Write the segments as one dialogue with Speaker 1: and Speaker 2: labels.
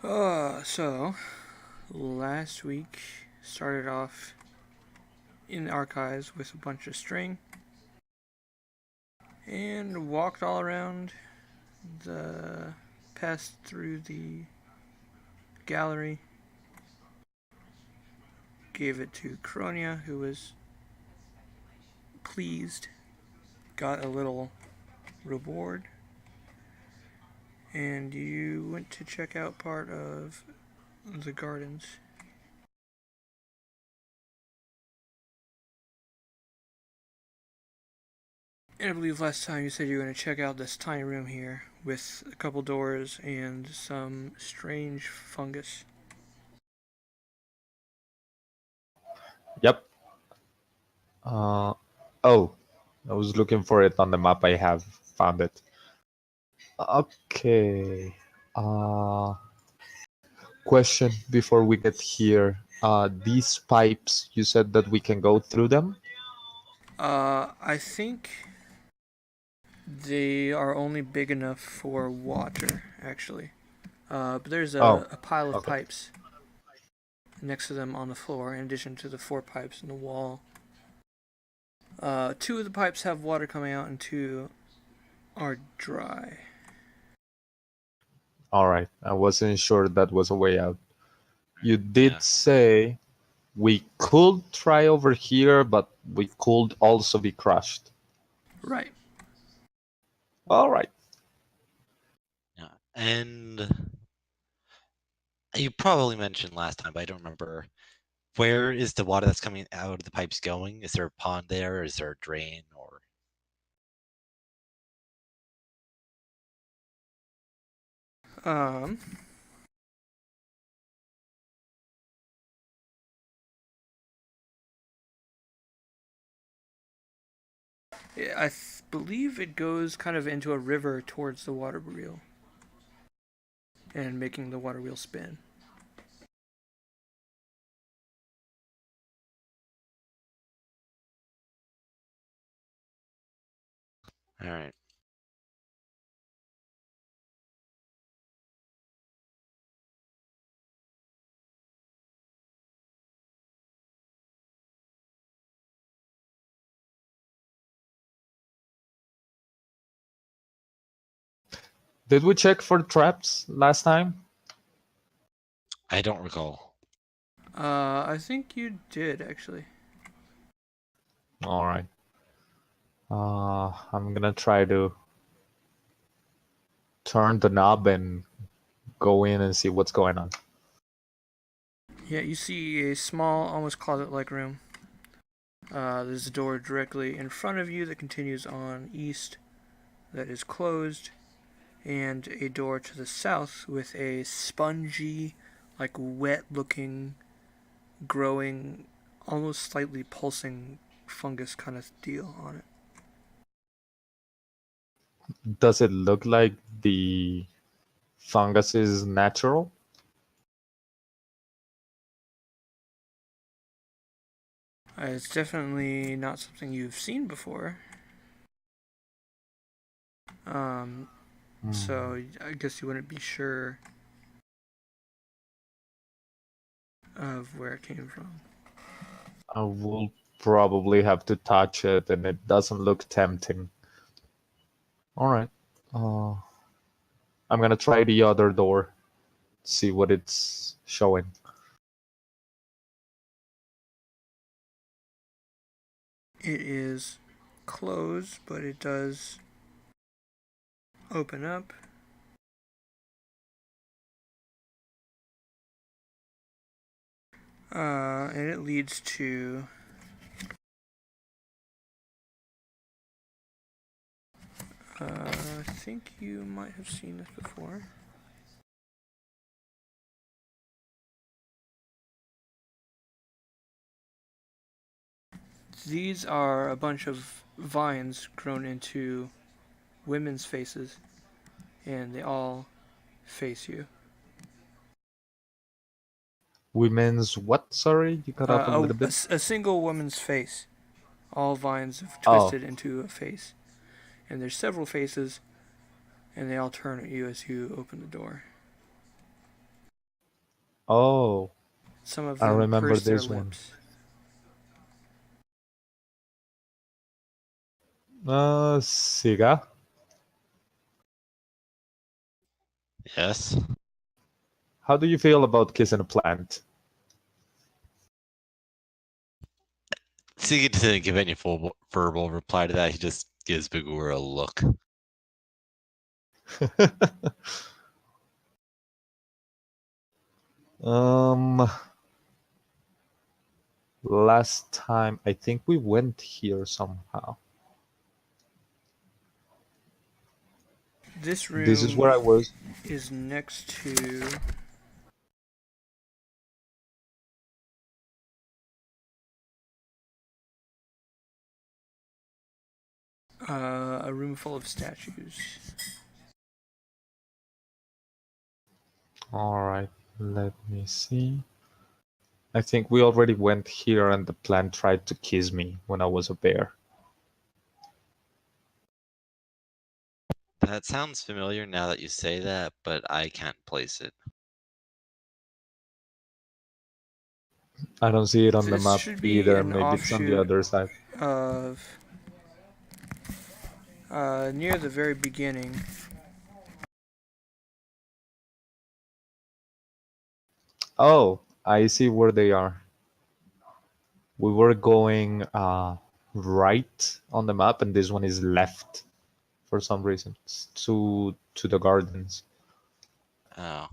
Speaker 1: So last week started off in the archives with a bunch of string and walked all around the passed through the gallery, gave it to Cronia, who was pleased, got a little reward, and you went to check out part of the gardens. And I believe last time you said you were going to check out this tiny room here with a couple doors and some strange fungus.
Speaker 2: Yep. Oh, I was looking for it on the map. I have found it. Okay. Uh, Question before we get here. These pipes, you said that we can go through them?
Speaker 1: I think they are only big enough for water, actually. But there's
Speaker 2: Oh,
Speaker 1: a pile of
Speaker 2: okay.
Speaker 1: pipes next to them on the floor, in addition to the 4 pipes in the wall. 2 of the pipes have water coming out, and 2 are dry.
Speaker 2: All right. I wasn't sure that was a way out. You
Speaker 3: Yeah.
Speaker 2: did say we could try over here, but we could also be crushed.
Speaker 1: Right.
Speaker 2: All right.
Speaker 3: Yeah. And you probably mentioned last time, but I don't remember. Where is the water that's coming out of the pipes going? Is there a pond there? Is there a drain? Or
Speaker 1: Um, I believe it goes kind of into a river towards the water wheel and making the water wheel spin.
Speaker 3: all right.
Speaker 2: Did we check for traps last time?
Speaker 3: I don't recall.
Speaker 1: I think you did, actually.
Speaker 2: All right. I'm gonna try to turn the knob and go in and see what's going on.
Speaker 1: Yeah, you see a small, almost closet-like room. There's a door directly in front of you that continues on east that is closed, and a door to the south with a spongy, like wet-looking, growing, almost slightly pulsing fungus kind of deal on it.
Speaker 2: Does it look like the fungus is natural?
Speaker 1: It's definitely not something you've seen before. So I guess you wouldn't be sure of where it came from.
Speaker 2: I will probably have to touch it, and it doesn't look tempting. All right. I'm gonna try the other door, see what it's showing.
Speaker 1: It is closed, but it does open up. And it leads to I think you might have seen this before. These are a bunch of vines grown into women's faces, and they all face you.
Speaker 2: Women's what? Sorry, you cut off a little bit.
Speaker 1: A single woman's face. All vines have
Speaker 2: Oh,
Speaker 1: twisted into a face. And there's several faces, and they all turn at you as you open the door.
Speaker 2: Oh,
Speaker 1: Some of
Speaker 2: I
Speaker 1: them
Speaker 2: remember
Speaker 1: purse their
Speaker 2: this one.
Speaker 1: lips.
Speaker 2: Siga,
Speaker 3: Yes.
Speaker 2: how do you feel about kissing a plant?
Speaker 3: Siggy didn't give any full verbal reply to that. He just gives Bagura a look.
Speaker 2: um, last time I think we went here somehow.
Speaker 1: This
Speaker 2: This is
Speaker 1: room
Speaker 2: where I was.
Speaker 1: is next to a room full of statues.
Speaker 2: All right, let me see. I think we already went here and the plant tried to kiss me when I was a bear.
Speaker 3: That sounds familiar now that you say that, but I can't place it.
Speaker 2: I don't see it on the
Speaker 1: This
Speaker 2: map
Speaker 1: should be
Speaker 2: either.
Speaker 1: an
Speaker 2: Maybe it's on the
Speaker 1: offshoot
Speaker 2: other side.
Speaker 1: of near the very beginning.
Speaker 2: Oh, I see where they are. We were going right on the map, and this one is left for some reason. It's to the gardens.
Speaker 3: Oh,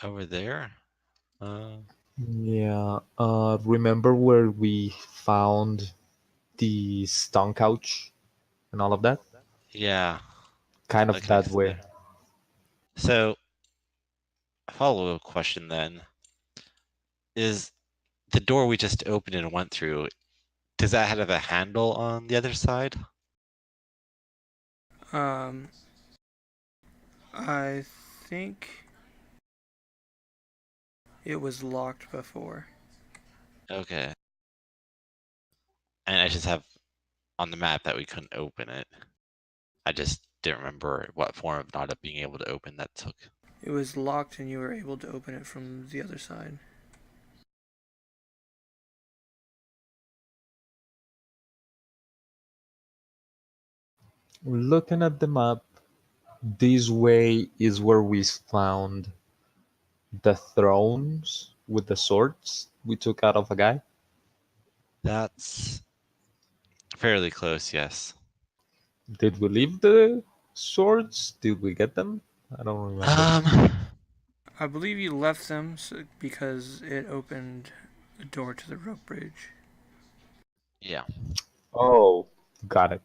Speaker 3: over there?
Speaker 2: Yeah. Remember where we found the stone couch and all of that?
Speaker 3: Yeah.
Speaker 2: Kind of
Speaker 3: That
Speaker 2: that
Speaker 3: connects
Speaker 2: way.
Speaker 3: there. So, a follow-up question then is the door we just opened and went through, does that have a handle on the other side?
Speaker 1: Um, I think it was locked before.
Speaker 3: Okay. And I just have on the map that we couldn't open it. I just didn't remember what form of not being able to open that took.
Speaker 1: It was locked and you were able to open it from the other side.
Speaker 2: Looking at the map, this way is where we found the thrones with the swords we took out of a guy.
Speaker 3: That's fairly close, yes.
Speaker 2: Did we leave the swords? Did we get them? I don't remember.
Speaker 3: Um,
Speaker 1: I believe you left them because it opened the door to the rope bridge.
Speaker 3: yeah.
Speaker 2: Oh, got it.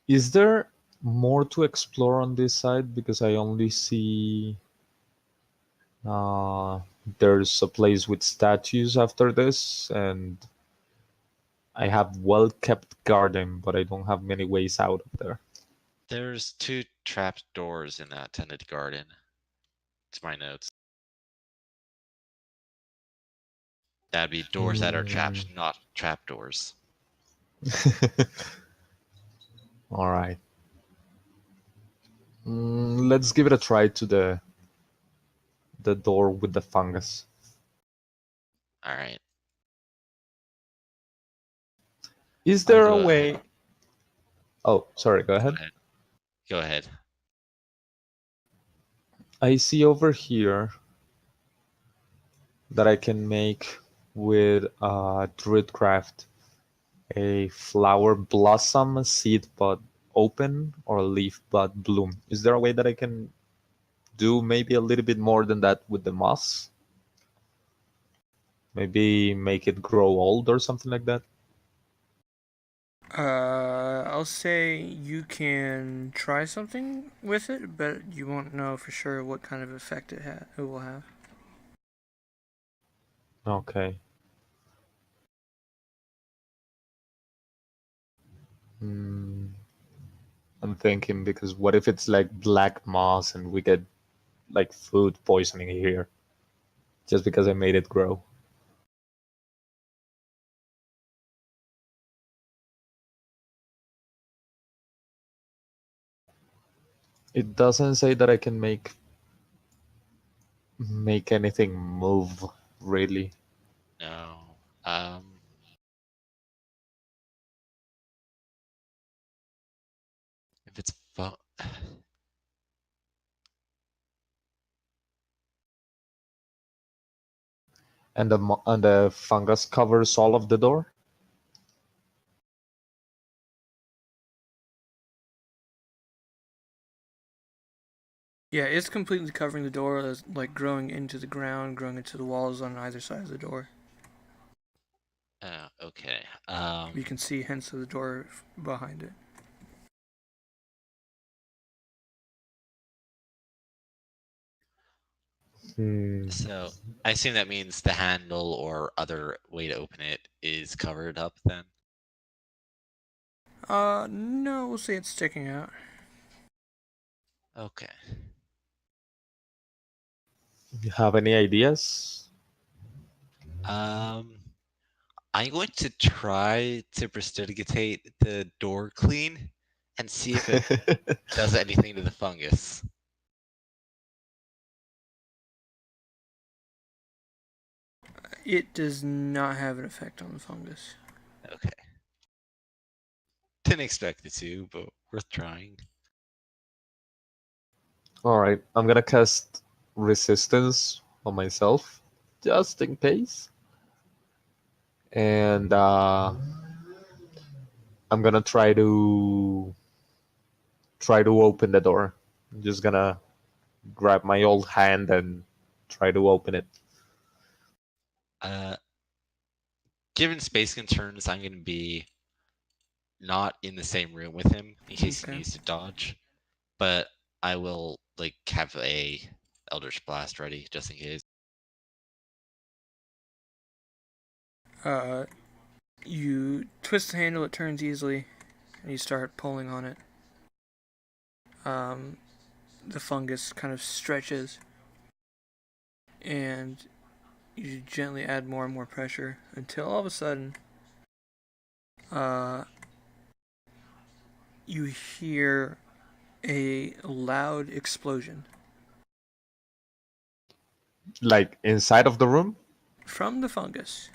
Speaker 2: Is there more to explore on this side? Because I only see uh, there's a place with statues after this, and I have well-kept garden, but I don't have many ways out of there.
Speaker 3: There's two trapped doors in that tended garden. It's my notes. That'd be doors that are trapped, not trap doors.
Speaker 2: All right. Let's give it a try to the door with the fungus.
Speaker 3: All right.
Speaker 2: Is
Speaker 3: I'll
Speaker 2: there a
Speaker 3: go ahead.
Speaker 2: way? Oh, sorry. Go
Speaker 3: Go
Speaker 2: ahead.
Speaker 3: ahead. Go ahead.
Speaker 2: I see over here that I can make with Druidcraft a flower blossom, seed bud open, or leaf bud bloom. Is there a way that I can do maybe a little bit more than that with the moss? Maybe make it grow old or something like that?
Speaker 1: I'll say you can try something with it, but you won't know for sure what kind of effect it will have.
Speaker 2: Okay. Hmm. I'm thinking because what if it's like black moss and we get like food poisoning here just because I made it grow? It doesn't say that I can make anything move, really.
Speaker 3: No. If it's
Speaker 2: And the fungus covers all of the door.
Speaker 1: Yeah, it's completely covering the door, as, like growing into the ground, growing into the walls on either side of the door.
Speaker 3: Okay.
Speaker 1: You can see hence the door behind it.
Speaker 3: So I assume that means the handle or other way to open it is covered up then?
Speaker 1: No, we'll say it's sticking out.
Speaker 3: Okay.
Speaker 2: You have any ideas?
Speaker 3: I'm going to try to prestidigitate the door clean and see if it does anything to the fungus.
Speaker 1: It does not have an effect on the fungus.
Speaker 3: Okay. Didn't expect it to, but worth trying.
Speaker 2: All right, I'm gonna cast resistance on myself, just in case. And I'm gonna try to open the door. I'm just gonna grab my old hand and try to open it.
Speaker 3: Given space concerns, I'm going to be not in the same room with him in case he needs to dodge, but I will like have a Eldritch Blast ready just in case.
Speaker 1: You twist the handle, it turns easily, and you start pulling on it. The fungus kind of stretches, and you gently add more and more pressure until all of a sudden, you hear a loud explosion
Speaker 2: Like inside of the room?
Speaker 1: from the fungus.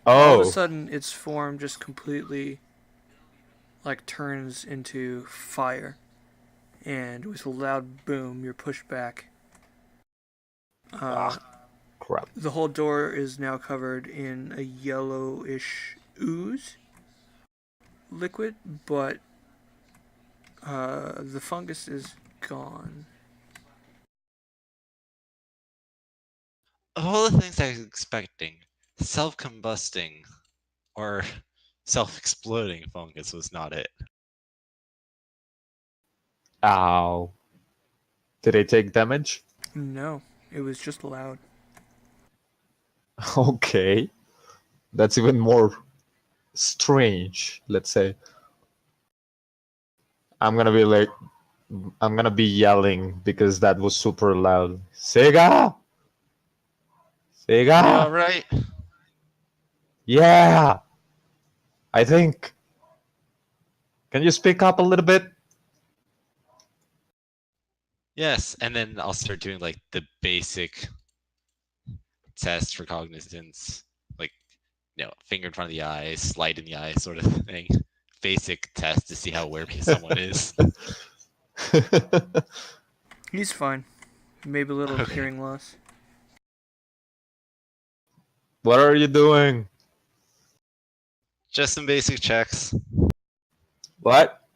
Speaker 2: Oh.
Speaker 1: All of a sudden, its form just completely like turns into fire, and with a loud boom, you're pushed back.
Speaker 2: Crap.
Speaker 1: The whole door is now covered in a yellowish ooze liquid, but the fungus is gone.
Speaker 3: Of all the things I was expecting, self-combusting or self-exploding fungus was not it.
Speaker 2: Ow. Did they take damage?
Speaker 1: No, it was just loud.
Speaker 2: Okay. That's even more strange, let's say. I'm gonna be yelling because that was super loud. Sega! Sega!
Speaker 3: Are you alright?
Speaker 2: Yeah! I think. Can you speak up a little bit?
Speaker 3: Yes, and then I'll start doing like the basic test for cognizance, like finger in front of the eye, slide in the eye, sort of thing. Basic test to see how aware someone is.
Speaker 1: He's fine. Maybe a little
Speaker 3: Okay.
Speaker 1: hearing loss.
Speaker 2: What are you doing?
Speaker 3: Just some basic checks.
Speaker 2: What?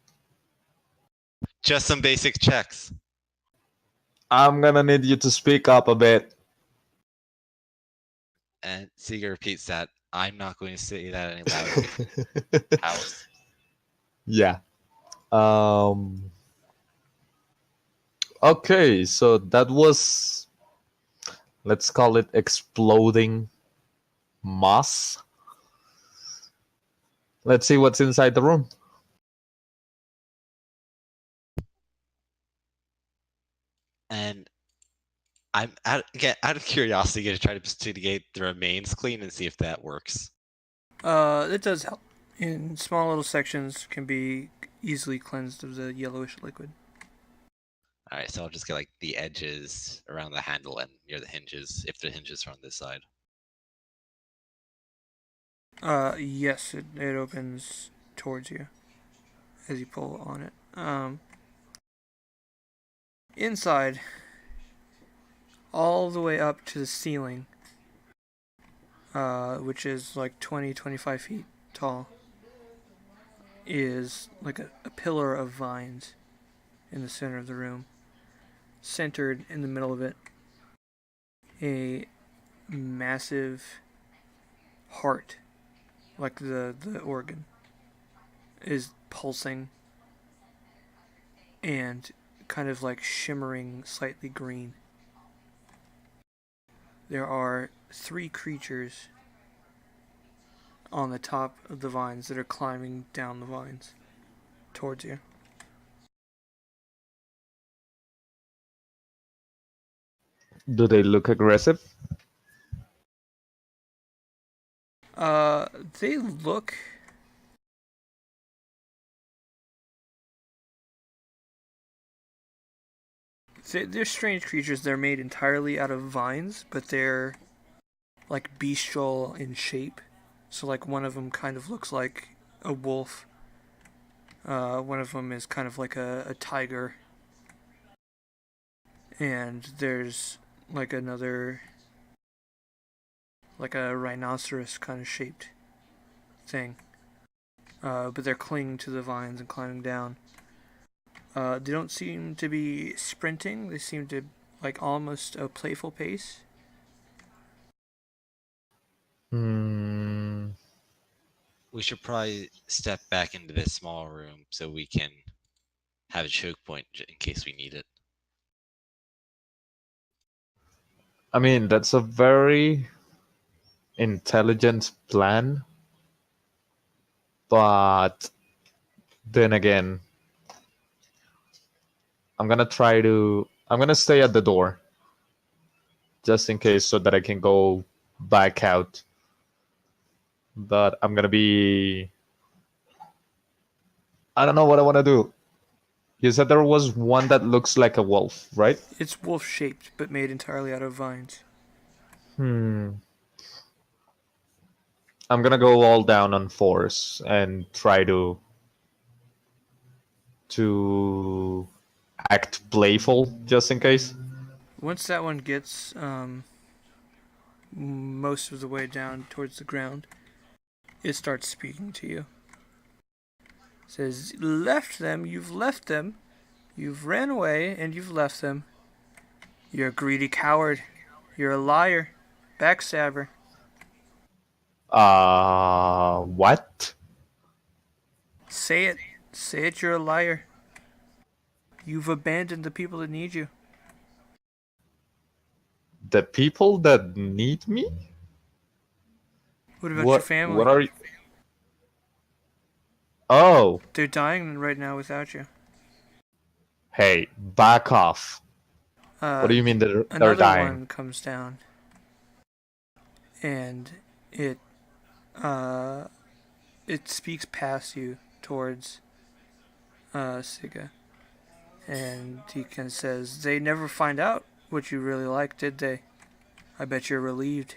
Speaker 3: Just some basic checks.
Speaker 2: I'm gonna need you to speak up a bit.
Speaker 3: And Seeger repeats that. I'm not going to say that any louder. House.
Speaker 2: Yeah. Okay, so that was, let's call it exploding moss. Let's see what's inside the room.
Speaker 3: And I'm out of curiosity going to try to investigate the remains clean and see if that works.
Speaker 1: It does help. In small little sections, can be easily cleansed of the yellowish liquid.
Speaker 3: All right, so I'll just get like the edges around the handle and near the hinges, if the hinges are on this side.
Speaker 1: Yes, it opens towards you as you pull on it. Inside, all the way up to the ceiling, which is like 25 feet tall, is like a pillar of vines in the center of the room. Centered in the middle of it, a massive heart, like the organ, is pulsing and kind of like shimmering slightly green. There are 3 creatures on the top of the vines that are climbing down the vines towards you.
Speaker 2: Do they look aggressive?
Speaker 1: They look... They're strange creatures. They're made entirely out of vines, but they're like bestial in shape. So like one of them kind of looks like a wolf. One of them is kind of like a tiger. And there's like another, like a rhinoceros kind of shaped thing. But they're clinging to the vines and climbing down. They don't seem to be sprinting. They seem to like almost a playful pace.
Speaker 2: Hmm.
Speaker 3: We should probably step back into this small room so we can have a choke point in case we need it.
Speaker 2: I mean, that's a very intelligent plan, but then again, I'm gonna stay at the door just in case so that I can go back out. But I'm gonna be. I don't know what I want to do. You said there was one that looks like a wolf, right?
Speaker 1: It's wolf shaped, but made entirely out of vines.
Speaker 2: I'm gonna go all down on force and try to act playful just in case.
Speaker 1: Once that one gets most of the way down towards the ground, it starts speaking to you. It says, left them, you've left them. You've ran away and you've left them. You're a greedy coward. You're a liar. Backstabber.
Speaker 2: What?
Speaker 1: Say it. Say it, you're a liar. You've abandoned the people that need you.
Speaker 2: The people that need me?
Speaker 1: What about your family?
Speaker 2: What are you? Oh,
Speaker 1: They're dying right now without you.
Speaker 2: hey, back off. What do you mean they're
Speaker 1: Another
Speaker 2: dying?
Speaker 1: one comes down, and it speaks past you towards Siga, and he kind of says, "They never find out what you really like, did they? I bet you're relieved."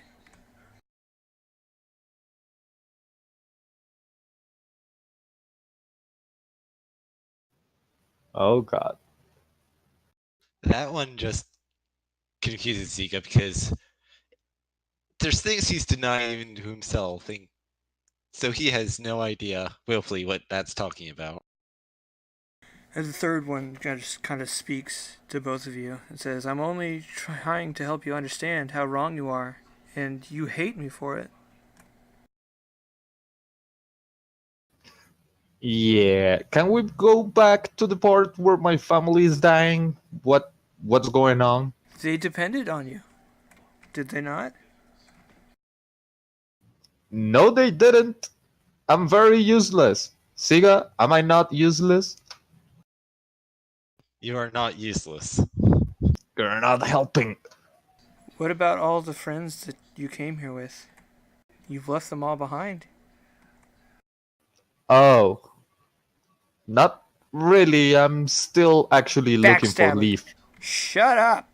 Speaker 2: Oh God.
Speaker 3: That one just confuses Zika because there's things he's denying even to himself, so he has no idea willfully what that's talking about.
Speaker 1: And the third one just kind of speaks to both of you and says, "I'm only trying to help you understand how wrong you are, and you hate me for it."
Speaker 2: Yeah. Can we go back to the part where my family is dying? What's going on?
Speaker 1: They depended on you, did they not?
Speaker 2: No, they didn't. I'm very useless. Siga, am I not useless?
Speaker 3: You are not useless.
Speaker 2: You're not helping.
Speaker 1: What about all the friends that you came here with? You've left them all behind.
Speaker 2: Oh. Not Really, I'm still actually looking for
Speaker 1: Backstabber.
Speaker 2: Leaf.
Speaker 1: Shut up.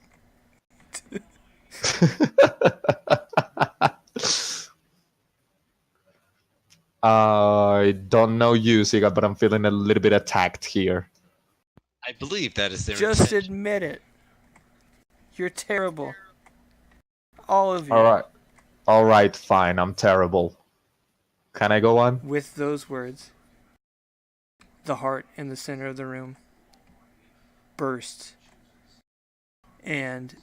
Speaker 2: I don't know you, Siga, but I'm feeling a little bit attacked here.
Speaker 3: I believe that is their
Speaker 1: Just
Speaker 3: intention.
Speaker 1: admit it. You're terrible. All of you.
Speaker 2: All right, fine. I'm terrible. Can I go on?
Speaker 1: With those words, the heart in the center of the room bursts, and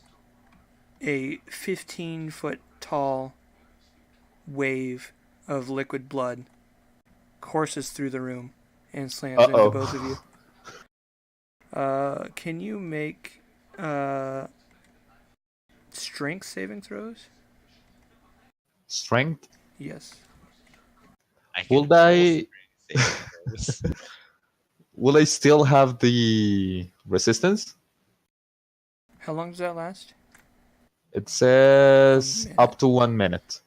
Speaker 1: a 15-foot tall wave of liquid blood courses through the room and slams into both of you. Can you make strength saving throws?
Speaker 2: Strength?
Speaker 1: Yes.
Speaker 2: Will I still have the resistance?
Speaker 1: How long does that last?
Speaker 2: It says up to 1 minute.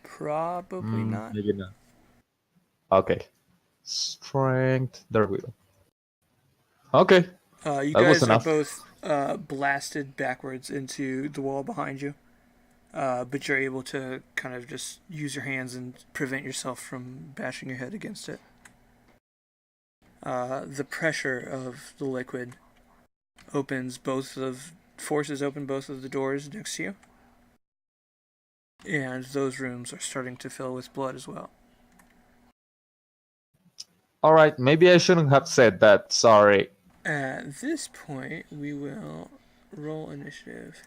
Speaker 1: Probably not.
Speaker 2: Maybe not. Okay. Strength. There we go. Okay.
Speaker 1: You guys are both blasted backwards into the wall behind you. But you're able to kind of just use your hands and prevent yourself from bashing your head against it. The pressure of the liquid forces open both of the doors next to you. And those rooms are starting to fill with blood as well.
Speaker 2: Alright, maybe I shouldn't have said that. Sorry.
Speaker 1: At this point, we will roll initiative.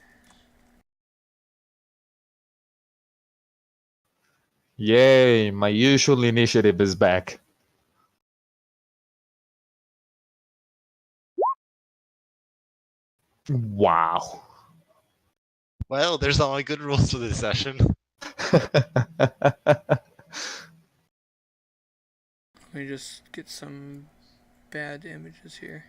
Speaker 2: Yay, my usual initiative is back. Wow.
Speaker 3: Well, there's all my good rules for this session.
Speaker 1: Let me just get some bad images here.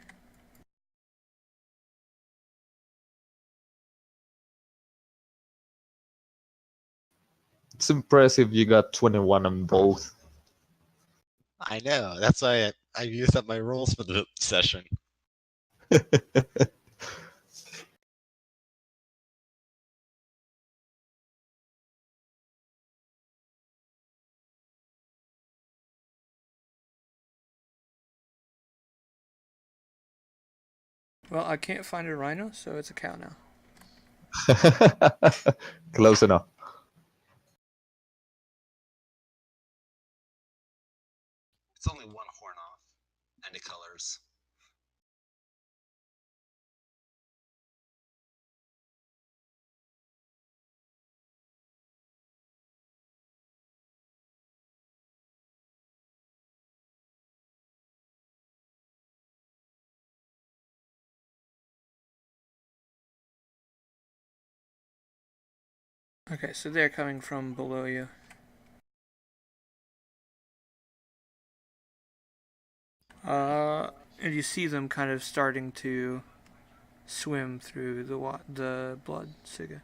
Speaker 2: It's impressive you got 21 on both.
Speaker 3: I know. That's why I used up my rolls for the session.
Speaker 1: Well, I can't find a rhino, so it's a cow now.
Speaker 2: Close enough.
Speaker 3: It's only one horn off, and it colors.
Speaker 1: Okay, so they're coming from below you. And you see them kind of starting to swim through the blood, Siga.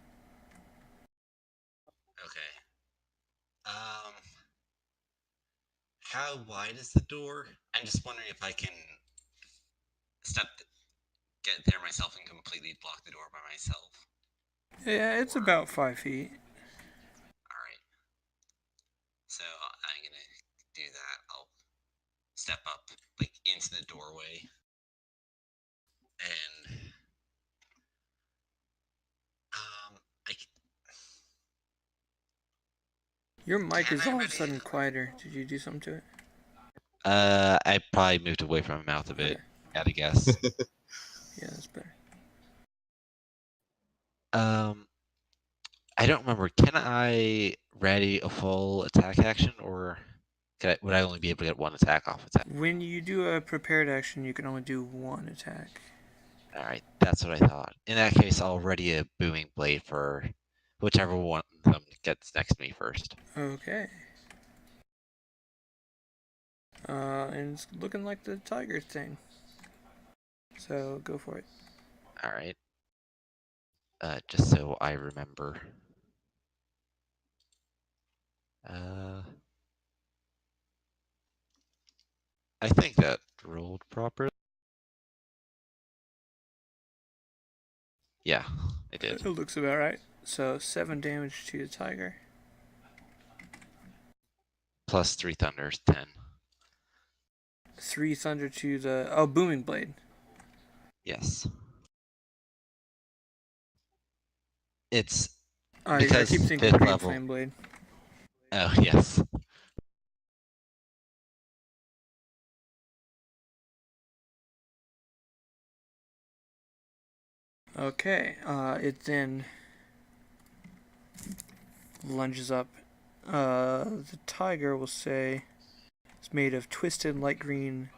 Speaker 3: Okay. How wide is the door? I'm just wondering if I can get there myself and completely block the door by myself.
Speaker 1: Yeah, it's about 5 feet.
Speaker 3: Alright. So I'm gonna do that. I'll step up into the doorway. And
Speaker 1: Your mic is all of a sudden quieter. Did you do something to it?
Speaker 3: I probably moved away from my mouth a bit. Gotta guess.
Speaker 1: Yeah, that's better.
Speaker 3: I don't remember. Can I ready a full attack action, or would I only be able to get one attack off attack?
Speaker 1: When you do a prepared action, you can only do one attack.
Speaker 3: Alright, that's what I thought. In that case, I'll ready a booming blade for whichever one of them gets next to me first.
Speaker 1: Okay. And it's looking like the tiger thing. So go for it.
Speaker 3: Alright. Just so I remember. I think that rolled properly. Yeah, I did.
Speaker 1: It looks about right. So 7 damage to the tiger.
Speaker 3: Plus 3 thunders, 10.
Speaker 1: 3 thunder to the booming blade.
Speaker 3: Yes. It's
Speaker 1: I
Speaker 3: because
Speaker 1: keep thinking
Speaker 3: 5th
Speaker 1: green
Speaker 3: level.
Speaker 1: flame blade.
Speaker 3: Oh, yes.
Speaker 1: Okay, it then lunges up. The tiger will say it's made of twisted light green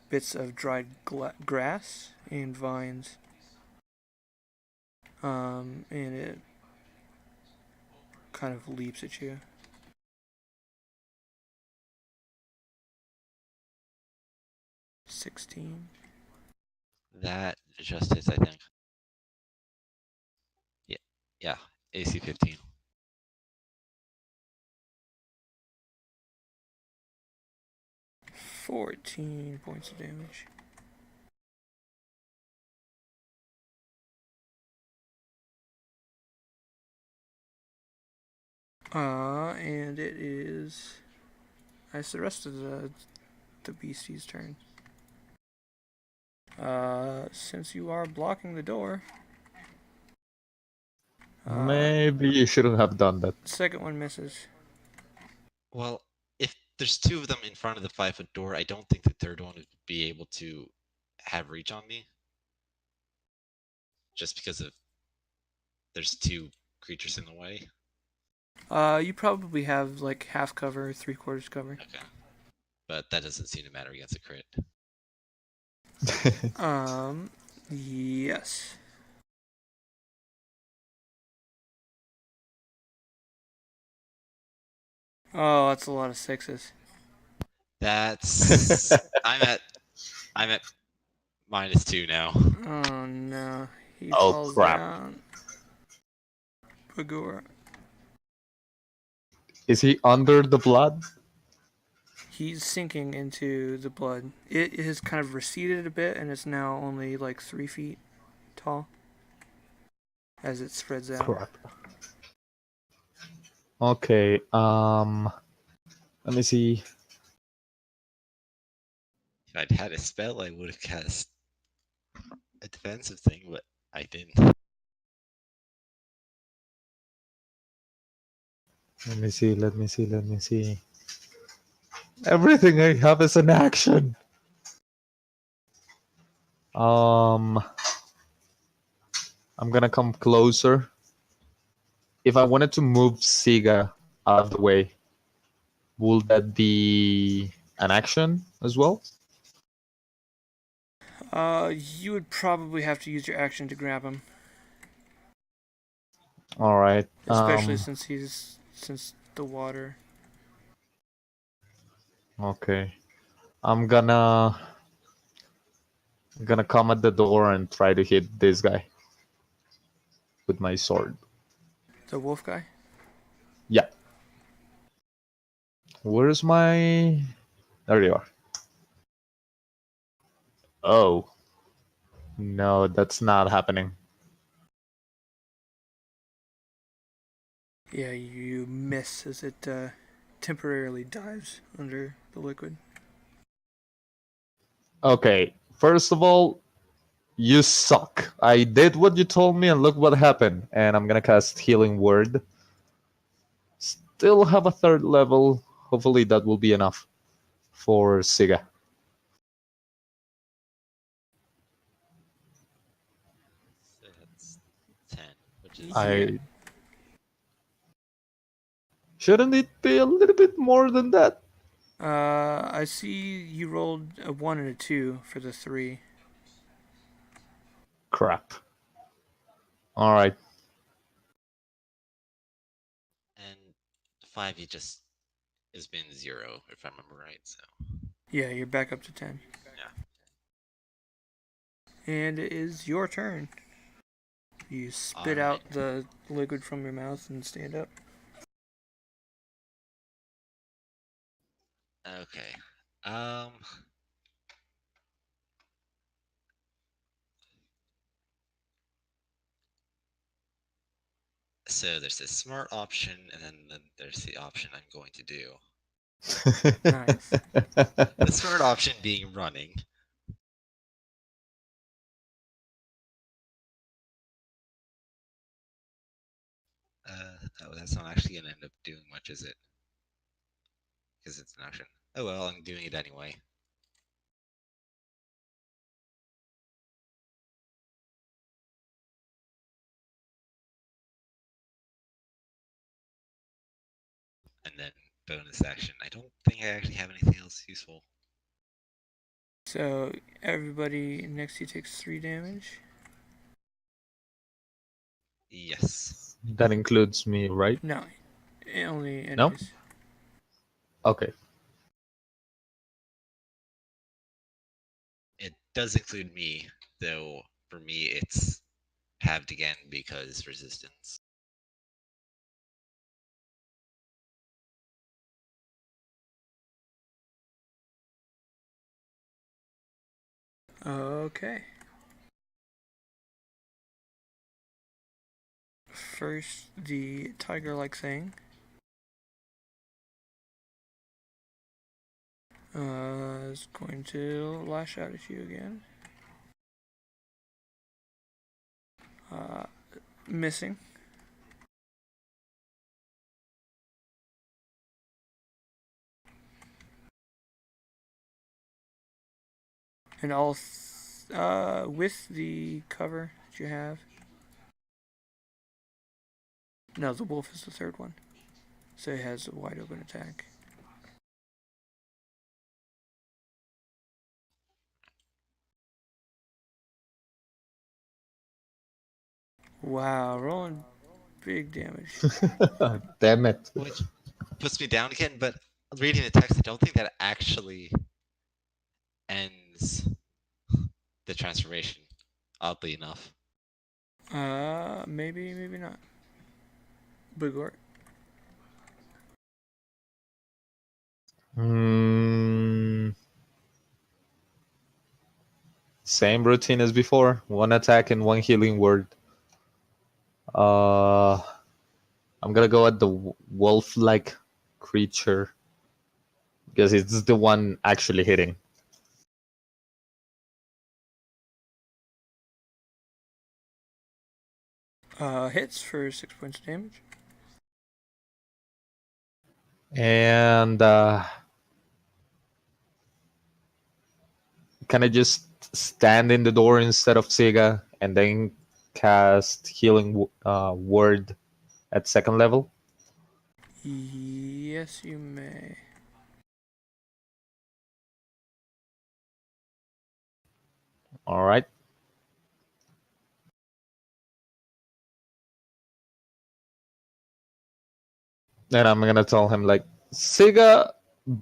Speaker 1: bits of dried grass and vines. And it kind of leaps at you. $16.
Speaker 3: That just hits, I think. Yeah. Yeah. AC 15.
Speaker 1: 14 points of damage. And it is. It's the rest of the beastie's turn. Since you are blocking the door,
Speaker 2: Maybe you shouldn't have done that.
Speaker 1: second one misses.
Speaker 3: Well, if there's 2 of them in front of the 5-foot door, I don't think the third one would be able to have reach on me. Just because of there's 2 creatures in the way.
Speaker 1: You probably have like half cover, 3/4 cover.
Speaker 3: Okay. But that doesn't seem to matter against a crit.
Speaker 1: Yes. Oh, that's a lot of 6s.
Speaker 3: That's I'm at -2 now.
Speaker 1: Oh no, he
Speaker 2: Oh,
Speaker 1: falls
Speaker 2: crap.
Speaker 1: down. Bagor.
Speaker 2: Is he under the blood?
Speaker 1: He's sinking into the blood. It has kind of receded a bit, and it's now only like 3 feet tall as it spreads out.
Speaker 2: Crap. Okay, let me see.
Speaker 3: If I'd had a spell, I would have cast a defensive thing, but I didn't.
Speaker 2: Let me see, let me see, let me see. Everything I have is an action. I'm gonna come closer. If I wanted to move Siga out of the way, will that be an action as well?
Speaker 1: You would probably have to use your action to grab him,
Speaker 2: All right.
Speaker 1: especially since the water.
Speaker 2: Okay. I'm gonna come at the door and try to hit this guy with my sword.
Speaker 1: The wolf guy.
Speaker 2: Yeah. Where's my? There you are. Oh. No, that's not happening.
Speaker 1: Yeah, you miss as it temporarily dives under the liquid.
Speaker 2: Okay. First of all, you suck. I did what you told me, and look what happened. And I'm gonna cast Healing Word. Still have a 3rd level. Hopefully that will be enough for Siga.
Speaker 3: So that's 10, which is
Speaker 2: I shouldn't it be a little bit more than that?
Speaker 1: I see you rolled a 1 and a 2 for the 3.
Speaker 2: Crap. All right.
Speaker 3: and 5e just has been 0, if I remember right. So
Speaker 1: Yeah, you're back up to 10.
Speaker 3: yeah.
Speaker 1: And it is your turn. You spit
Speaker 3: All
Speaker 1: out
Speaker 3: right.
Speaker 1: the liquid from your mouth and stand up.
Speaker 3: Okay. Um. So there's the smart option, and then there's the option I'm going to do.
Speaker 1: Nice.
Speaker 3: The smart option being running. Oh, that's not actually gonna end up doing much, is it? Because it's an action. Oh well, I'm doing it anyway. And then bonus action. I don't think I actually have anything else useful.
Speaker 1: So everybody next to you takes 3 damage.
Speaker 3: Yes.
Speaker 2: That includes me, right?
Speaker 1: No, only
Speaker 2: No?
Speaker 1: enemies.
Speaker 2: Okay.
Speaker 3: It does include me, though for me it's halved again because resistance.
Speaker 1: Okay. First, the tiger-like thing. Is going to lash out at you again. Missing. And all with the cover that you have. No, the wolf is the third one. So it has a wide open attack. Wow, rolling big damage.
Speaker 2: Damn it.
Speaker 3: Which puts me down again, but reading the text, I don't think that actually ends the transformation, oddly enough.
Speaker 1: Maybe, maybe not. Bigort.
Speaker 2: Same routine as before. 1 attack and 1 healing word. I'm gonna go at the wolf-like creature because it's the one actually hitting.
Speaker 1: Hits for 6 points of damage.
Speaker 2: And can I just stand in the door instead of Sega and then cast healing word at 2nd level?
Speaker 1: Yes, you may.
Speaker 2: All right. Then I'm gonna tell him like, Sega,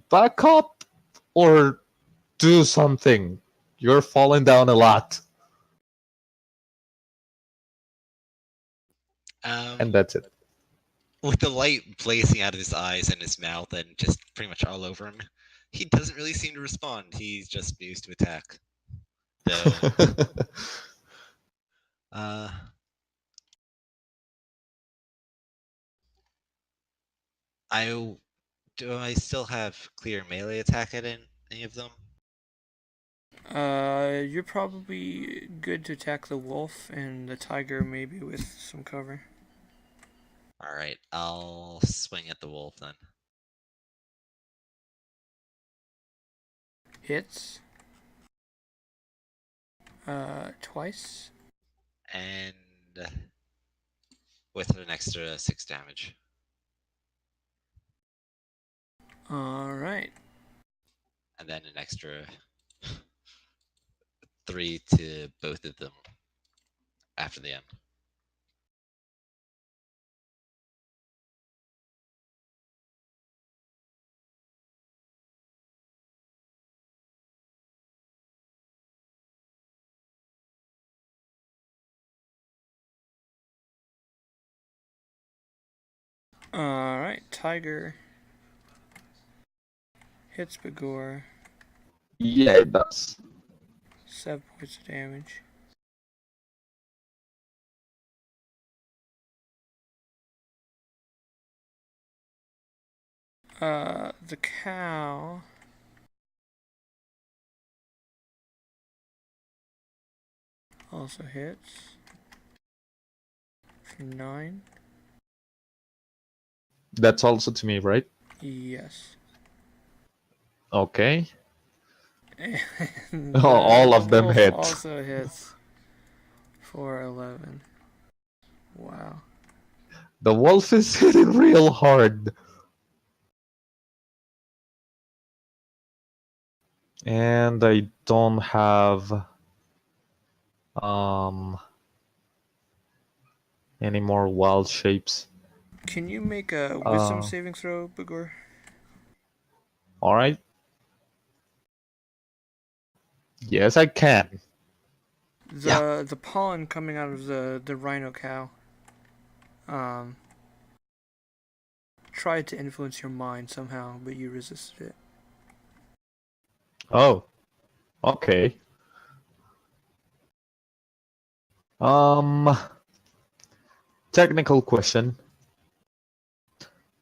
Speaker 2: back up or do something. You're falling down a lot. And that's it.
Speaker 3: With the light blazing out of his eyes and his mouth and just pretty much all over him, he doesn't really seem to respond. He's just used to attack. Though, I still have clear melee attack at any of them?
Speaker 1: You're probably good to attack the wolf and the tiger, maybe with some cover.
Speaker 3: Alright, I'll swing at the wolf then.
Speaker 1: Hits. Twice.
Speaker 3: And with an extra 6 damage.
Speaker 1: Alright.
Speaker 3: And then an extra 3 to both of them after the end.
Speaker 1: Alright, tiger. Hits Begor.
Speaker 2: Yeah, it does.
Speaker 1: 7 points of damage. The cow also hits for 9.
Speaker 2: That's also to me, right?
Speaker 1: Yes.
Speaker 2: Okay.
Speaker 1: And
Speaker 2: All
Speaker 1: the
Speaker 2: of them
Speaker 1: wolf
Speaker 2: hit.
Speaker 1: also hits for 11. Wow.
Speaker 2: The wolf is hitting real hard. And I don't have any more wild shapes.
Speaker 1: Can you make a wisdom saving throw, Bigor?
Speaker 2: All right. Yes, I can.
Speaker 1: The pollen coming out of the rhino cow tried to influence your mind somehow, but you resisted it.
Speaker 2: Oh, okay. Technical question.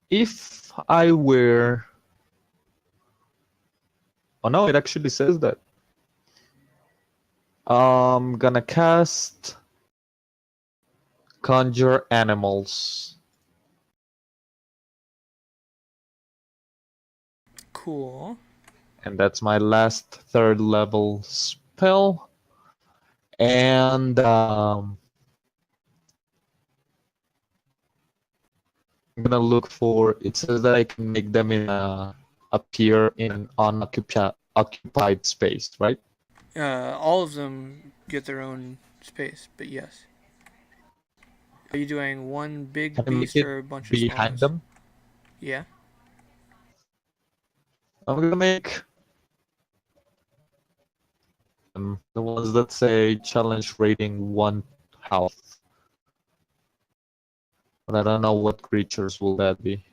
Speaker 2: If I were... Oh no, it actually says that. I'm gonna cast Conjure Animals.
Speaker 1: Cool.
Speaker 2: And that's my last 3rd level spell. And I'm gonna look for... It says that I can make them appear in an unoccupied space, right?
Speaker 1: All of them get their own space, but yes. Are you doing one
Speaker 2: Can
Speaker 1: big
Speaker 2: I make
Speaker 1: beast
Speaker 2: it
Speaker 1: or a bunch of small
Speaker 2: behind
Speaker 1: ones?
Speaker 2: them?
Speaker 1: Yeah.
Speaker 2: I'm gonna make the ones that say challenge rating 1 health. But I don't know what creatures will that be.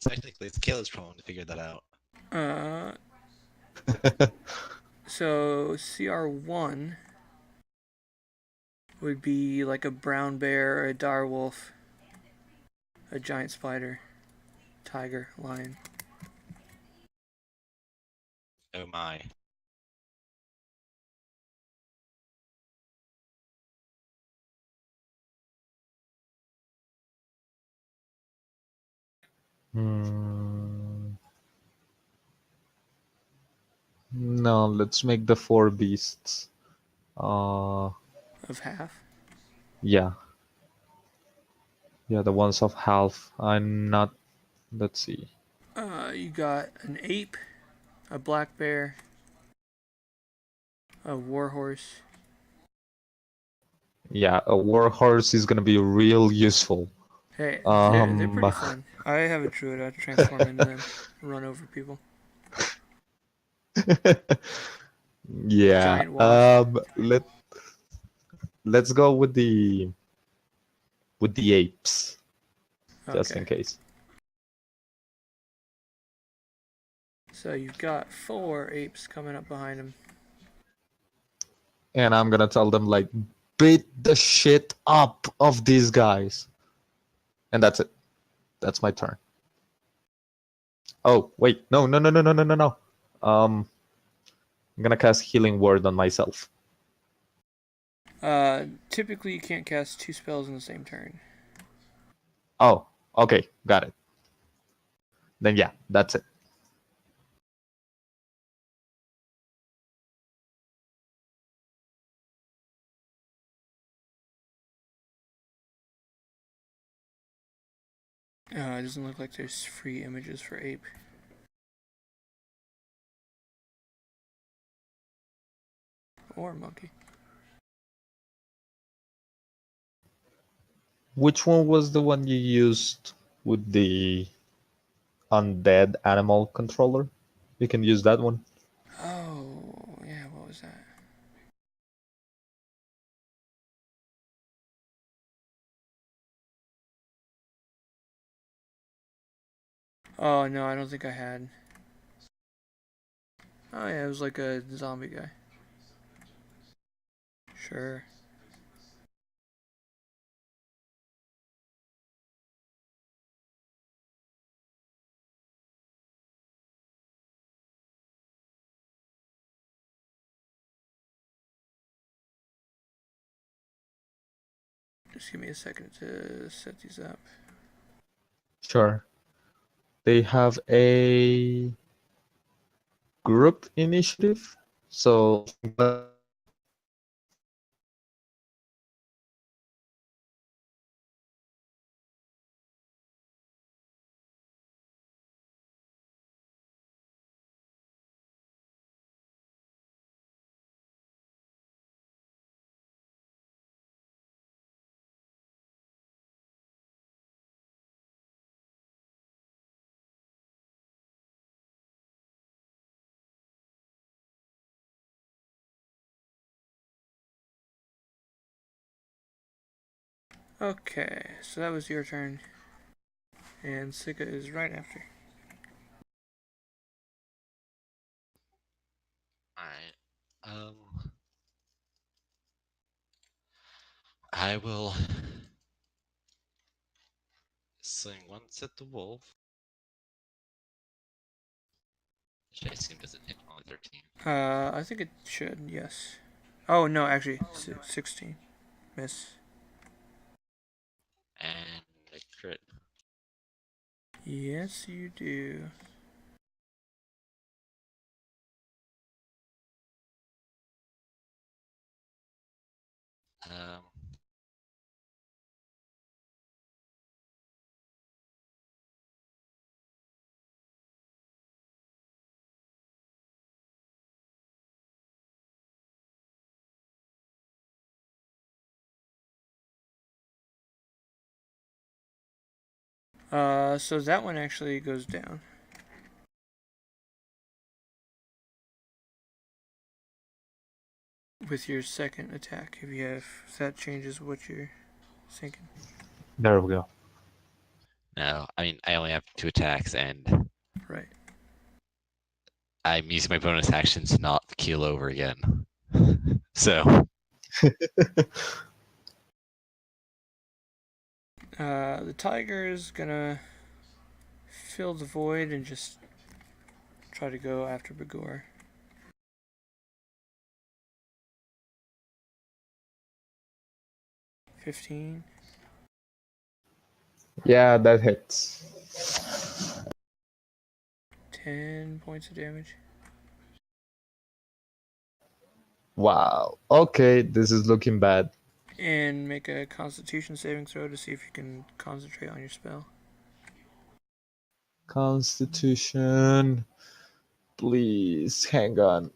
Speaker 3: Technically, it's Caleb's problem to figure that out.
Speaker 1: So CR1 would be like a brown bear, a dire wolf, a giant spider, tiger, lion.
Speaker 3: Oh my.
Speaker 2: No, let's make the 4 beasts.
Speaker 1: Of half?
Speaker 2: Yeah. Yeah, the ones of half. I'm not... Let's see.
Speaker 1: You got an ape, a black bear, a warhorse.
Speaker 2: Yeah, a warhorse is gonna be real useful.
Speaker 1: Hey, they're pretty fun. I have a druid. I transform into them and run over people.
Speaker 2: Yeah.
Speaker 1: Giant wasp.
Speaker 2: Let's go with the apes, just
Speaker 1: Okay.
Speaker 2: in case.
Speaker 1: So you've got 4 apes coming up behind him.
Speaker 2: And I'm gonna tell them, like, beat the shit up of these guys. And that's it. That's my turn. Oh, wait. No. I'm gonna cast Healing Word on myself.
Speaker 1: Typically you can't cast 2 spells in the same turn.
Speaker 2: Oh, okay. Got it. Then yeah, that's it.
Speaker 1: It doesn't look like there's free images for ape. Or monkey.
Speaker 2: Which one was the one you used with the undead animal controller? You can use that one.
Speaker 1: Oh, yeah, what was that? Oh, no, I don't think I had. Oh, yeah, it was like a zombie guy. Sure. Just give me a second to set these up.
Speaker 2: Sure. They have a group initiative, so
Speaker 1: Okay, so that was your turn. And Sika is right after.
Speaker 3: Alright. I will swing once at the wolf. Which I assume doesn't hit, only 13.
Speaker 1: I think it should, yes. Oh, no, actually, 16. Miss.
Speaker 3: And a crit.
Speaker 1: Yes, you do.
Speaker 3: Um,
Speaker 1: So that one actually goes down. With your second attack, if that changes what you're thinking.
Speaker 2: there we go.
Speaker 3: no, I mean, I only have 2 attacks, and
Speaker 1: Right.
Speaker 3: I'm using my bonus action to not keel over again. So,
Speaker 1: The tiger is gonna fill the void and just try to go after Bagor. $15.
Speaker 2: Yeah, that hits.
Speaker 1: 10 points of damage.
Speaker 2: Wow. Okay, this is looking bad.
Speaker 1: And make a constitution saving throw to see if you can concentrate on your spell.
Speaker 2: Constitution. Please, hang on.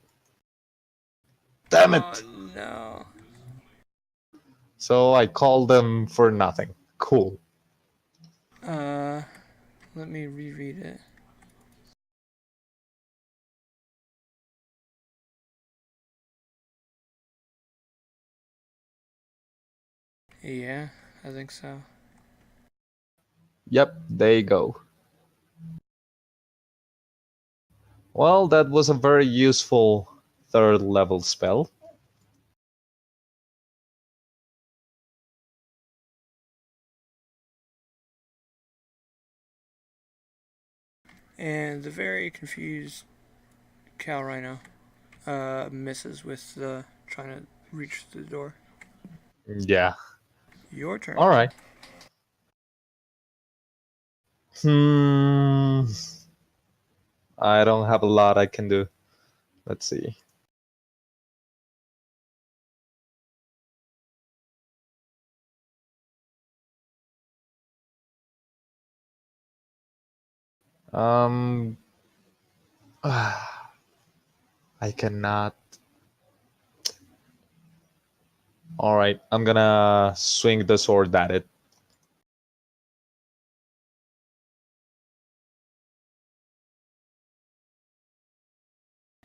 Speaker 2: Damn it!
Speaker 1: Oh, no.
Speaker 2: So I called them for nothing. Cool.
Speaker 1: Let me reread it. Yeah, I think so.
Speaker 2: Yep, there you go. Well, that was a very useful 3rd level spell.
Speaker 1: And the very confused cow rhino misses with the trying to reach the door.
Speaker 2: Yeah.
Speaker 1: Your turn.
Speaker 2: All right. I don't have a lot I can do. Let's see. I cannot. All right, I'm gonna swing the sword at it.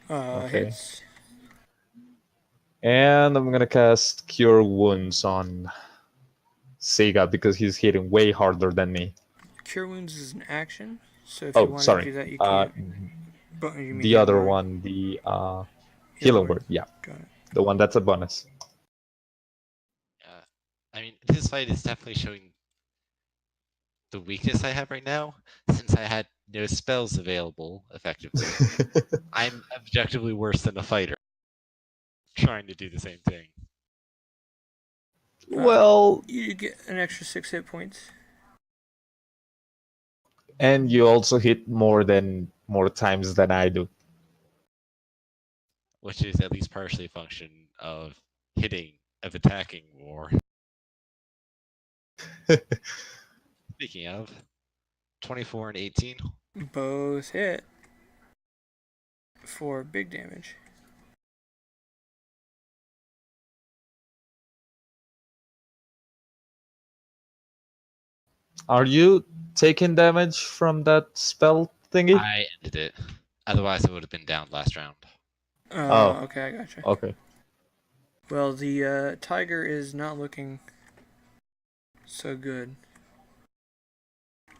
Speaker 2: Okay.
Speaker 1: Hits.
Speaker 2: And I'm gonna cast Cure Wounds on Sega because he's hitting way harder than me.
Speaker 1: Cure wounds is an action, so if you
Speaker 2: Oh,
Speaker 1: want to
Speaker 2: sorry.
Speaker 1: do that, you can. But you mean
Speaker 2: The other
Speaker 1: word?
Speaker 2: one, the Healing Word. Yeah,
Speaker 1: Got it.
Speaker 2: the one that's a bonus.
Speaker 3: I mean, this fight is definitely showing the weakness I have right now, since I had no spells available effectively. I'm objectively worse than a fighter trying to do the same thing.
Speaker 2: Well,
Speaker 1: You get an extra 6 hit points.
Speaker 2: and you also hit more times than I do.
Speaker 3: Which is at least partially a function of attacking more. Speaking of, 24 and 18.
Speaker 1: Both hit for big damage.
Speaker 2: Are you taking damage from that spell thingy?
Speaker 3: I ended it. Otherwise, it would have been down last round.
Speaker 2: Oh.
Speaker 1: Okay, I gotcha.
Speaker 2: Okay.
Speaker 1: Well, the tiger is not looking so good.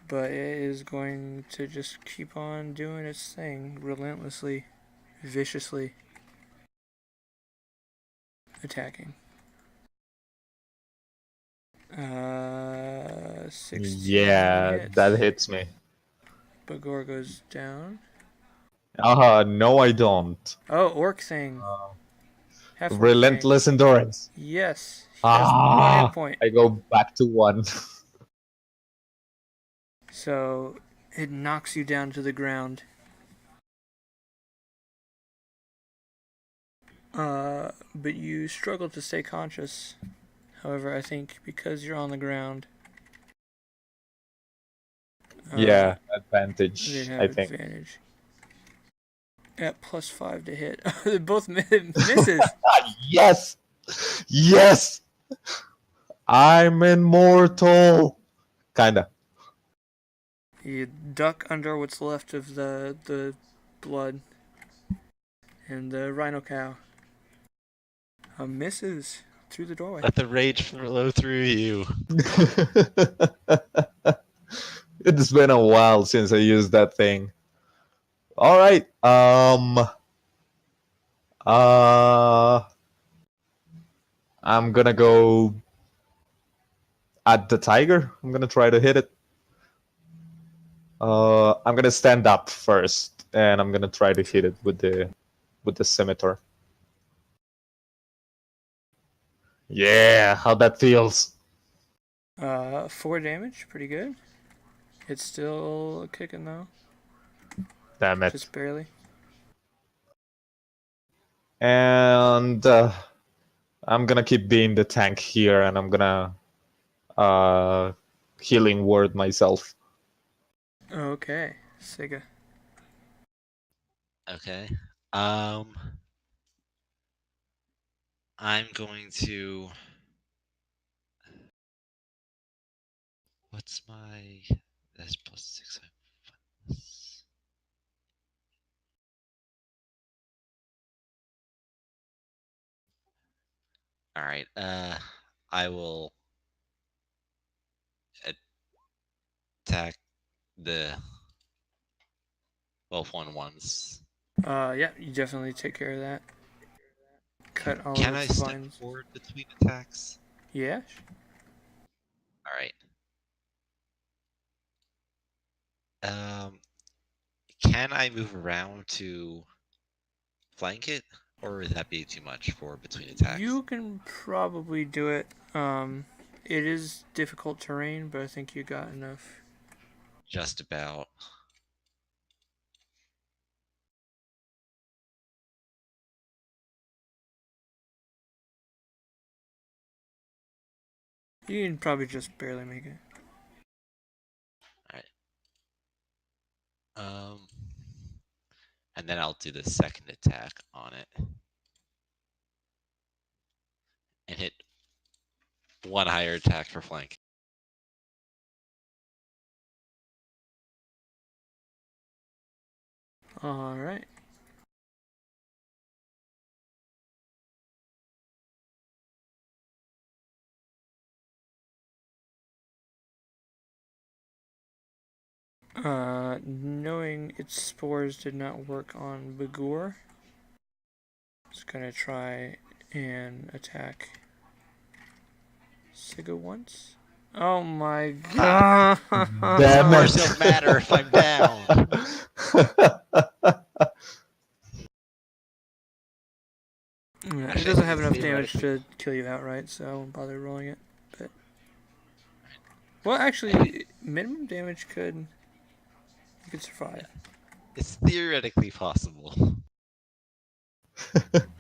Speaker 1: But it is going to just keep on doing its thing relentlessly, viciously attacking. 16
Speaker 2: Yeah,
Speaker 1: hits.
Speaker 2: that hits me.
Speaker 1: Bagor goes down.
Speaker 2: No, I don't.
Speaker 1: Oh, orc thing. Half orc
Speaker 2: Relentless endurance.
Speaker 1: thing. Yes. He has 1 hit point.
Speaker 2: I go back to 1.
Speaker 1: So it knocks you down to the ground. But you struggle to stay conscious. However, I think because you're on the ground.
Speaker 2: Yeah,
Speaker 1: They
Speaker 2: advantage,
Speaker 1: have
Speaker 2: I think.
Speaker 1: advantage. At +5 to hit. They both misses.
Speaker 2: Yes! Yes! I'm immortal! Kinda.
Speaker 1: You duck under what's left of the blood. And the rhino cow misses through the doorway.
Speaker 3: Let the rage flow through you.
Speaker 2: It's been a while since I used that thing. All right. I'm gonna go at the tiger. I'm gonna try to hit it. I'm gonna stand up first, and I'm gonna try to hit it with the scimitar. Yeah, how that feels.
Speaker 1: 4 damage, pretty good. It's still kicking though.
Speaker 2: Damn it.
Speaker 1: Just barely.
Speaker 2: And I'm gonna keep being the tank here, and I'm gonna healing word myself.
Speaker 1: Okay, Sega.
Speaker 3: Okay. I'm going to. What's my? That's +6. All right. I will attack the both ones.
Speaker 1: Yeah, you definitely take care of that. Cut all
Speaker 3: Can
Speaker 1: of
Speaker 3: I
Speaker 1: its
Speaker 3: step
Speaker 1: vines.
Speaker 3: forward between attacks?
Speaker 1: Yeah.
Speaker 3: All right. Can I move around to flank it, or would that be too much for between attacks?
Speaker 1: You can probably do it. It is difficult terrain, but I think you got enough.
Speaker 3: Just about.
Speaker 1: You can probably just barely make it.
Speaker 3: Alright. And then I'll do the second attack on it. And hit 1 higher attack for flank.
Speaker 1: Alright. Knowing its spores did not work on Bagur, it's gonna try and attack Siga once. Oh my god!
Speaker 2: Damn it.
Speaker 3: Spores don't matter if I'm down.
Speaker 1: it doesn't have enough damage to kill you outright, so I won't bother rolling it. But well, actually, minimum damage you could survive.
Speaker 3: It's theoretically possible.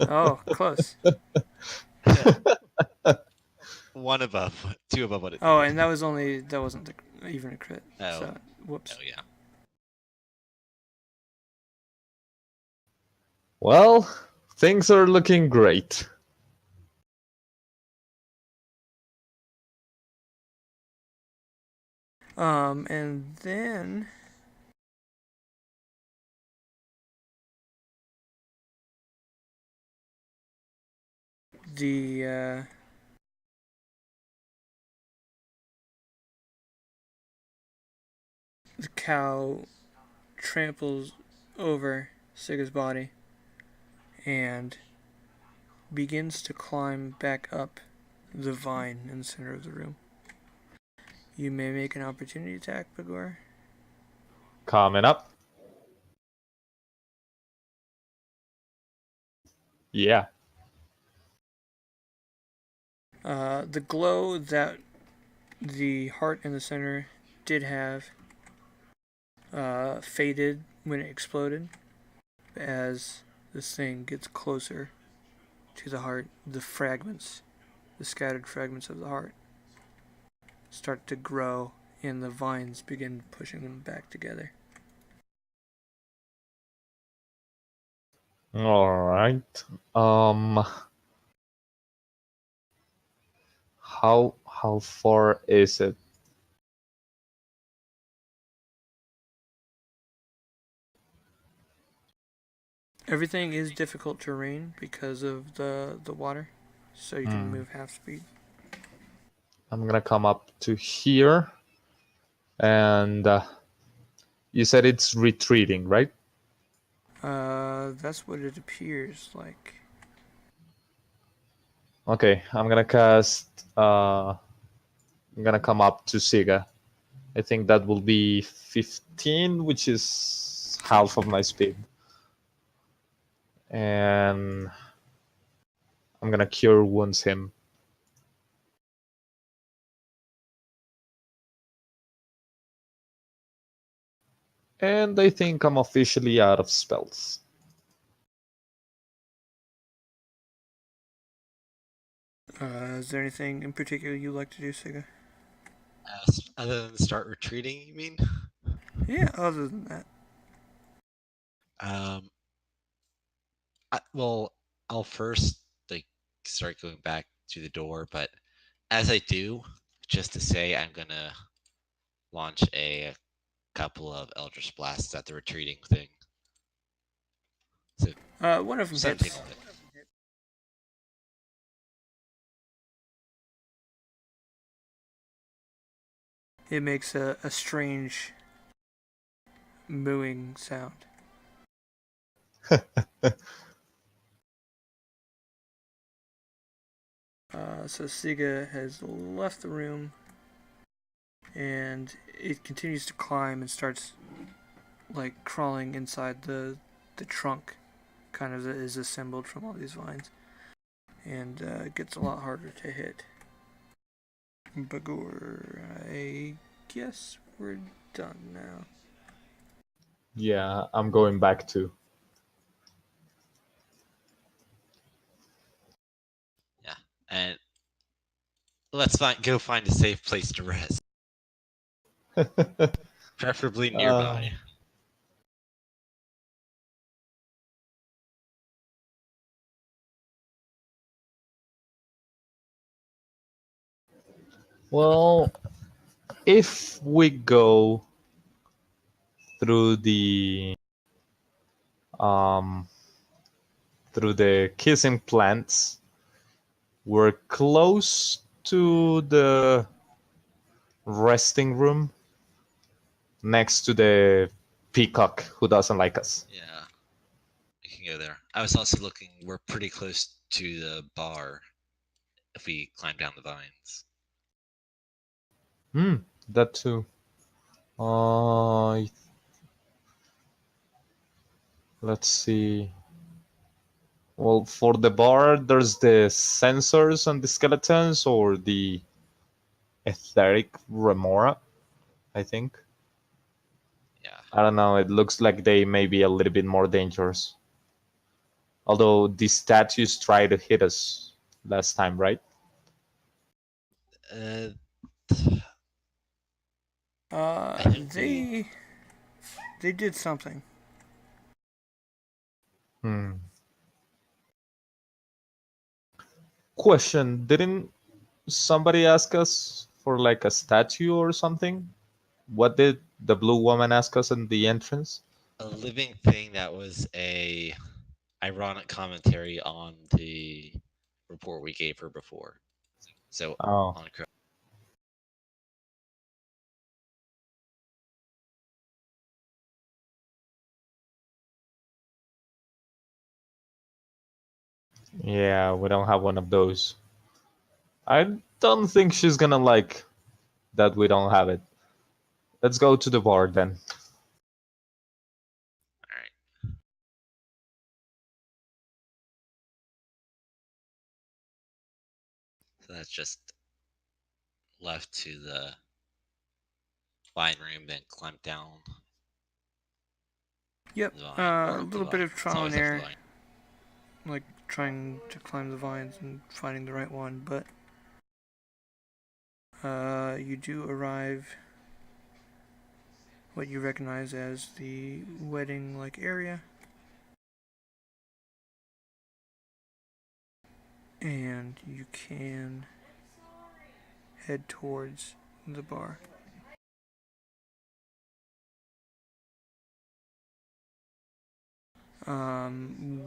Speaker 1: Oh, close.
Speaker 3: One above, two above what it.
Speaker 1: Oh, and that wasn't even a crit.
Speaker 3: Oh.
Speaker 1: So, whoops.
Speaker 3: Oh yeah.
Speaker 2: Well, things are looking great.
Speaker 1: And then the cow tramples over Siga's body and begins to climb back up the vine in the center of the room. You may make an opportunity attack, Bagor.
Speaker 2: Coming up. Yeah.
Speaker 1: The glow that the heart in the center did have faded when it exploded. As this thing gets closer to the heart, the scattered fragments of the heart, start to grow, and the vines begin pushing them back together.
Speaker 2: All right. How far is it?
Speaker 1: Everything is difficult terrain because of the water, so you can move half speed.
Speaker 2: I'm gonna come up to here, and you said it's retreating, right?
Speaker 1: That's what it appears like.
Speaker 2: Okay, I'm gonna cast. I'm gonna come up to Siga. I think that will be 15, which is half of my speed. And I'm gonna cure wounds him. And I think I'm officially out of spells.
Speaker 1: Is there anything in particular you like to do, Siga?
Speaker 3: Other than start retreating, you mean?
Speaker 1: Yeah, other than that.
Speaker 3: Well, I'll first like start going back to the door, but as I do, just to say, I'm gonna launch a couple of Eldritch Blasts at the retreating thing. So
Speaker 1: one of them
Speaker 3: something
Speaker 1: hits.
Speaker 3: on it.
Speaker 1: It makes a strange mooing sound. So Siga has left the room, and it continues to climb and starts like crawling inside the trunk, kind of that is assembled from all these vines, and it gets a lot harder to hit. Bagor, I guess we're done now.
Speaker 2: Yeah, I'm going back too.
Speaker 3: Yeah, and let's go find a safe place to rest, preferably nearby.
Speaker 2: Well, if we go through um, the kissing plants, we're close to the resting room next to the peacock who doesn't like us.
Speaker 3: Yeah, we can go there. I was also looking. We're pretty close to the bar if we climb down the vines.
Speaker 2: That too. Let's see. Well, for the bar, there's the sensors on the skeletons or the etheric remora, I think.
Speaker 3: Yeah.
Speaker 2: I don't know. It looks like they may be a little bit more dangerous. Although the statues tried to hit us last time, right?
Speaker 3: Uh,
Speaker 1: Uh,
Speaker 3: I think
Speaker 1: they did something.
Speaker 2: Question: didn't somebody ask us for like a statue or something? What did the blue woman ask us in the entrance?
Speaker 3: a living thing that was a ironic commentary on the report we gave her before. So
Speaker 2: Oh,
Speaker 3: on
Speaker 2: yeah, we don't have one of those. I don't think she's gonna like that we don't have it. Let's go to the bar then.
Speaker 3: all right. So that's just left to the wine room, then climb down.
Speaker 1: Yep.
Speaker 3: The vine,
Speaker 1: A
Speaker 3: or the
Speaker 1: little bit
Speaker 3: vine.
Speaker 1: of
Speaker 3: It's
Speaker 1: trial and
Speaker 3: always up to the
Speaker 1: error,
Speaker 3: vine.
Speaker 1: like trying to climb the vines and finding the right one, but you do arrive what you recognize as the wedding-like area, and you can head towards the bar.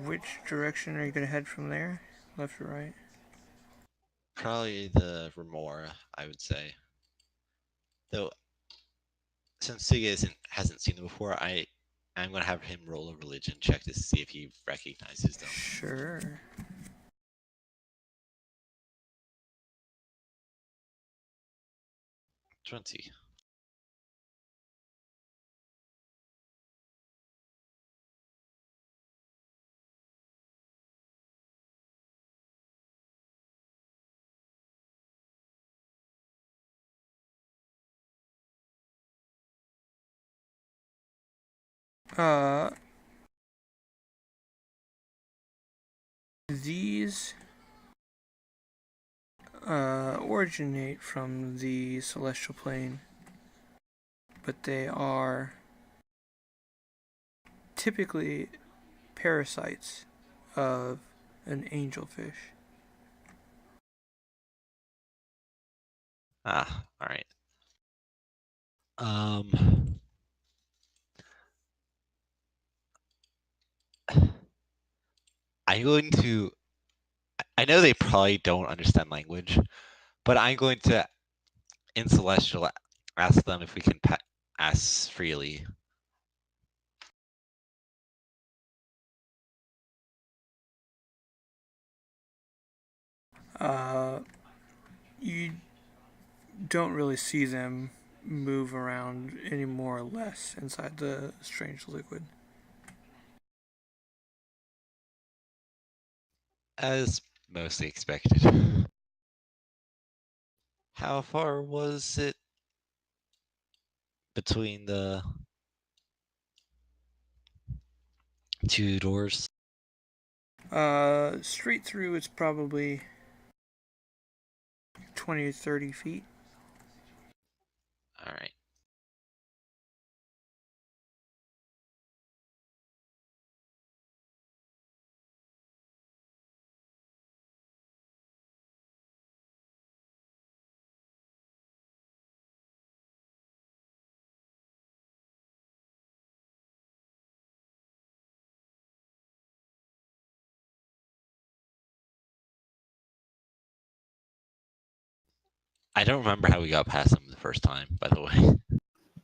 Speaker 1: Which direction are you gonna head from there? Left or right?
Speaker 3: Probably the remora, I would say. Though, since Suga hasn't seen them before, I'm gonna have him roll a religion check to see if he recognizes them.
Speaker 1: Sure.
Speaker 3: 20.
Speaker 1: These originate from the celestial plane, but they are typically parasites of an angelfish.
Speaker 3: Ah, all right. Um, I'm going to. I know they probably don't understand language, but I'm going to, in Celestial, ask them if we can ask freely.
Speaker 1: You don't really see them move around any more or less inside the strange liquid.
Speaker 3: As mostly expected. How far was it between the two doors?
Speaker 1: Straight through, it's probably 20 to 30 feet.
Speaker 3: All right. I don't remember how we got past them the first time, by the way.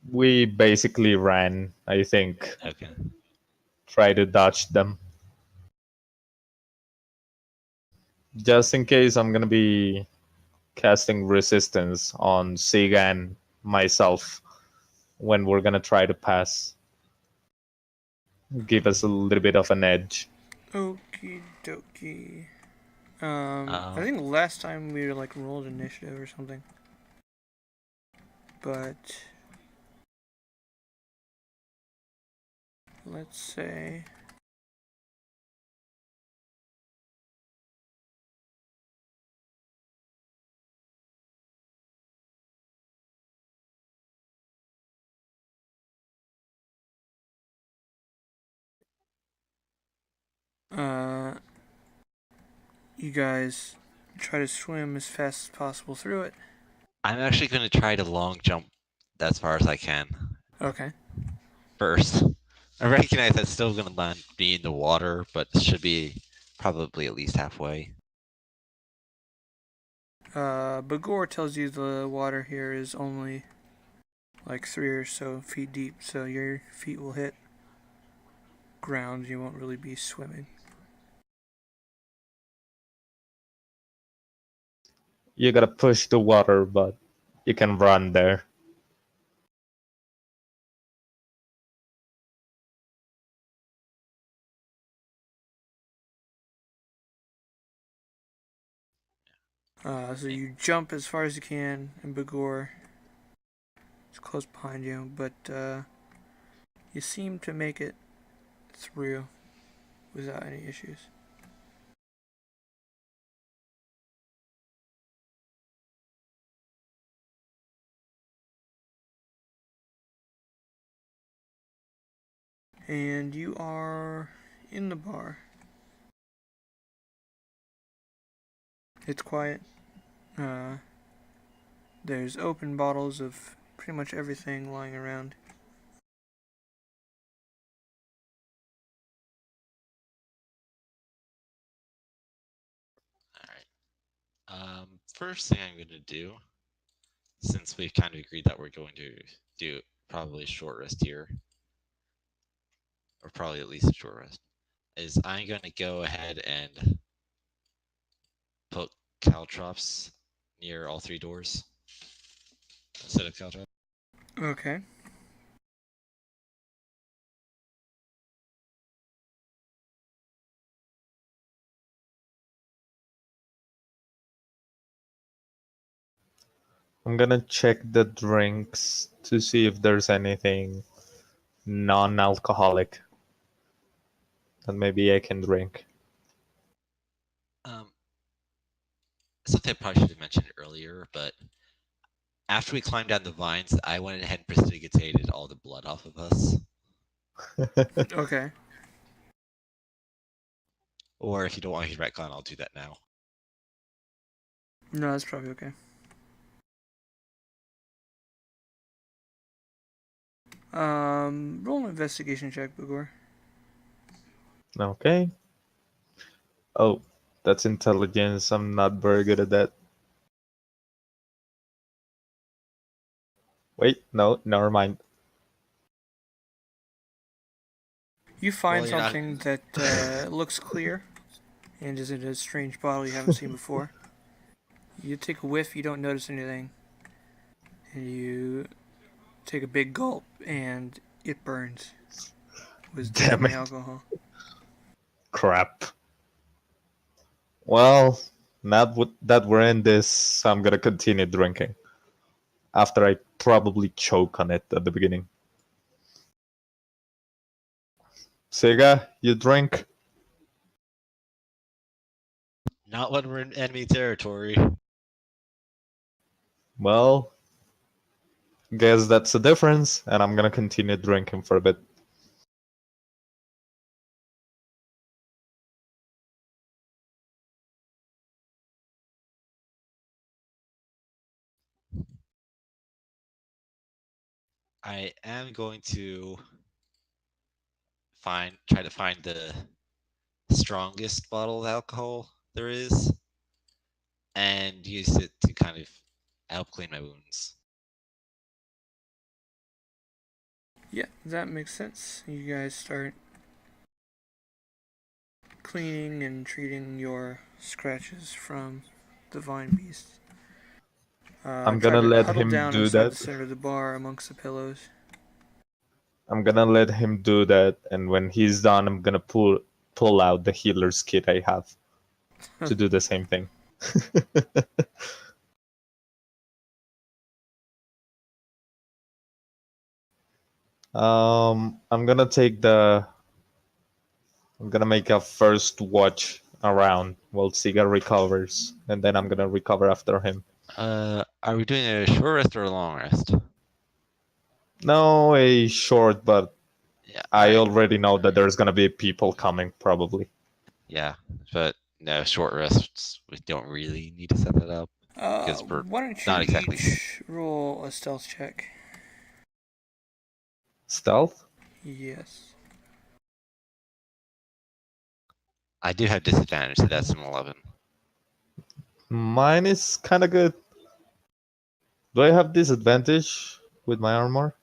Speaker 2: We basically ran, I think.
Speaker 3: Okay.
Speaker 2: Try to dodge them. Just in case, I'm gonna be casting resistance on Sega and myself when we're gonna try to pass. Give us a little bit of an edge.
Speaker 1: Okie dokie. I
Speaker 3: Um,
Speaker 1: think last time we like rolled initiative or something. But let's say uh you guys try to swim as fast as possible through it.
Speaker 3: I'm actually going to try to long jump as far as I can
Speaker 1: Okay.
Speaker 3: first. I recognize that's still going to land me in the water, but it should be probably at least halfway.
Speaker 1: Bagor tells you the water here is only like 3 or so feet deep, so your feet will hit ground. You won't really be swimming.
Speaker 2: You gotta push the water, but you can run there.
Speaker 1: So you jump as far as you can, and Bagor is close behind you, but you seem to make it through without any issues. And you are in the bar. It's quiet. There's open bottles of pretty much everything lying around.
Speaker 3: All right. First thing I'm going to do, since we've kind of agreed that we're going to do probably a short rest here, or probably at least a short rest, is I'm going to go ahead and put caltrops near all 3 doors instead of caltrops.
Speaker 1: Okay.
Speaker 2: I'm gonna check the drinks to see if there's anything non-alcoholic that maybe I can drink.
Speaker 3: Something I probably should have mentioned earlier, but after we climbed down the vines, I went ahead and precipitated all the blood off of us.
Speaker 1: Okay.
Speaker 3: Or if you don't want me to retcon, I'll do that now.
Speaker 1: No, that's probably okay. Roll an investigation check, Bagor.
Speaker 2: Okay. Oh, that's intelligence. I'm not very good at that. Wait, no, never mind.
Speaker 1: You find
Speaker 3: Well, you're not-
Speaker 1: something that looks clear and is in a strange bottle you haven't seen before. You take a whiff, you don't notice anything. And you take a big gulp, and it burns. It was
Speaker 2: Damn
Speaker 1: definitely
Speaker 2: it.
Speaker 1: alcohol.
Speaker 2: Crap. Well, now that we're in this, I'm gonna continue drinking. After I probably choke on it at the beginning. Sega, you drink?
Speaker 3: Not when we're in enemy territory.
Speaker 2: Well, guess that's the difference, and I'm gonna continue drinking for a bit.
Speaker 3: I am going to try to find the strongest bottle of alcohol there is and use it to kind of help clean my wounds.
Speaker 1: Yeah, that makes sense. You guys start cleaning and treating your scratches from the vine beast.
Speaker 2: I'm
Speaker 1: Try
Speaker 2: gonna
Speaker 1: to
Speaker 2: let
Speaker 1: huddle
Speaker 2: him
Speaker 1: down
Speaker 2: do
Speaker 1: inside the
Speaker 2: that.
Speaker 1: center of the bar amongst the pillows.
Speaker 2: I'm gonna let him do that, and when he's done, I'm gonna pull pull out the healer's kit I have to do the same thing. I'm gonna make a first watch around while Siga recovers, and then I'm gonna recover after him.
Speaker 3: Are we doing a short rest or a long rest?
Speaker 2: No, a short, but
Speaker 3: Yeah.
Speaker 2: I
Speaker 3: alright.
Speaker 2: already know that there's gonna be people coming, probably.
Speaker 3: Yeah, but no short rests. We don't really need to set that up. We're
Speaker 1: Why don't you
Speaker 3: not exactly
Speaker 1: each roll a stealth check?
Speaker 2: Stealth?
Speaker 1: Yes.
Speaker 3: I do have disadvantage, so that's an 11.
Speaker 2: Mine is kind of good. Do I have disadvantage with my armor?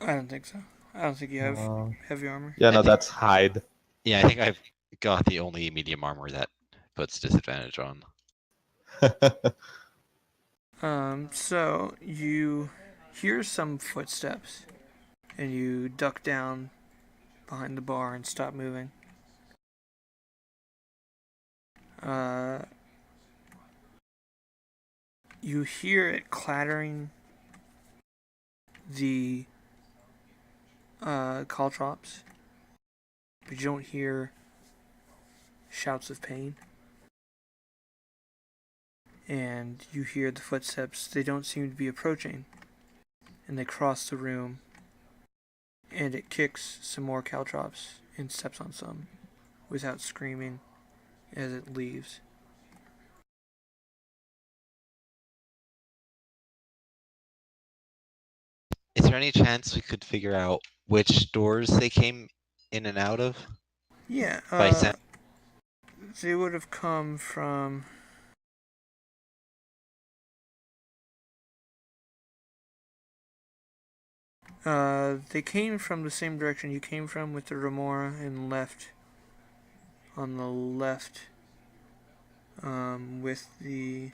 Speaker 1: I don't think so. I don't think you have heavy armor.
Speaker 2: Yeah,
Speaker 3: I
Speaker 2: no,
Speaker 3: think-
Speaker 2: that's hide.
Speaker 3: Yeah, I think I've got the only medium armor that puts disadvantage on.
Speaker 1: So you hear some footsteps, and you duck down behind the bar and stop moving. You hear it clattering the caltrops, but you don't hear shouts of pain. And you hear the footsteps. They don't seem to be approaching, and they cross the room, and it kicks some more caltrops and steps on some without screaming as it leaves.
Speaker 3: Is there any chance we could figure out which doors they came in and out of?
Speaker 1: Yeah,
Speaker 3: By scent?
Speaker 1: they would have come from. They came from the same direction you came from with the Remora and left on the left with the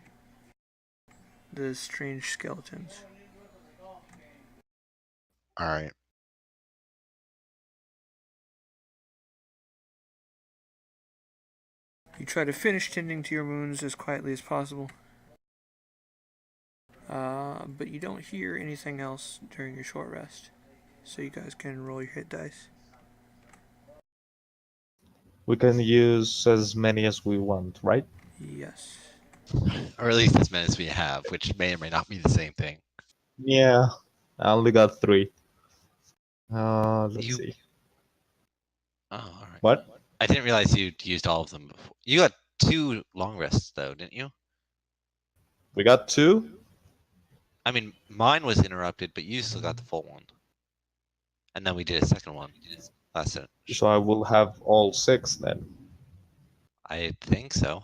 Speaker 1: strange skeletons.
Speaker 3: Alright.
Speaker 1: You try to finish tending to your wounds as quietly as possible. But you don't hear anything else during your short rest. So you guys can roll your hit dice.
Speaker 2: We can use as many as we want, right?
Speaker 1: Yes.
Speaker 3: Or at least as many as we have, which may or may not be the same thing.
Speaker 2: Yeah, I only got 3. Let's see.
Speaker 3: Oh, alright.
Speaker 2: What?
Speaker 3: I didn't realize you'd used all of them before. You got 2 long rests, though, didn't you?
Speaker 2: We got 2?
Speaker 3: I mean, mine was interrupted, but you still got the full one. And then we did a second one. That's it.
Speaker 2: So I will have all 6 then.
Speaker 3: I think so.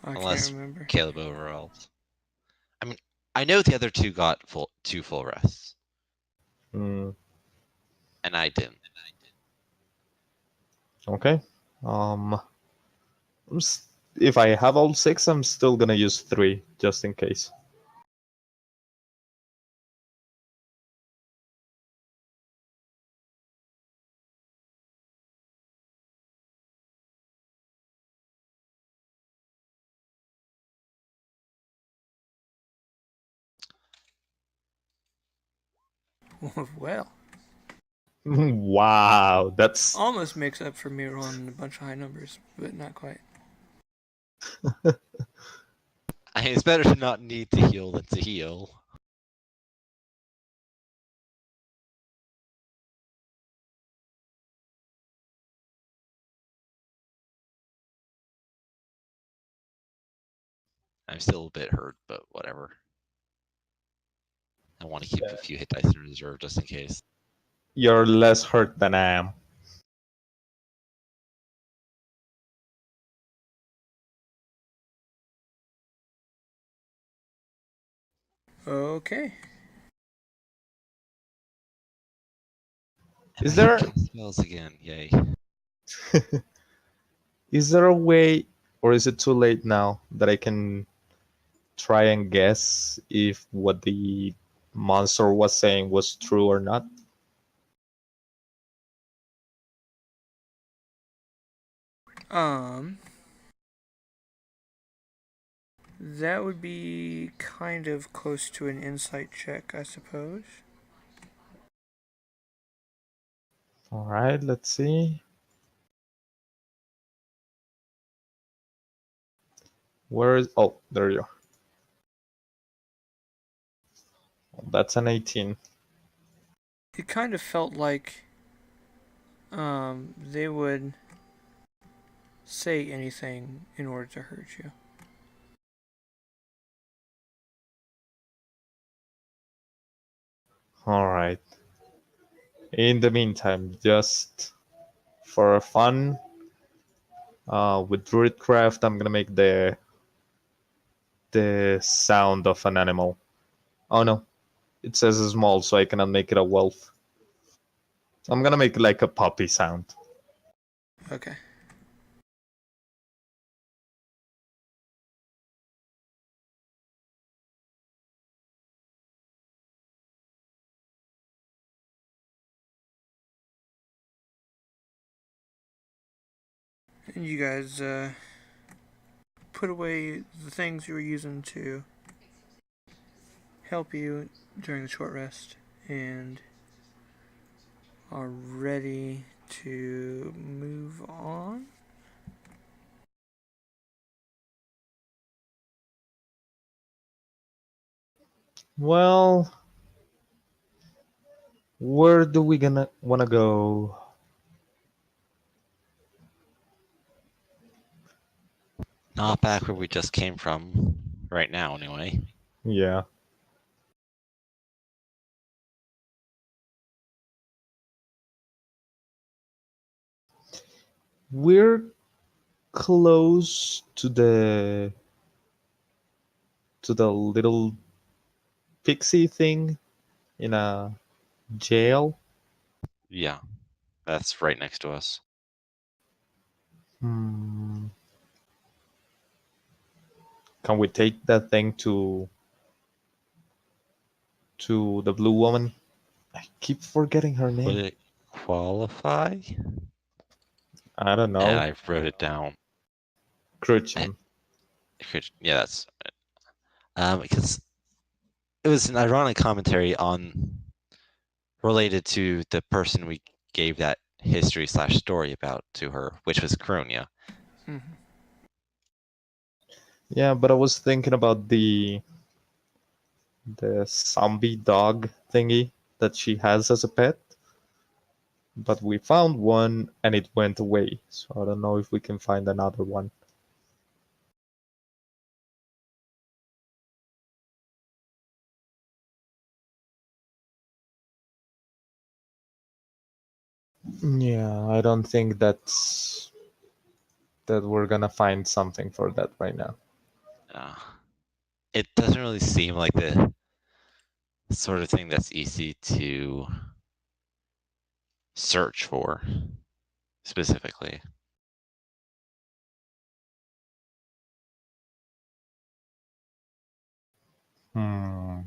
Speaker 1: I
Speaker 3: Unless
Speaker 1: can't remember.
Speaker 3: Caleb overalls. I mean, I know the other 2 got 2 full rests,
Speaker 2: Hmm.
Speaker 3: and I didn't.
Speaker 2: Okay. If I have all 6, I'm still gonna use 3 just in case.
Speaker 1: Well,
Speaker 2: Wow, that's
Speaker 1: almost makes up for me rolling a bunch of high numbers, but not quite.
Speaker 3: I mean, it's better to not need to heal than to heal. I'm still a bit hurt, but whatever. I want to keep a few hit dice in reserve just in case.
Speaker 2: you're less hurt than I am.
Speaker 1: Okay.
Speaker 2: Is there
Speaker 3: spells again? Yay!
Speaker 2: is there a way, or is it too late now, that I can try and guess if what the monster was saying was true or not?
Speaker 1: That would be kind of close to an insight check, I suppose.
Speaker 2: All right, let's see. Where is? Oh, there you are. That's an 18.
Speaker 1: It kind of felt like they would say anything in order to hurt you.
Speaker 2: All right. In the meantime, just for fun, with Druidcraft, I'm gonna make the sound of an animal. Oh no, it says small, so I cannot make it a wolf. So I'm gonna make like a puppy sound.
Speaker 1: Okay. And you guys put away the things you were using to help you during the short rest and are ready to move on.
Speaker 2: Well, where do we gonna wanna go?
Speaker 3: Not back where we just came from, right now, anyway.
Speaker 2: Yeah. We're close to the little pixie thing in a jail.
Speaker 3: Yeah, that's right next to us.
Speaker 2: Hmm. Can we take that thing to the blue woman? I keep forgetting her
Speaker 3: Would
Speaker 2: name.
Speaker 3: it qualify?
Speaker 2: I don't
Speaker 3: And
Speaker 2: know.
Speaker 3: I wrote it down.
Speaker 2: Crucian.
Speaker 3: Yeah, that's because it was an ironic commentary on related to the person we gave that history/story about to her, which was Cronia.
Speaker 1: Mm-hmm.
Speaker 2: Yeah, but I was thinking about the zombie dog thingy that she has as a pet. But we found one and it went away. So I don't know if we can find another one. Yeah, I don't think that we're gonna find something for that right now.
Speaker 3: Uh, it doesn't really seem like the sort of thing that's easy to search for specifically.
Speaker 2: Hmm.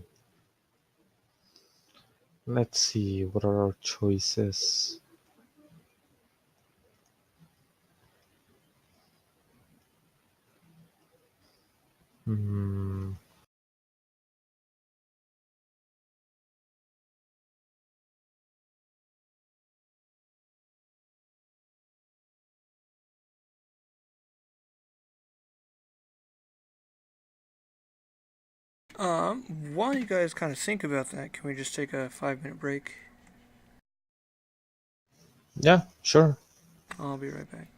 Speaker 2: Let's see, what are our choices? Hmm.
Speaker 1: While you guys kind of think about that, can we just take a 5 minute break?
Speaker 2: Yeah, sure.
Speaker 1: I'll be right back.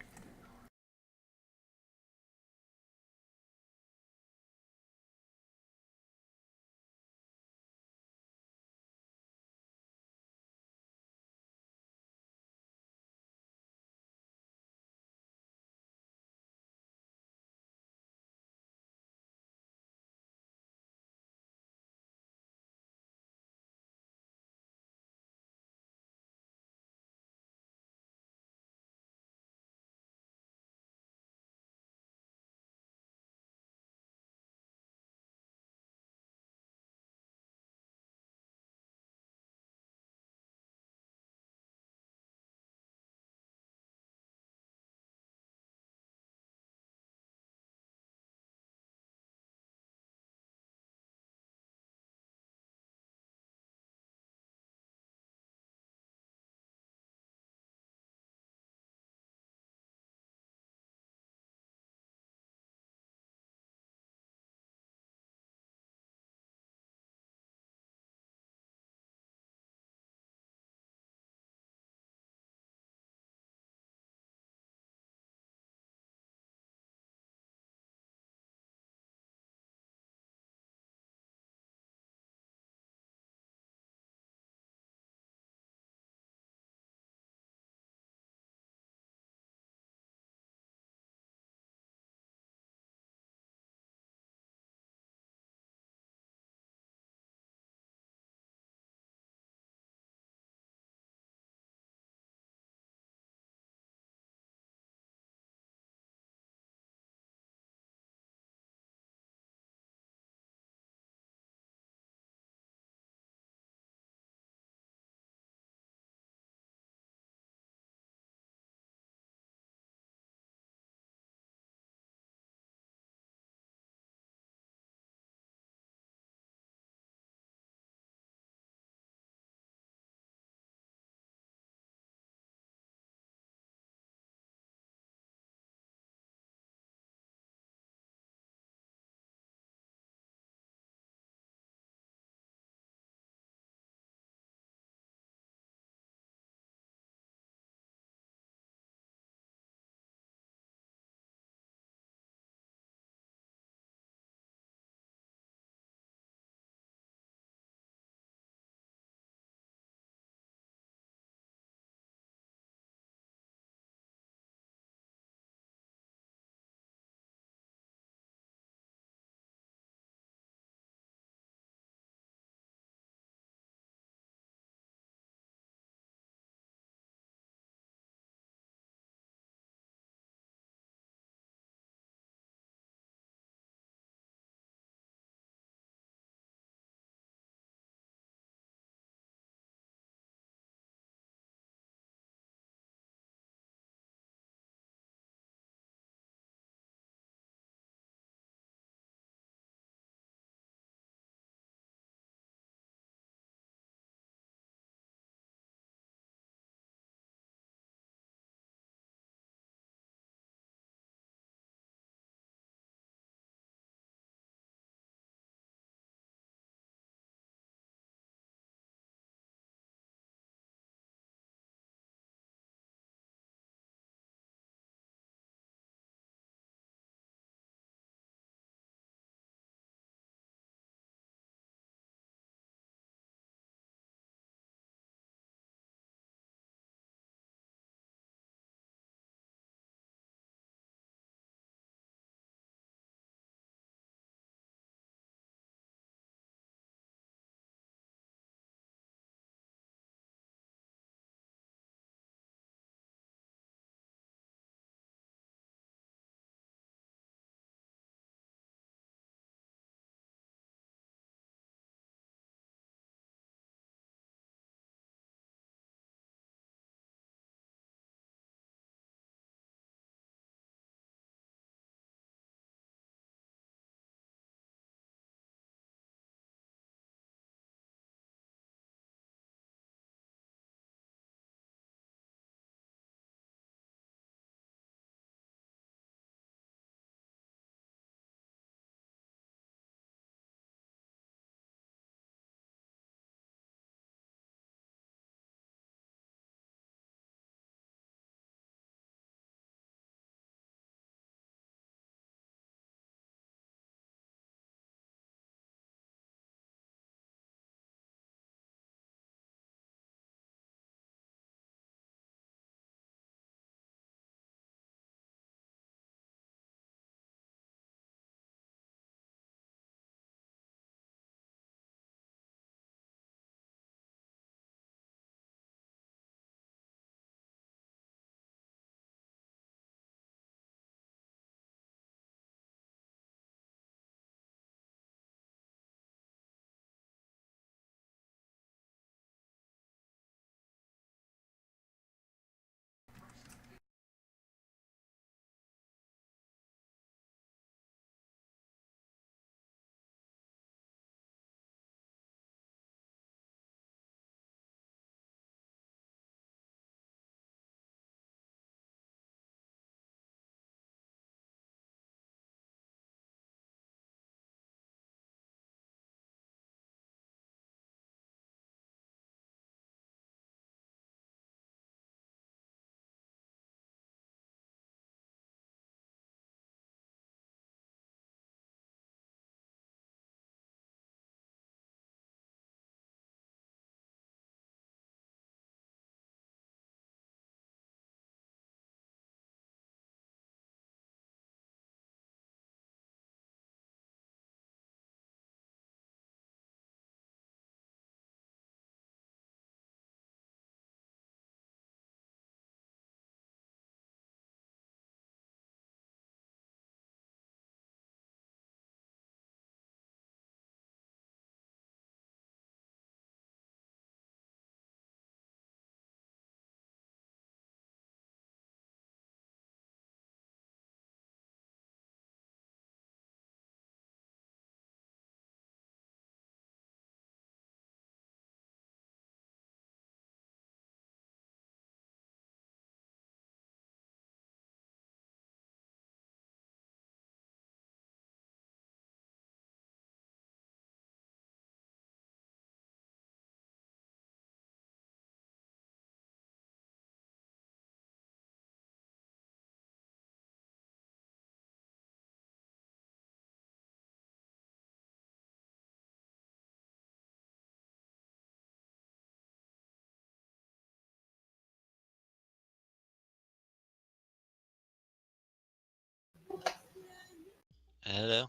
Speaker 3: Hello.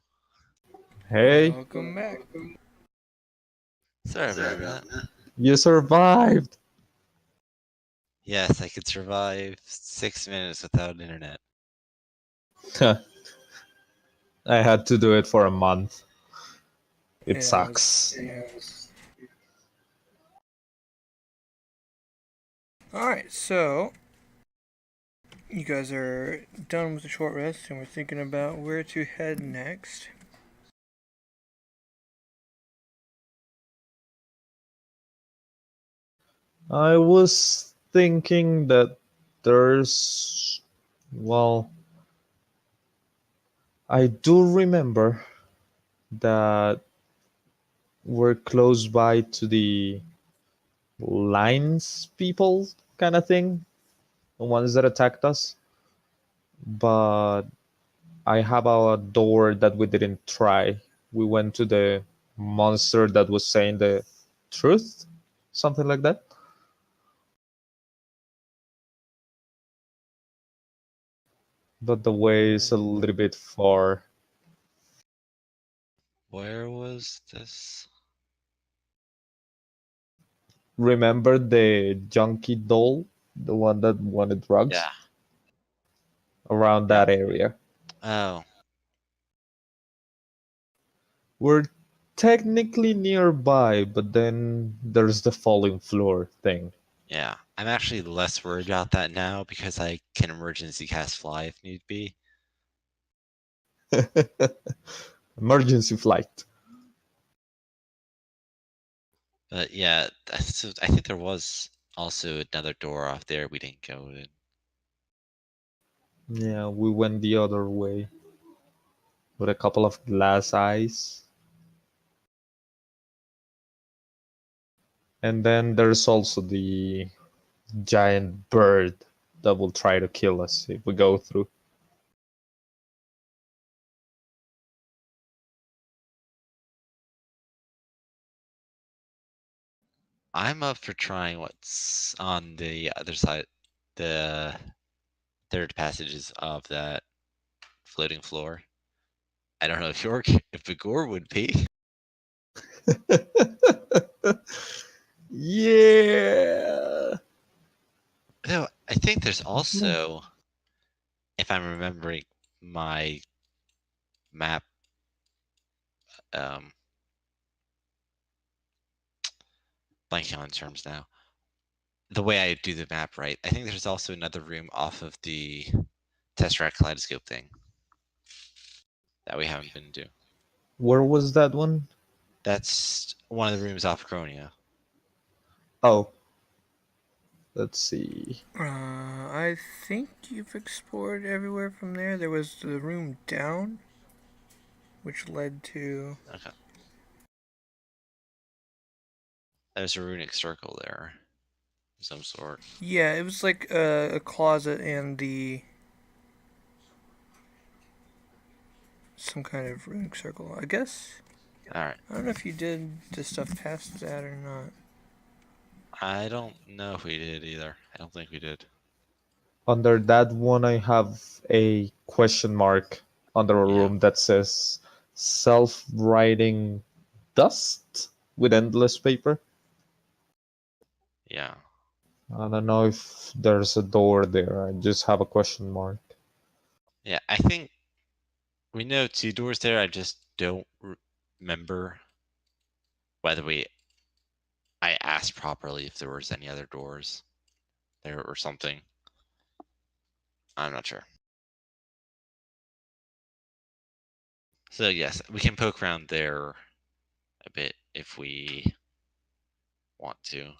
Speaker 2: Hey,
Speaker 1: Welcome back.
Speaker 3: Sorry about that.
Speaker 2: you survived!
Speaker 3: Yes, I could survive 6 minutes without internet.
Speaker 2: I had to do it for a month. It
Speaker 1: Yeah,
Speaker 2: sucks.
Speaker 1: Alright, so you guys are done with the short rest and we're thinking about where to head next.
Speaker 2: I was thinking that there's. Well, I do remember that we're close by to the lines people kind of thing, the ones that attacked us. But I have a door that we didn't try. We went to the monster that was saying the truth, something like that. But the way is a little bit far.
Speaker 3: Where was this?
Speaker 2: Remember the junkie doll, the one that wanted drugs?
Speaker 3: Yeah.
Speaker 2: Around
Speaker 3: Yeah.
Speaker 2: that area.
Speaker 3: Oh,
Speaker 2: We're technically nearby, but then there's the falling floor thing.
Speaker 3: yeah. I'm actually less worried about that now because I can emergency cast fly if need be.
Speaker 2: Emergency flight.
Speaker 3: But yeah, so I think there was also another door off there we didn't go in.
Speaker 2: Yeah, we went the other way with a couple of glass eyes. And then there's also the giant bird that will try to kill us if we go through.
Speaker 3: I'm up for trying what's on the other side, the third passages of that floating floor. I don't know if York, if Vigor would be.
Speaker 2: Yeah.
Speaker 3: No, I think there's also, if I'm remembering my map, um, blanking on terms now. The way I do the map, right? I think there's also another room off of the Tesseract Kaleidoscope thing that we haven't been to.
Speaker 2: Where was that one?
Speaker 3: That's one of the rooms off Cronia.
Speaker 2: Oh. Let's see.
Speaker 1: I think you've explored everywhere from there. There was the room down, which led to.
Speaker 3: Okay. There's a runic circle there, of some sort.
Speaker 1: Yeah, it was like a closet and some kind of runic circle, I guess.
Speaker 3: All right.
Speaker 1: I don't know if you did the stuff past that or not.
Speaker 3: I don't know if we did either. I don't think we did.
Speaker 2: Under that one, I have a question mark under a
Speaker 3: Yeah.
Speaker 2: room that says self-writing dust with endless paper.
Speaker 3: Yeah.
Speaker 2: I don't know if there's a door there. I just have a question mark.
Speaker 3: Yeah. I think we know 2 doors there. I just don't remember whether I asked properly if there was any other doors there or something. I'm not sure. So yes, we can poke around there a bit if we want to,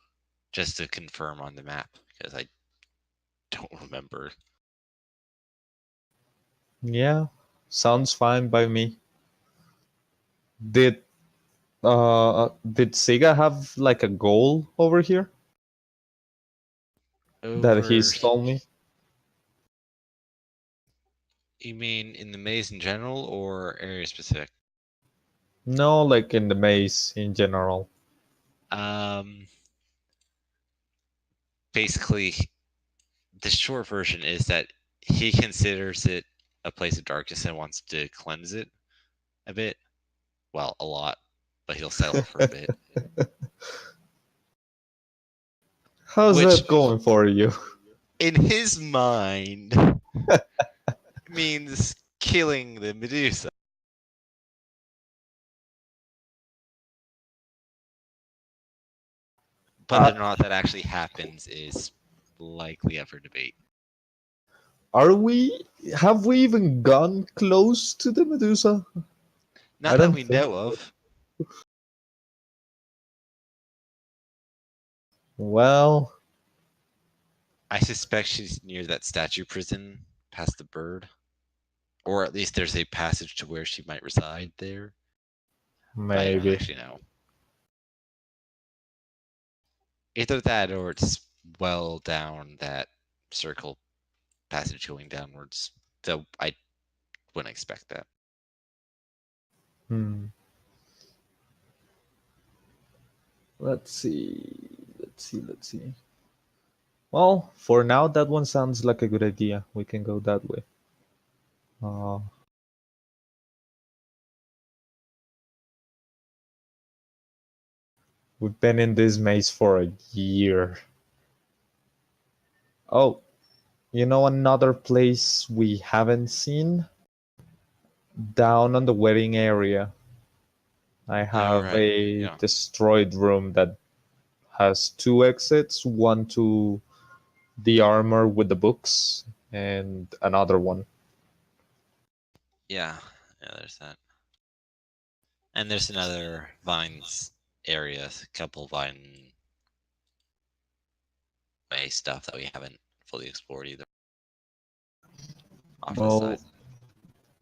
Speaker 3: just to confirm on the map because I don't remember.
Speaker 2: Yeah, sounds fine by me. Did did Sega have like a goal over here that
Speaker 3: Over,
Speaker 2: he's told me?
Speaker 3: you mean in the maze in general or area specific?
Speaker 2: No, like in the maze in general.
Speaker 3: Um, basically, the short version is that he considers it a place of darkness and wants to cleanse it. a bit. Well, a lot, but he'll settle for a bit.
Speaker 2: How's
Speaker 3: Which,
Speaker 2: that going for you?
Speaker 3: in his mind, means killing the Medusa. Whether or not that actually happens is likely up for debate.
Speaker 2: Have we even gone close to the Medusa?
Speaker 3: Not
Speaker 2: I
Speaker 3: that
Speaker 2: don't
Speaker 3: we
Speaker 2: think
Speaker 3: know
Speaker 2: so.
Speaker 3: of.
Speaker 2: Well,
Speaker 3: I suspect she's near that statue prison past the bird. Or at least there's a passage to where she might reside there. But I don't
Speaker 2: maybe.
Speaker 3: actually know. Either that or it's well down that circle passage going downwards. Though I wouldn't expect that.
Speaker 2: Hmm. Let's see. Let's see. Well, for now, that one sounds like a good idea. We can go that way. Uh, we've been in this maze for a year. Oh, you know another place we haven't seen? Down on the wedding area. I have
Speaker 3: Alright,
Speaker 2: a
Speaker 3: yeah.
Speaker 2: destroyed room that has two exits, one to the armor with the books and another one.
Speaker 3: Yeah, there's that. And there's another vines area, a couple vine way stuff that we haven't fully explored either. Off to the
Speaker 2: Well,
Speaker 3: side.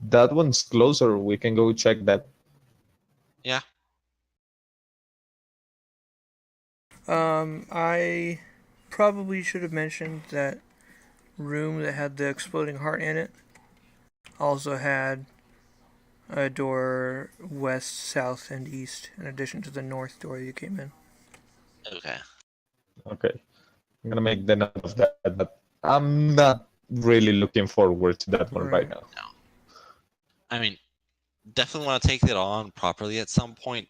Speaker 2: that one's closer. We can go check that.
Speaker 3: Yeah.
Speaker 1: I probably should have mentioned that room that had the exploding heart in it also had a door west, south, and east, in addition to the north door you came in.
Speaker 3: Okay.
Speaker 2: Okay. I'm gonna make the note of that, but I'm not really looking forward to that one right
Speaker 1: Right.
Speaker 2: now.
Speaker 3: No. I mean, definitely want to take it on properly at some point,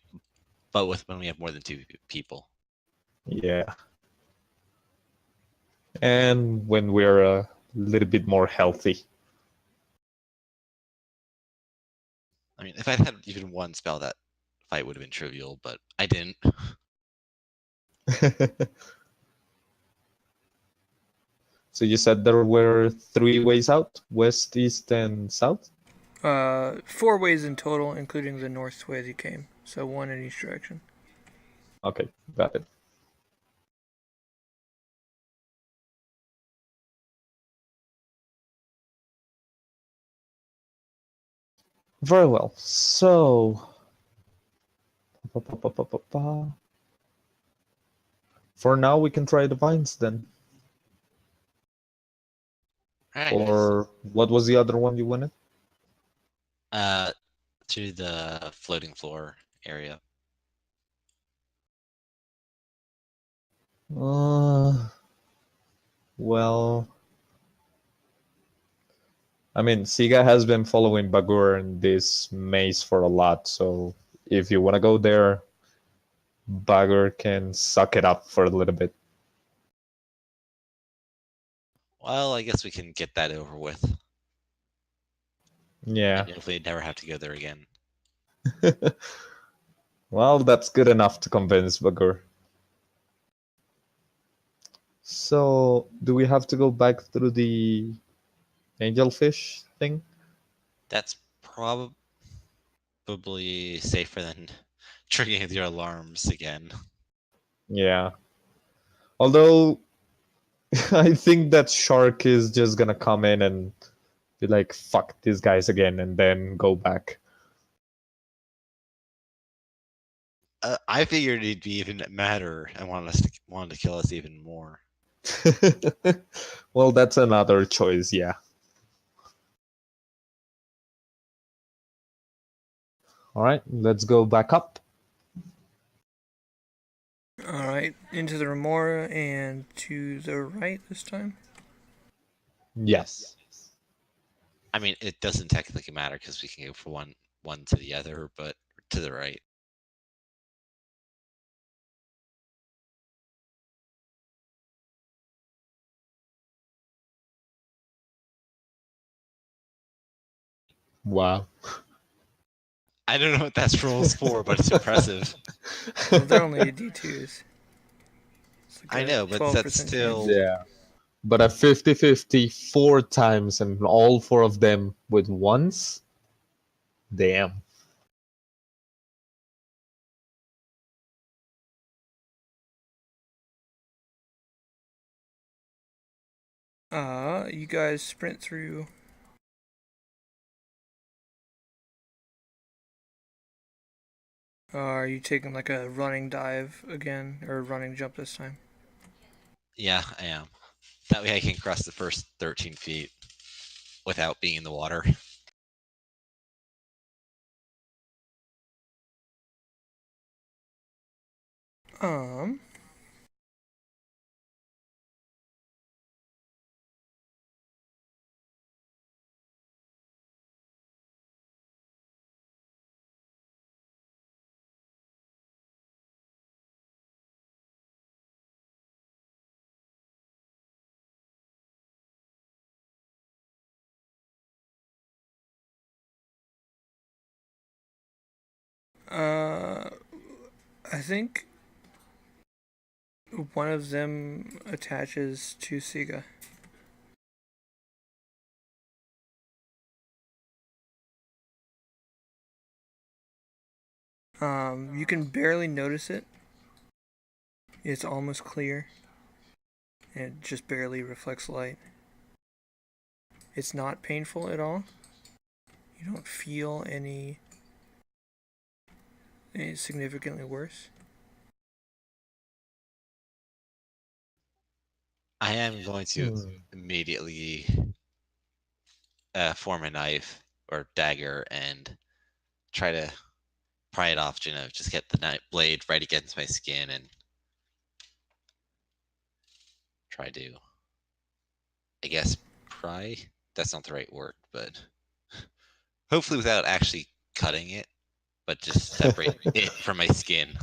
Speaker 3: but with when we have more than two people.
Speaker 2: Yeah. And when we're a little bit more healthy.
Speaker 3: I mean, if I'd had even one spell, that fight would have been trivial, but I didn't.
Speaker 2: So you said there were 3 ways out: west, east, and south?
Speaker 1: 4 ways in total, including the north way you came. So 1 in each direction.
Speaker 2: Okay, got it. Very well. So, for now, we can try the vines then.
Speaker 3: All right.
Speaker 2: Or what was the other one you wanted?
Speaker 3: To the floating floor area.
Speaker 2: Well, I mean, Siga has been following Bagur in this maze for a lot, so if you want to go there, Bagur can suck it up for a little bit.
Speaker 3: Well, I guess we can get that over with.
Speaker 2: Yeah.
Speaker 3: And hopefully never have to go there again.
Speaker 2: Well, that's good enough to convince Bagur. So, do we have to go back through the angelfish thing?
Speaker 3: That's probably safer than triggering the alarms again.
Speaker 2: Yeah. Although, I think that shark is just gonna come in and be like, fuck these guys again, and then go back.
Speaker 3: I figured it'd be even madder and wanted to kill us even more.
Speaker 2: Well, that's another choice, yeah. All right, let's go back up.
Speaker 1: Alright, into the remora and to the right this time.
Speaker 2: Yes.
Speaker 3: I mean, it doesn't technically matter because we can go for one one to the other, but to the right.
Speaker 2: Wow.
Speaker 3: I don't know what that scroll's for, but it's impressive.
Speaker 1: Well, they're only D2s. It's like
Speaker 3: I know, but that's
Speaker 1: 12%
Speaker 3: still...
Speaker 1: chance.
Speaker 2: Yeah. But a 50-50 4 times and all 4 of them with ones? Damn.
Speaker 1: You guys sprint through. Are you taking like a running dive again, or a running jump this time?
Speaker 3: Yeah, I am. That way I can cross the first 13 feet without being in the water.
Speaker 1: Um, uh, I think one of them attaches to Siga. You can barely notice it. It's almost clear. And it just barely reflects light. It's not painful at all. You don't feel any significantly worse.
Speaker 3: I am going to
Speaker 2: Hmm.
Speaker 3: immediately form a knife or dagger and try to pry it off, just get the knife blade right against my skin and try to, I guess, pry? That's not the right word, but hopefully without actually cutting it, but just separate it from my skin.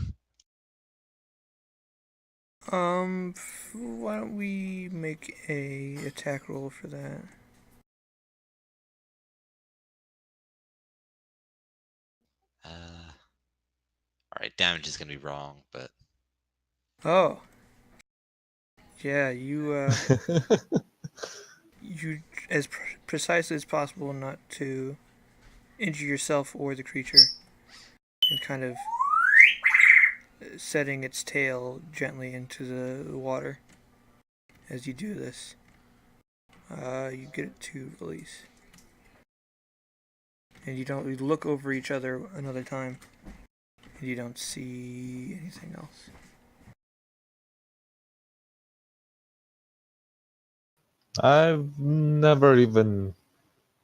Speaker 1: Why don't we make a attack roll for that?
Speaker 3: Alright, damage is gonna be wrong, but
Speaker 1: Oh, yeah, you as precisely as possible not to injure yourself or the creature, and kind of setting its tail gently into the water as you do this. You get it to release, and you look over each other another time, and you don't see anything else.
Speaker 2: I've never even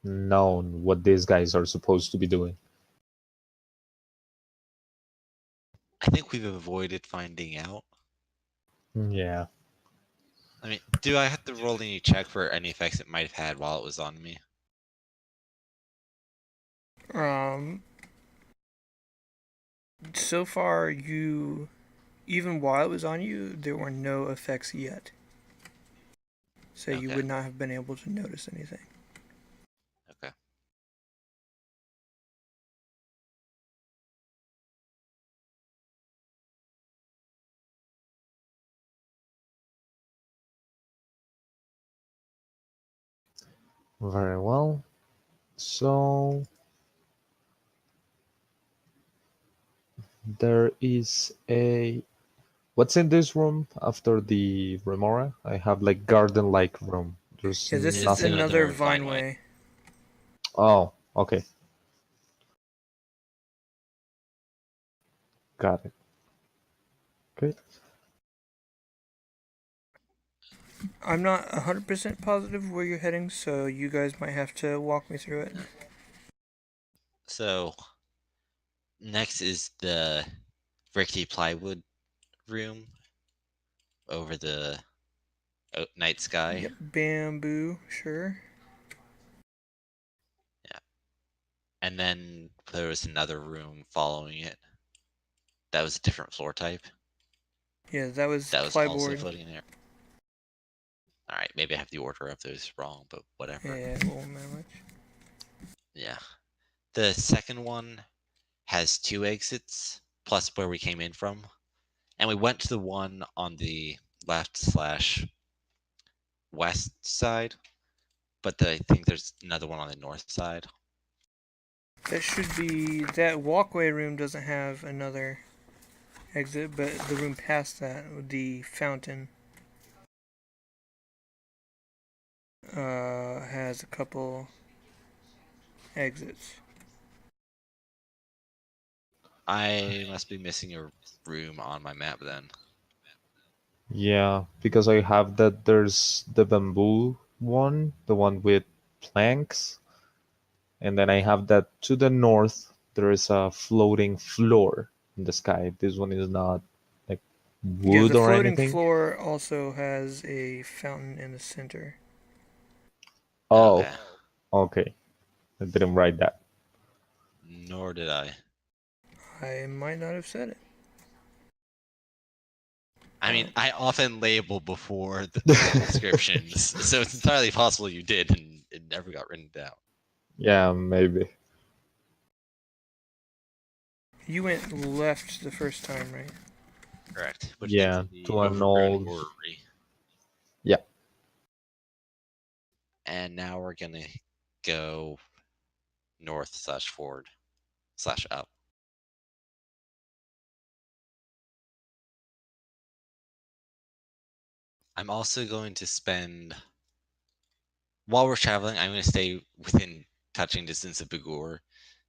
Speaker 2: known what these guys are supposed to be doing.
Speaker 3: I think we've avoided finding out.
Speaker 2: Yeah.
Speaker 3: I mean, do I have to roll any check for any effects it might have had while it was on me?
Speaker 1: Um, so far even while it was on you, there were no effects yet. So you
Speaker 3: Okay.
Speaker 1: would not have been able to notice anything.
Speaker 3: Okay.
Speaker 2: Very well. So there is a what's in this room after the remora? I have like garden-like room. There's
Speaker 1: Yeah, this is
Speaker 3: It's
Speaker 2: nothing.
Speaker 1: another
Speaker 3: another Vineway.
Speaker 1: Vineway.
Speaker 2: Oh, okay. Got it. Okay.
Speaker 1: I'm not 100% positive where you're heading, so you guys might have to walk me through it.
Speaker 3: So next is the rickety plywood room over the night sky.
Speaker 1: Yep, bamboo, sure.
Speaker 3: Yeah. And then there was another room following it. That was a different floor type.
Speaker 1: Yeah, that was
Speaker 3: That was also
Speaker 1: plyboard.
Speaker 3: floating in there. All right, maybe I have the order of those wrong, but whatever.
Speaker 1: Yeah, it won't matter much.
Speaker 3: Yeah. The second one has 2 exits, plus where we came in from. And we went to the one on the left/west side, but I think there's another one on the north side.
Speaker 1: That should be... That walkway room doesn't have another exit, but the room past that, with the fountain, has a couple exits.
Speaker 3: I must be missing a room on my map then.
Speaker 2: Yeah, because I have that there's the bamboo one, the one with planks, and then I have that to the north there is a floating floor in the sky. This one is not like
Speaker 1: Yeah,
Speaker 2: wood
Speaker 1: the
Speaker 2: or
Speaker 1: floating
Speaker 2: anything.
Speaker 1: floor also has a fountain in the center.
Speaker 2: Oh,
Speaker 3: Okay.
Speaker 2: okay. I didn't write that.
Speaker 3: Nor did I.
Speaker 1: I might not have said it.
Speaker 3: I mean, I often label before the descriptions, so it's entirely possible you did and it never got written down.
Speaker 2: Yeah, maybe.
Speaker 1: You went left the first time, right?
Speaker 3: Correct. Which
Speaker 2: Yeah,
Speaker 3: into the
Speaker 2: to an
Speaker 3: overgrown
Speaker 2: old.
Speaker 3: orrery.
Speaker 2: Yeah.
Speaker 3: And now we're gonna go north/forward/up. I'm also going to spend, while we're traveling, I'm going to stay within touching distance of Bagor.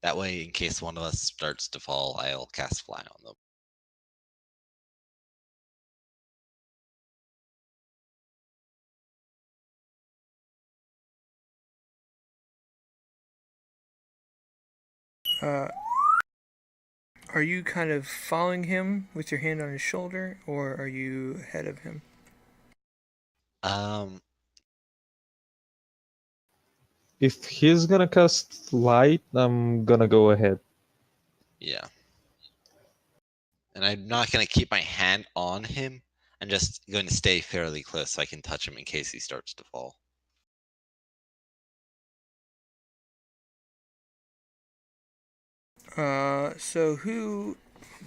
Speaker 3: That way, in case one of us starts to fall, I'll cast Fly on them.
Speaker 1: Uh, are you kind of following him with your hand on his shoulder, or are you ahead of him?
Speaker 2: If he's gonna cast light, I'm gonna go ahead.
Speaker 3: Yeah. And I'm not going to keep my hand on him. I'm just going to stay fairly close so I can touch him in case he starts to fall.
Speaker 1: So who...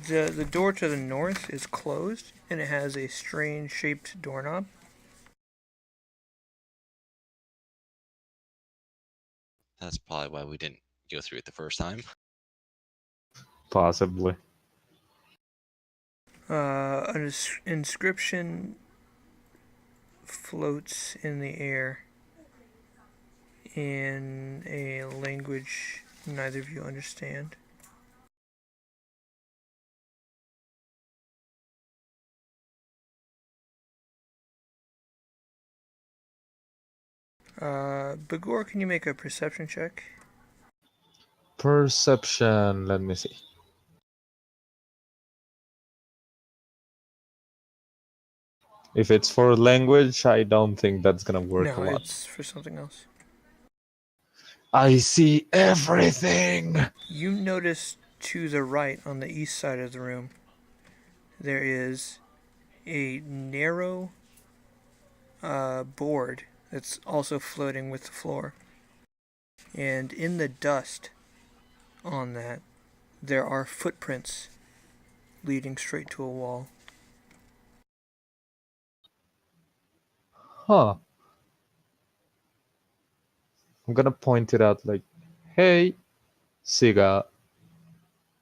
Speaker 1: The door to the north is closed, and it has a strange shaped doorknob.
Speaker 3: That's probably why we didn't go through it the first time.
Speaker 2: Possibly.
Speaker 1: An inscription floats in the air in a language neither of you understand. Bagor, can you make a perception check?
Speaker 2: Perception, let me see. If it's for language, I don't think that's gonna work a
Speaker 1: No,
Speaker 2: lot.
Speaker 1: it's for something else.
Speaker 2: I see everything!
Speaker 1: You notice to the right, on the east side of the room, there is a narrow board that's also floating with the floor. And in the dust on that, there are footprints leading straight to a wall.
Speaker 2: Huh. I'm gonna point it out like, hey, Siga,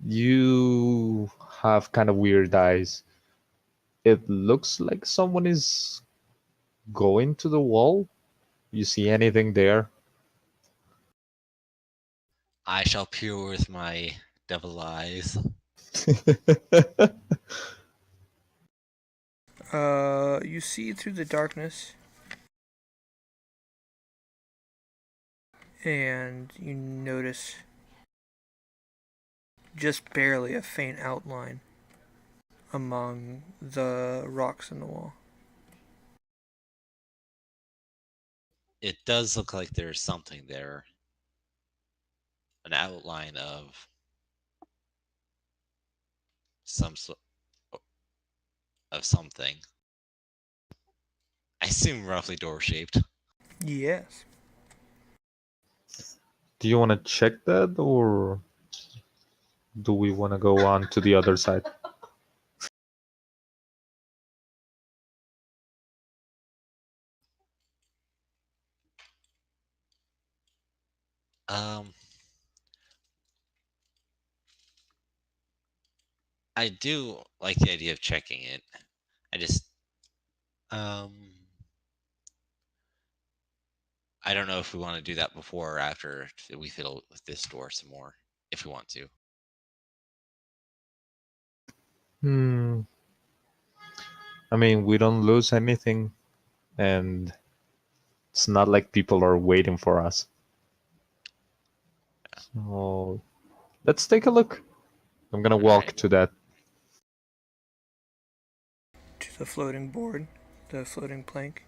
Speaker 2: you have kind of weird eyes. It looks like someone is going to the wall. You see anything there?
Speaker 3: I shall peer with my devil eyes.
Speaker 1: You see through the darkness, and you notice just barely a faint outline among the rocks in the wall.
Speaker 3: It does look like there's something there. an outline of some sort of something. I assume roughly door shaped.
Speaker 1: Yes.
Speaker 2: Do you want to check that, or do we want to go on to the other side?
Speaker 3: I do like the idea of checking it. I just I don't know if we want to do that before or after we fiddle with this door some more, if we want to.
Speaker 2: I mean, we don't lose anything, and it's not like people are waiting for us. So let's take a look. I'm gonna walk
Speaker 3: Alright.
Speaker 2: to that.
Speaker 1: To the floating board, the floating plank.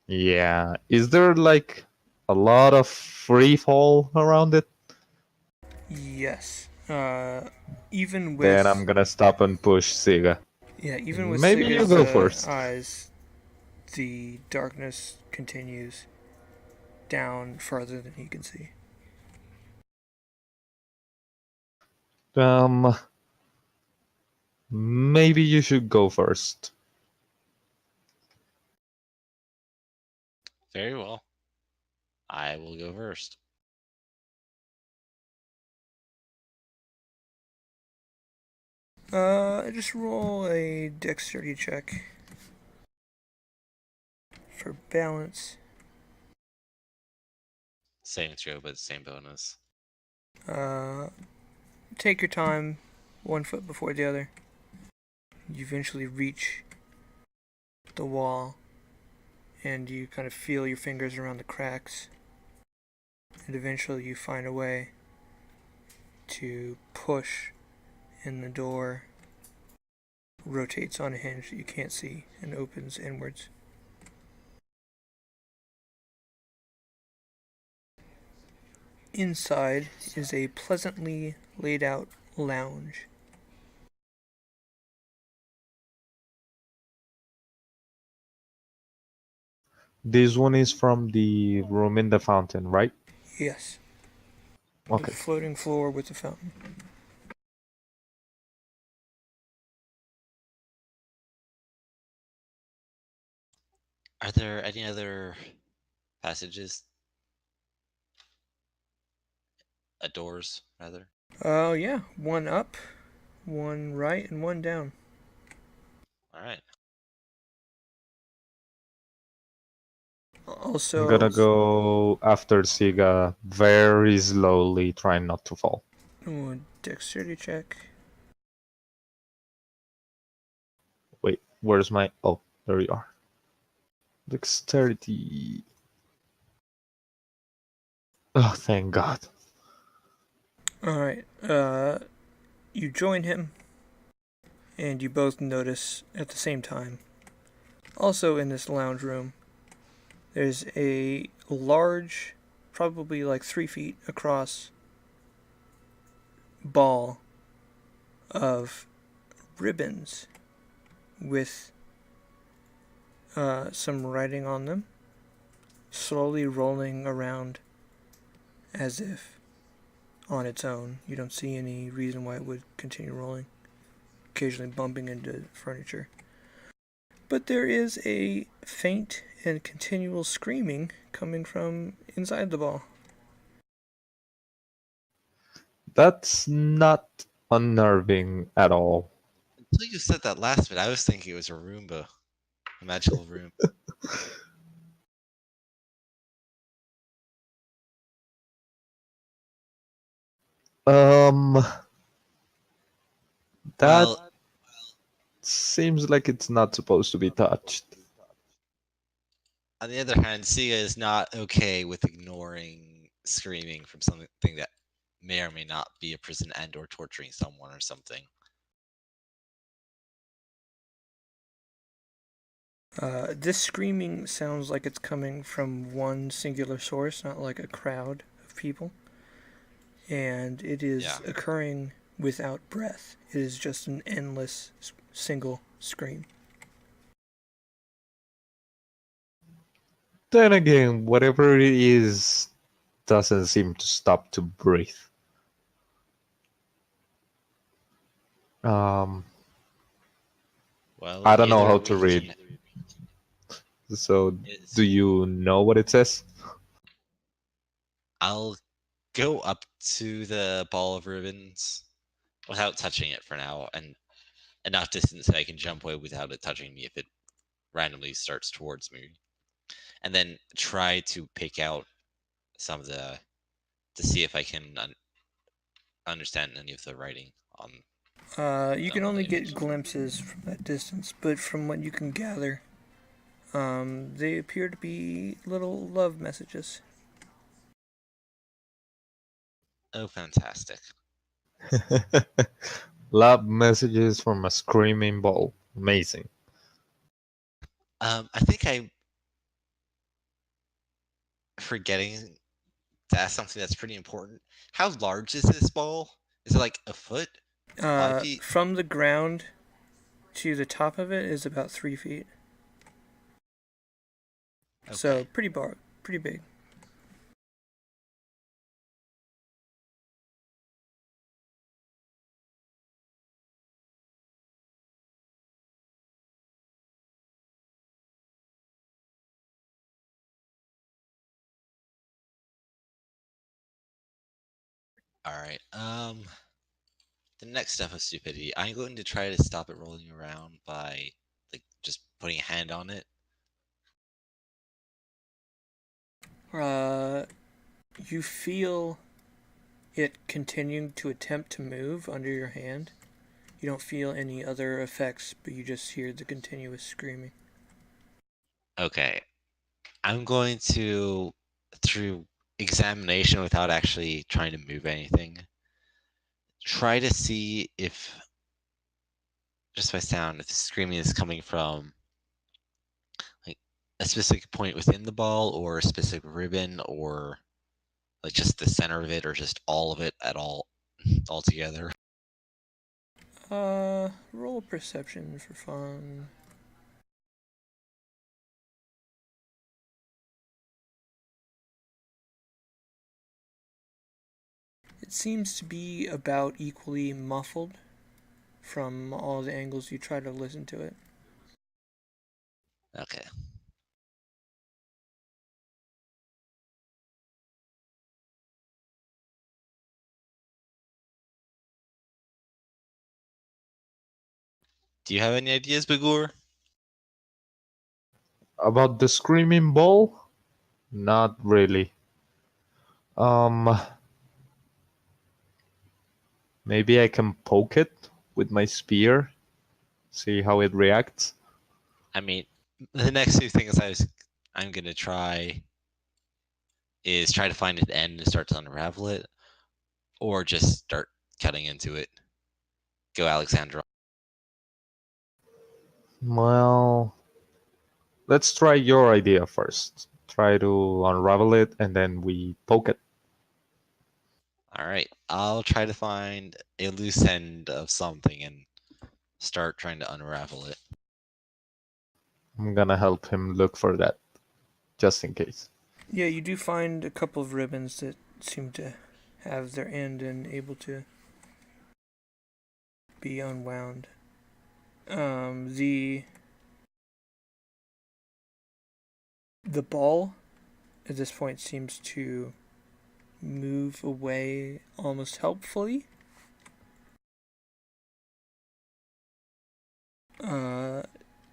Speaker 2: Yeah. Is there like a lot of free fall around it?
Speaker 1: Yes. Even
Speaker 2: Then I'm
Speaker 1: with
Speaker 2: gonna stop and push Siga.
Speaker 1: even with
Speaker 2: Maybe you
Speaker 1: Siga's
Speaker 2: go first.
Speaker 1: eyes, the darkness continues down farther than he can see.
Speaker 2: Maybe you should go first.
Speaker 3: Very well. I will go first.
Speaker 1: Just roll a dexterity check for balance.
Speaker 3: Same throw, but same bonus.
Speaker 1: Take your time, 1 foot before the other. You eventually reach the wall, and you kind of feel your fingers around the cracks, and eventually you find a way to push, and the door rotates on a hinge that you can't see and opens inwards. Inside is a pleasantly laid out lounge.
Speaker 2: This one is from the room in the fountain, right?
Speaker 1: Yes.
Speaker 2: Okay.
Speaker 1: The floating floor with the fountain.
Speaker 3: Are there any other passages? Doors, rather?
Speaker 1: Oh, yeah. 1 up, 1 right, and 1 down.
Speaker 3: Alright.
Speaker 1: Also,
Speaker 2: I'm gonna go after Siga very slowly, trying not to fall.
Speaker 1: Dexterity check.
Speaker 2: Wait, where's my... Oh, there you are. Dexterity. Oh, thank God.
Speaker 1: Alright, you join him, and you both notice at the same time. Also in this lounge room, there's a large, probably like 3 feet across, ball of ribbons with some writing on them, slowly rolling around as if on its own. You don't see any reason why it would continue rolling, occasionally bumping into furniture. But there is a faint and continual screaming coming from inside the ball.
Speaker 2: That's not unnerving at all.
Speaker 3: Until you said that last bit, I was thinking it was a Roomba. A magical room.
Speaker 2: That
Speaker 3: Well,
Speaker 2: seems like it's not supposed to be touched.
Speaker 3: on the other hand, Sia is not okay with ignoring screaming from something that may or may not be a prison and or torturing someone or something.
Speaker 1: This screaming sounds like it's coming from one singular source, not like a crowd of people. and it is
Speaker 3: Yeah.
Speaker 1: occurring without breath. It is just an endless single scream.
Speaker 2: Then again, whatever it is doesn't seem to stop to breathe. Um,
Speaker 3: Well,
Speaker 2: I don't know
Speaker 3: either
Speaker 2: how
Speaker 3: we
Speaker 2: to read.
Speaker 3: can.
Speaker 2: So,
Speaker 3: Is
Speaker 2: do you know what it says?
Speaker 3: I'll go up to the ball of ribbons without touching it for now, and enough distance that I can jump away without it touching me if it randomly starts towards me, and then try to pick out some of the to see if I can understand any of the writing on
Speaker 1: You can
Speaker 3: on the
Speaker 1: only get
Speaker 3: image.
Speaker 1: glimpses from that distance, but from what you can gather, they appear to be little love messages.
Speaker 3: Oh, fantastic!
Speaker 2: Love messages from a screaming ball. Amazing.
Speaker 3: I think I'm forgetting to ask something that's pretty important. How large is this ball? Is it like a foot? 5 feet?
Speaker 1: From the ground to the top of it is about 3 feet. So
Speaker 3: Okay.
Speaker 1: pretty big.
Speaker 3: All right. The next step of stupidity. I'm going to try to stop it rolling around by like just putting a hand on it.
Speaker 1: You feel it continuing to attempt to move under your hand. You don't feel any other effects, but you just hear the continuous screaming.
Speaker 3: Okay. I'm going to, through examination without actually trying to move anything, try to see if, just by sound, if the screaming is coming from like a specific point within the ball or a specific ribbon or like just the center of it or just all of it at all altogether.
Speaker 1: Roll perception for fun. It seems to be about equally muffled from all the angles you try to listen to it.
Speaker 3: Okay. Do you have any ideas, Bagor?
Speaker 2: About the screaming ball? Not really. Um, Maybe I can poke it with my spear, see how it reacts.
Speaker 3: I mean, the next two things I'm gonna try is try to find an end and start to unravel it, or just start cutting into it. Go, Alexandra.
Speaker 2: Well, let's try your idea first. Try to unravel it and then we poke it.
Speaker 3: All right, I'll try to find a loose end of something and start trying to unravel it.
Speaker 2: I'm gonna help him look for that, just in case.
Speaker 1: Yeah, you do find a couple of ribbons that seem to have their end and able to be unwound. The ball at this point seems to move away almost helpfully.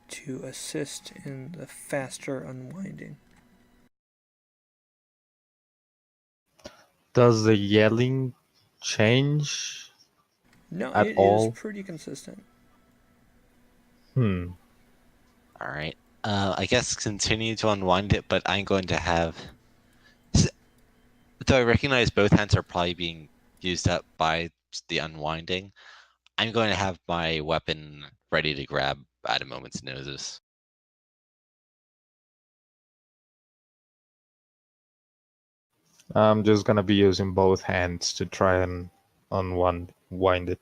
Speaker 1: To assist in the faster unwinding.
Speaker 2: Does the yelling change
Speaker 1: No,
Speaker 2: at
Speaker 1: it is
Speaker 2: all?
Speaker 1: pretty consistent.
Speaker 2: Hmm.
Speaker 3: All right. I guess continue to unwind it, but I'm going to have. Though I recognize both hands are probably being used up by the unwinding, I'm going to have my weapon ready to grab at a moment's notice.
Speaker 2: I'm just gonna be using both hands to try and unwind it.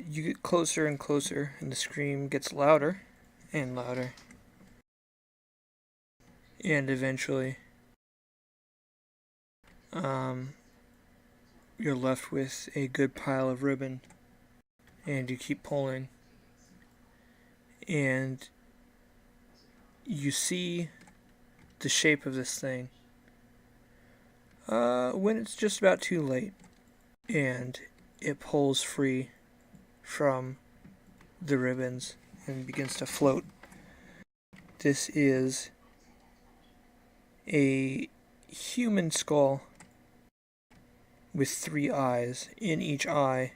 Speaker 1: You get closer and closer, and the scream gets louder and louder. And eventually, you're left with a good pile of ribbon, and you keep pulling. And you see the shape of this thing when it's just about too late, and it pulls free from the ribbons and begins to float. This is a human skull with 3 eyes. In each eye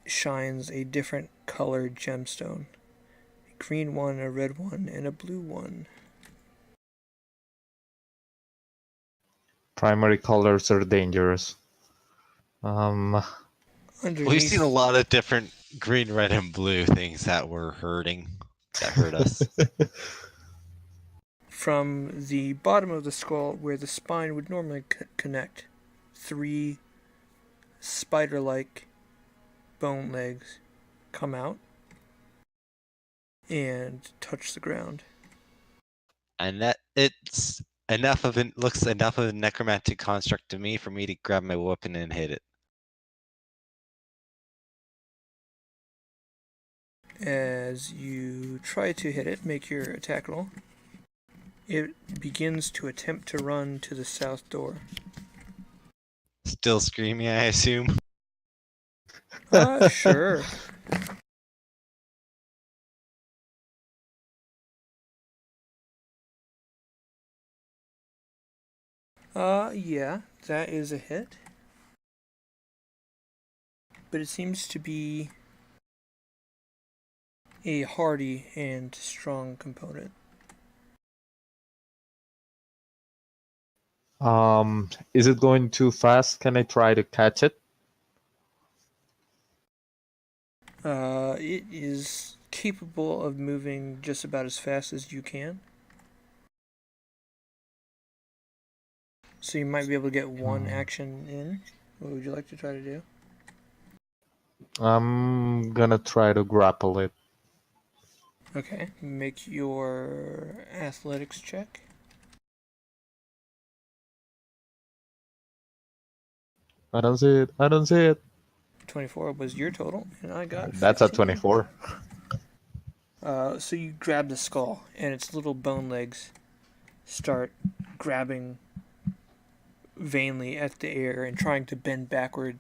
Speaker 1: shines a different colored gemstone. A green one, a red one, and a blue one.
Speaker 2: Primary colors are dangerous.
Speaker 3: We've seen a
Speaker 1: Underneath,
Speaker 3: lot of different green, red, and blue things that hurt us.
Speaker 1: from the bottom of the skull where the spine would normally connect, 3 spider-like bone legs come out and touch the ground.
Speaker 3: And that it's looks enough of a necromantic construct to me for me to grab my weapon and hit it.
Speaker 1: As you try to hit it, make your attack roll. It begins to attempt to run to the south door.
Speaker 3: Still screaming, I assume.
Speaker 1: Sure. Yeah, that is a hit. But it seems to be a hardy and strong component.
Speaker 2: Is it going too fast? Can I try to catch it?
Speaker 1: It is capable of moving just about as fast as you can. So you might be able to get one action in. What would you like to try to do?
Speaker 2: I'm gonna try to grapple it.
Speaker 1: Okay, make your athletics check.
Speaker 2: I don't see it. I don't see it.
Speaker 1: 24 was your total, and I got 15.
Speaker 2: That's a 24.
Speaker 1: So you grab the skull, and its little bone legs start grabbing vainly at the air and trying to bend backward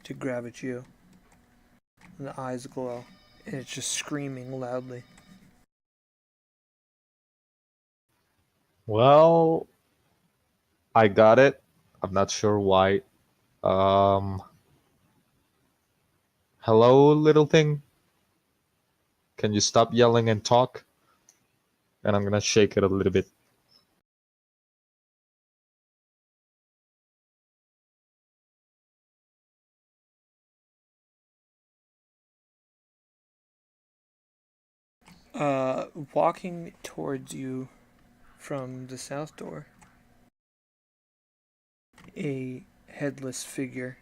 Speaker 1: to grab at you. And the eyes glow, and it's just screaming loudly.
Speaker 2: Well, I got it. I'm not sure why. Hello, little thing. Can you stop yelling and talk? And I'm gonna shake it a little bit.
Speaker 1: Walking towards you from the south door, a headless figure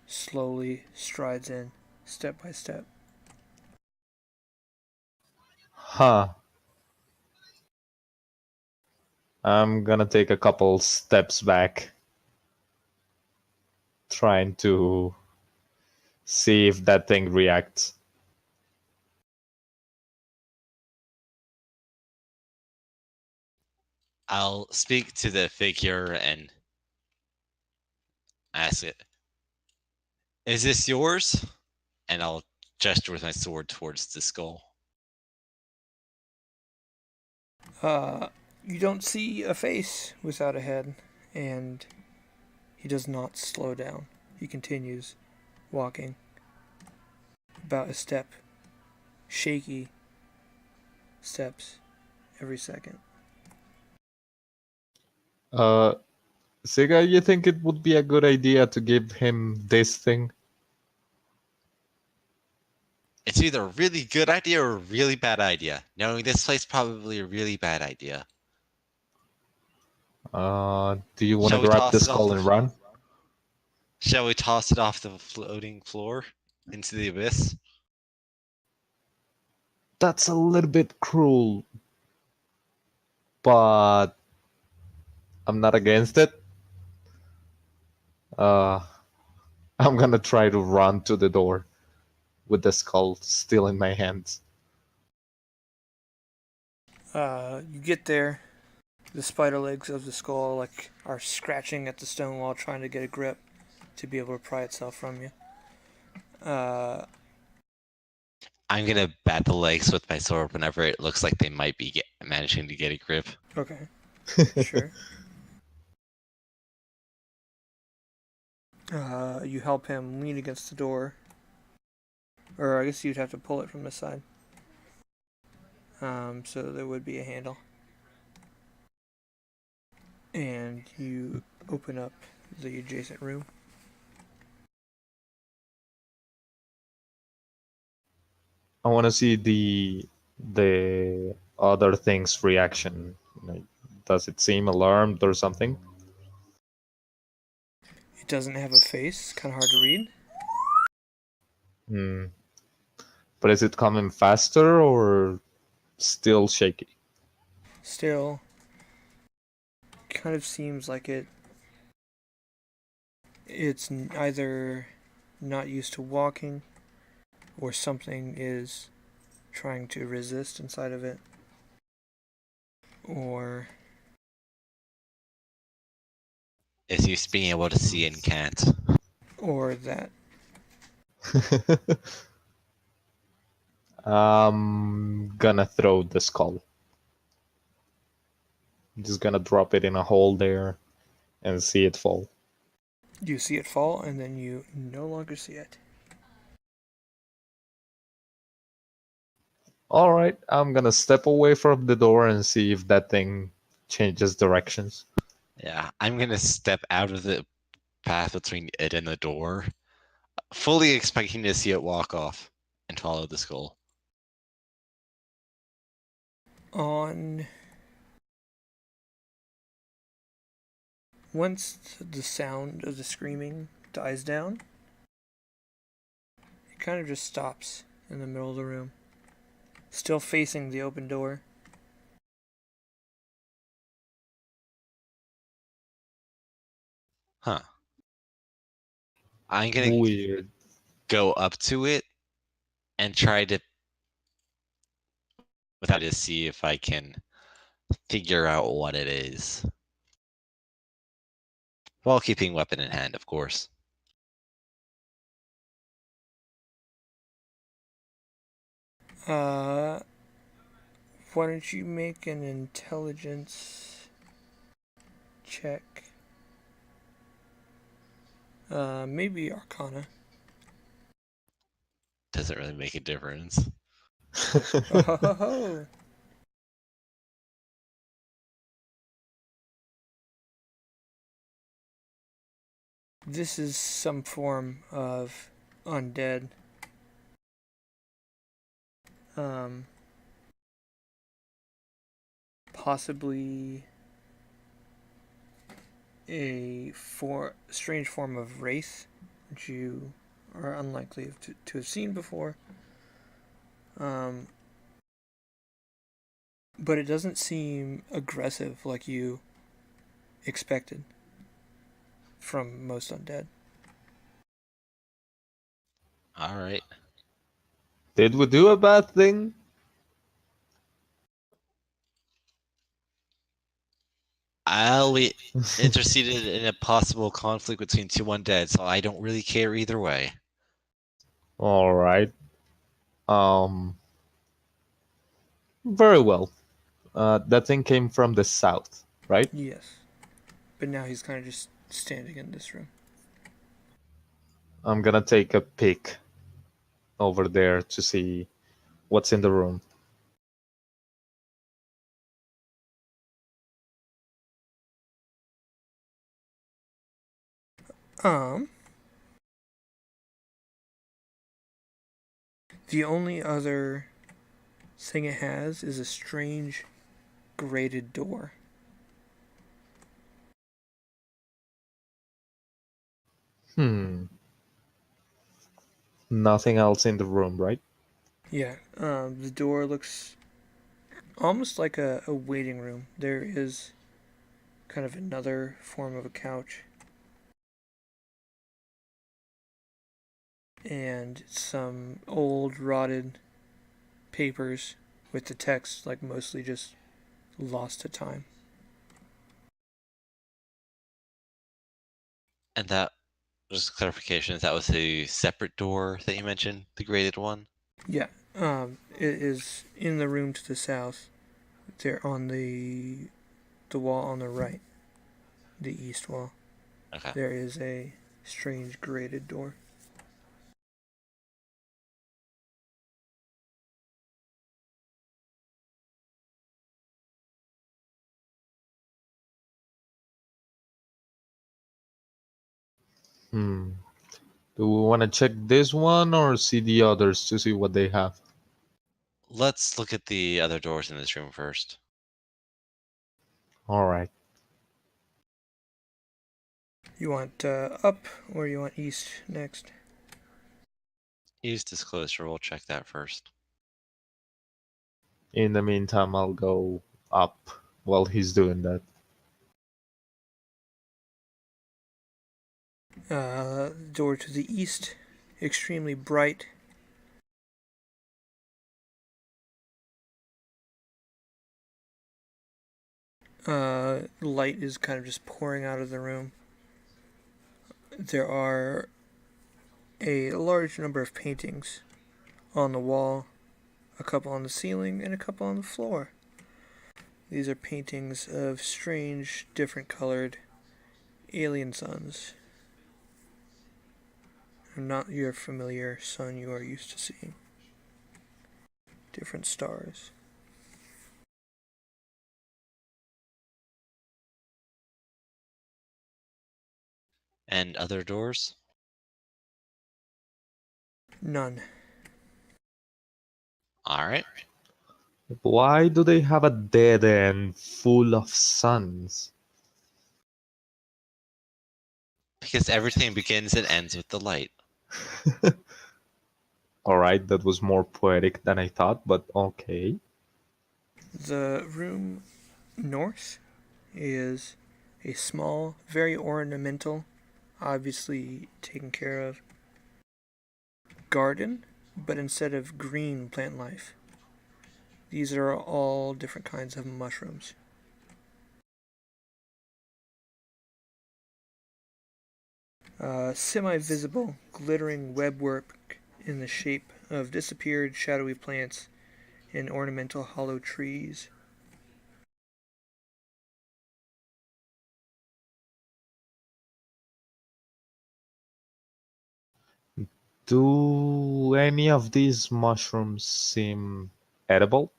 Speaker 1: slowly strides in, step by step.
Speaker 2: Huh. I'm gonna take a couple steps back, trying to see if that thing reacts.
Speaker 3: I'll speak to the figure and ask it, "Is this yours?" And I'll gesture with my sword towards the skull.
Speaker 1: You don't see a face without a head, and he does not slow down. He continues walking about a step, shaky steps every second.
Speaker 2: Siga, you think it would be a good idea to give him this thing?
Speaker 3: either a really good idea or a really bad idea. Knowing this place, probably a really bad idea.
Speaker 2: Do you want to
Speaker 3: Shall we
Speaker 2: grab
Speaker 3: toss
Speaker 2: the
Speaker 3: it off
Speaker 2: skull
Speaker 3: the?
Speaker 2: and run?
Speaker 3: Shall we toss it off the floating floor into the abyss?
Speaker 2: That's a little bit cruel, but I'm not against it. Uh, I'm gonna try to run to the door with the skull still in my hands.
Speaker 1: You get there. The spider legs of the skull like are scratching at the stone wall, trying to get a grip to be able to pry itself from you.
Speaker 3: I'm gonna bat the legs with my sword whenever it looks like they might be managing to get a grip.
Speaker 1: Okay, sure. You help him lean against the door, or I guess you'd have to pull it from the side. So there would be a handle, and you open up the adjacent room.
Speaker 2: I want to see the other thing's reaction. Like, does it seem alarmed or something?
Speaker 1: It doesn't have a face. Kind of hard to read.
Speaker 2: Hmm. But is it coming faster or still shaky?
Speaker 1: Still, kind of seems like it's either not used to walking or something is trying to resist inside of it, or
Speaker 3: Is used to being able to see and can't.
Speaker 1: that.
Speaker 2: I'm gonna throw the skull. I'm just gonna drop it in a hole there and see it fall.
Speaker 1: You see it fall, and then you no longer see it.
Speaker 2: Alright, I'm gonna step away from the door and see if that thing changes directions.
Speaker 3: Yeah, I'm gonna step out of the path between it and the door, fully expecting to see it walk off and follow the skull.
Speaker 1: On Once the sound of the screaming dies down, it kind of just stops in the middle of the room, still facing the open door.
Speaker 3: Huh. I'm gonna
Speaker 2: Weird.
Speaker 3: go up to it and try to without to see if I can figure out what it is. While keeping weapon in hand, of course.
Speaker 1: Uh, why don't you make an intelligence check? Maybe Arcana.
Speaker 3: Doesn't really make a difference.
Speaker 1: Oh, this is some form of undead. Um, Possibly a strange form of wraith, which you are unlikely to have seen before. Um, but it doesn't seem aggressive like you expected from most undead.
Speaker 3: Alright.
Speaker 2: Did we do a bad thing?
Speaker 3: I'll be interested in a possible conflict between two undead, so I don't really care either way.
Speaker 2: Alright. Very well. That thing came from the south, right?
Speaker 1: Yes, but now he's kind of just standing in this room.
Speaker 2: I'm gonna take a peek over there to see what's in the room.
Speaker 1: Um, The only other thing it has is a strange grated door.
Speaker 2: Nothing else in the room, right?
Speaker 1: Yeah, the door looks almost like a waiting room. There is kind of another form of a couch and some old rotted papers with the text like mostly just lost to time.
Speaker 3: And that, just clarification, that was a separate door that you mentioned, the graded one?
Speaker 1: Yeah, it is in the room to the south. There on the wall on the right, the east wall.
Speaker 3: Okay.
Speaker 1: There is a strange grated door.
Speaker 2: Hmm. Do we want to check this one or see the others to see what they have?
Speaker 3: Let's look at the other doors in this room first.
Speaker 2: All right.
Speaker 1: You want up or you want east next?
Speaker 3: East is closer, we'll check that first.
Speaker 2: In the meantime, I'll go up while he's doing that.
Speaker 1: Door to the east, extremely bright. Light is kind of just pouring out of the room. There are a large number of paintings on the wall, a couple on the ceiling, and a couple on the floor. These are paintings of strange, different colored alien suns. Not your familiar sun you are used to seeing. Different stars.
Speaker 3: And other doors?
Speaker 1: None.
Speaker 3: Alright.
Speaker 2: Why do they have a dead end full of suns?
Speaker 3: Because everything begins and ends with the light.
Speaker 2: All right, that was more poetic than I thought, but okay.
Speaker 1: The room north is a small, very ornamental, obviously taken care of garden, but instead of green plant life, these are all different kinds of mushrooms. Semi-visible, glittering webwork in the shape of disappeared shadowy plants and ornamental hollow trees.
Speaker 2: Do any of these mushrooms seem edible?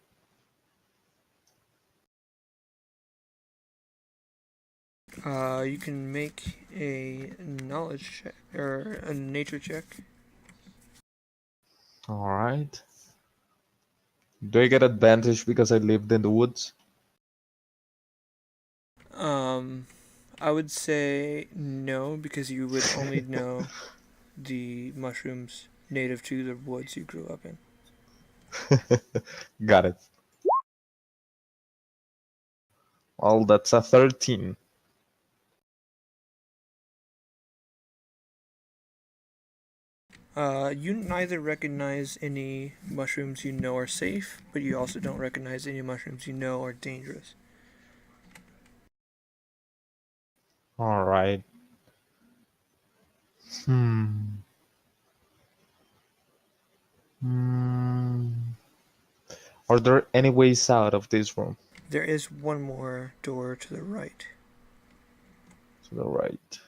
Speaker 1: You can make a knowledge check or a nature check.
Speaker 2: All right. Do I get advantage because I lived in the woods?
Speaker 1: I would say no because you would only know the mushrooms native to the woods you grew up in.
Speaker 2: Got it. Well, that's a 13.
Speaker 1: You neither recognize any mushrooms you know are safe, but you also don't recognize any mushrooms you know are dangerous.
Speaker 2: All right. Hmm. Hmm. Are there any ways out of this room?
Speaker 1: There is one more door to the right.
Speaker 2: To the right.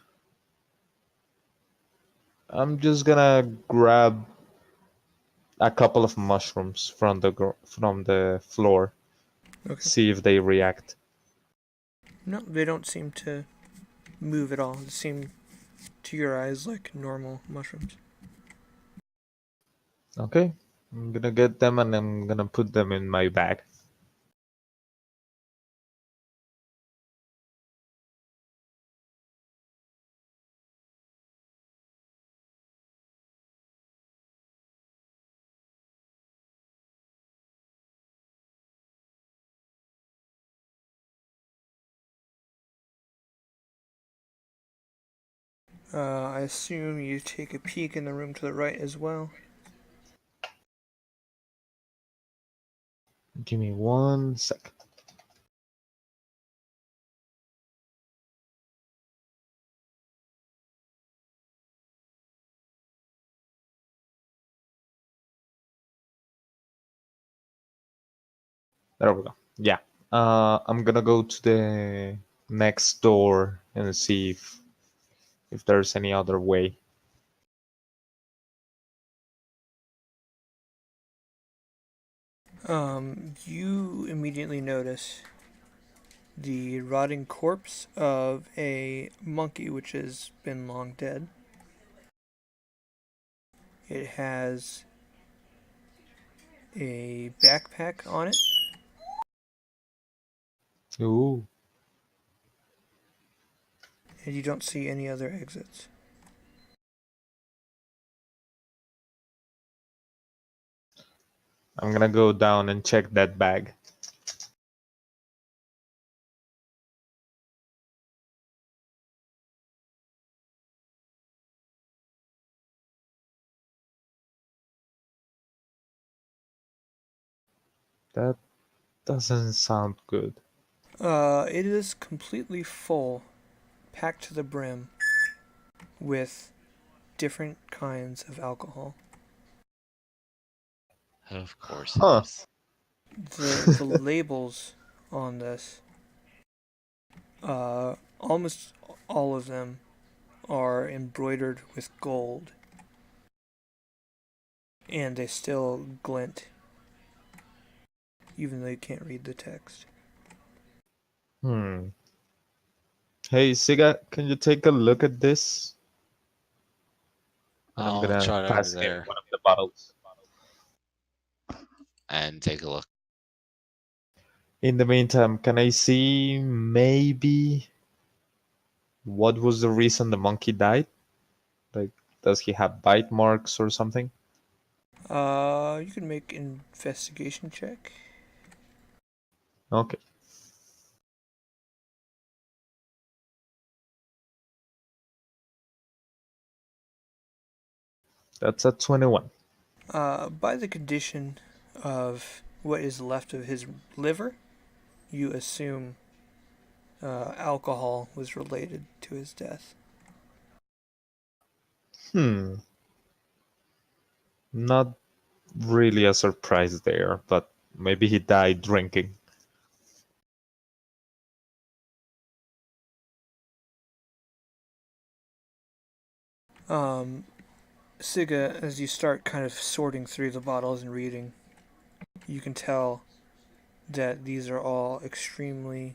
Speaker 2: I'm just gonna grab a couple of mushrooms from the floor.
Speaker 1: Okay.
Speaker 2: See if they react.
Speaker 1: No, they don't seem to move at all. They seem to your eyes like normal mushrooms.
Speaker 2: Okay. I'm gonna get them and I'm gonna put them in my bag.
Speaker 1: I assume you take a peek in the room to the right as well.
Speaker 2: Give me 1 second. There we go. Yeah. I'm gonna go to the next door and see if there's any other way.
Speaker 1: You immediately notice the rotting corpse of a monkey which has been long dead. It has a backpack on it.
Speaker 2: Ooh.
Speaker 1: And you don't see any other exits.
Speaker 2: I'm gonna go down and check that bag. That doesn't sound good.
Speaker 1: It is completely full, packed to the brim, with different kinds of alcohol.
Speaker 3: Of course
Speaker 2: Huh.
Speaker 3: it is.
Speaker 1: The labels on this, almost all of them are embroidered with gold, and they still glint, even though you can't read the text.
Speaker 2: Hey, Siga, can you take a look at this? And I'm
Speaker 3: I'll
Speaker 2: gonna
Speaker 3: trot over
Speaker 2: pass him
Speaker 3: there
Speaker 2: one of the bottles.
Speaker 3: and take a look.
Speaker 2: In the meantime, can I see maybe what was the reason the monkey died? Like, does he have bite marks or something?
Speaker 1: You can make an investigation check.
Speaker 2: Okay. That's a 21.
Speaker 1: By the condition of what is left of his liver, you assume alcohol was related to his death.
Speaker 2: Not really a surprise there, but maybe he died drinking.
Speaker 1: Siga, as you start kind of sorting through the bottles and reading, you can tell that these are all extremely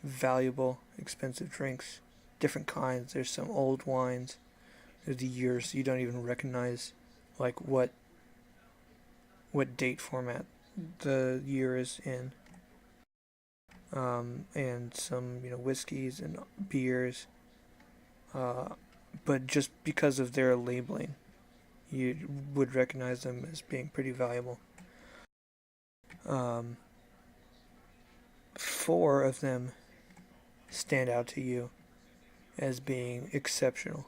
Speaker 1: valuable, expensive drinks. Different kinds. There's some old wines. There's the years you don't even recognize, like what date format the year is in. And some whiskeys and beers. But just because of their labeling, you would recognize them as being pretty valuable. Um, 4 of them stand out to you as being exceptional.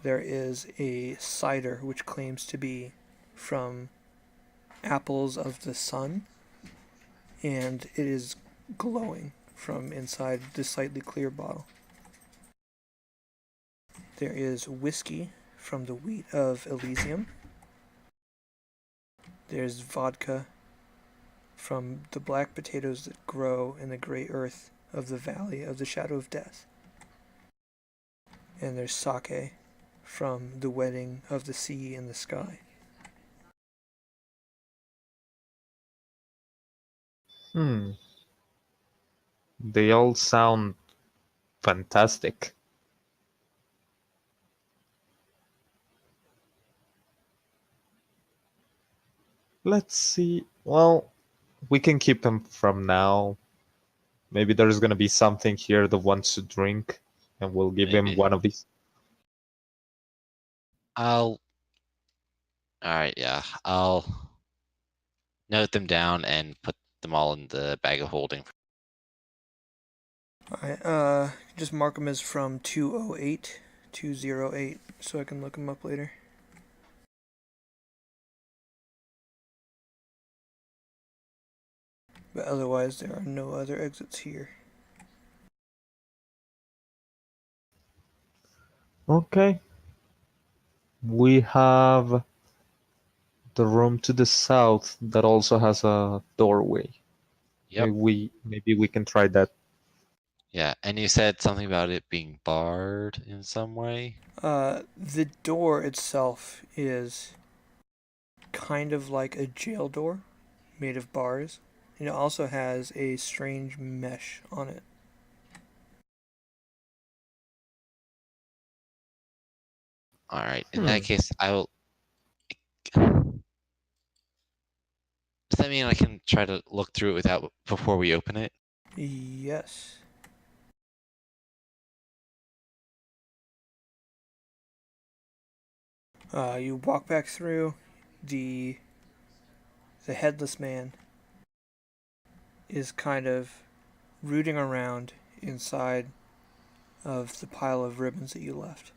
Speaker 1: There is a cider which claims to be from apples of the sun, and it is glowing from inside the slightly clear bottle. There is whiskey from the wheat of Elysium. There's vodka from the black potatoes that grow in the gray earth of the valley of the shadow of death. And there's sake from the wedding of the sea and the sky.
Speaker 2: They all sound fantastic. Let's see. Well, we can keep him from now. Maybe there's gonna be something here that wants to drink, and we'll give him
Speaker 3: Maybe.
Speaker 2: one of these.
Speaker 3: All right, yeah. I'll note them down and put them all in the bag of holding.
Speaker 1: Alright, just mark them as from 208, 208, so I can look them up later. But otherwise, there are no other exits here.
Speaker 2: Okay. We have the room to the south that also has a doorway.
Speaker 3: Yep.
Speaker 2: Maybe we can try that.
Speaker 3: Yeah, and you said something about it being barred in some way?
Speaker 1: The door itself is kind of like a jail door made of bars, and it also has a strange mesh on it.
Speaker 3: All right. In that case, I will. Does that mean I can try to look through it without before we open it?
Speaker 1: Yes. You walk back through. The headless man is kind of rooting around inside of the pile of ribbons that you left.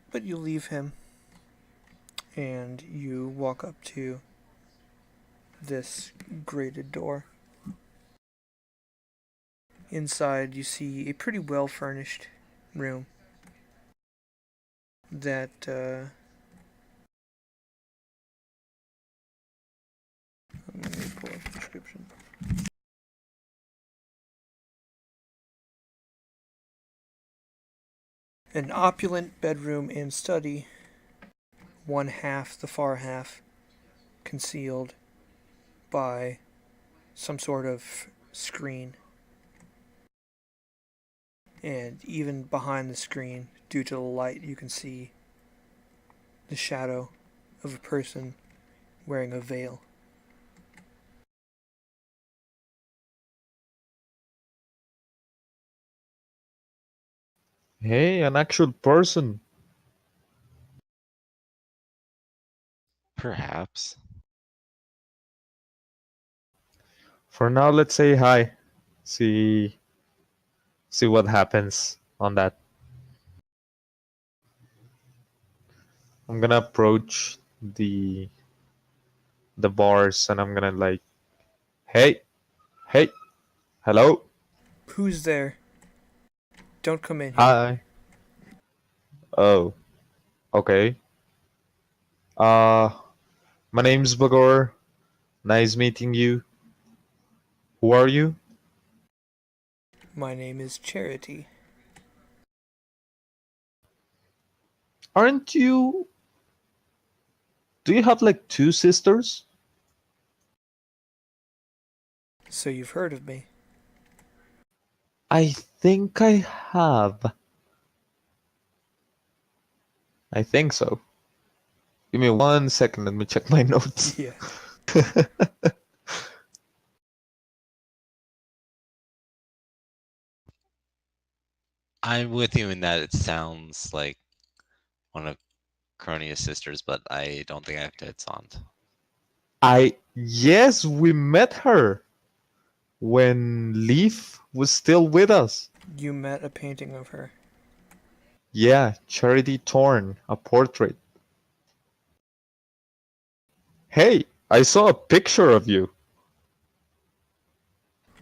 Speaker 1: But you leave him and you walk up to this grated door. Inside, you see a pretty well furnished room that let me pull up the description. An opulent bedroom and study, one half, the far half, concealed by some sort of screen. And even behind the screen, due to the light, you can see the shadow of a person wearing a veil.
Speaker 2: Hey, an actual person.
Speaker 3: Perhaps.
Speaker 2: For now, let's say hi. See what happens on that. I'm gonna approach the bars and I'm gonna like, hey, hey, hello,
Speaker 1: Who's there? Don't come in here.
Speaker 2: hi. Oh, okay. Uh, my name's Bagor. Nice meeting you. Who are you?
Speaker 1: My name is Charity.
Speaker 2: Aren't you? Do you have like two sisters?
Speaker 1: So you've heard of me.
Speaker 2: I think I have. I think so. Give me 1 second. Let me check my notes.
Speaker 1: Yeah.
Speaker 3: I'm with you in that it sounds like one of Cronia's sisters, but I don't think I have tits on.
Speaker 2: Yes, we met her when Leaf was still with us.
Speaker 1: You met a painting of her.
Speaker 2: Yeah, Charity Torn, a portrait. Hey, I saw a picture of you.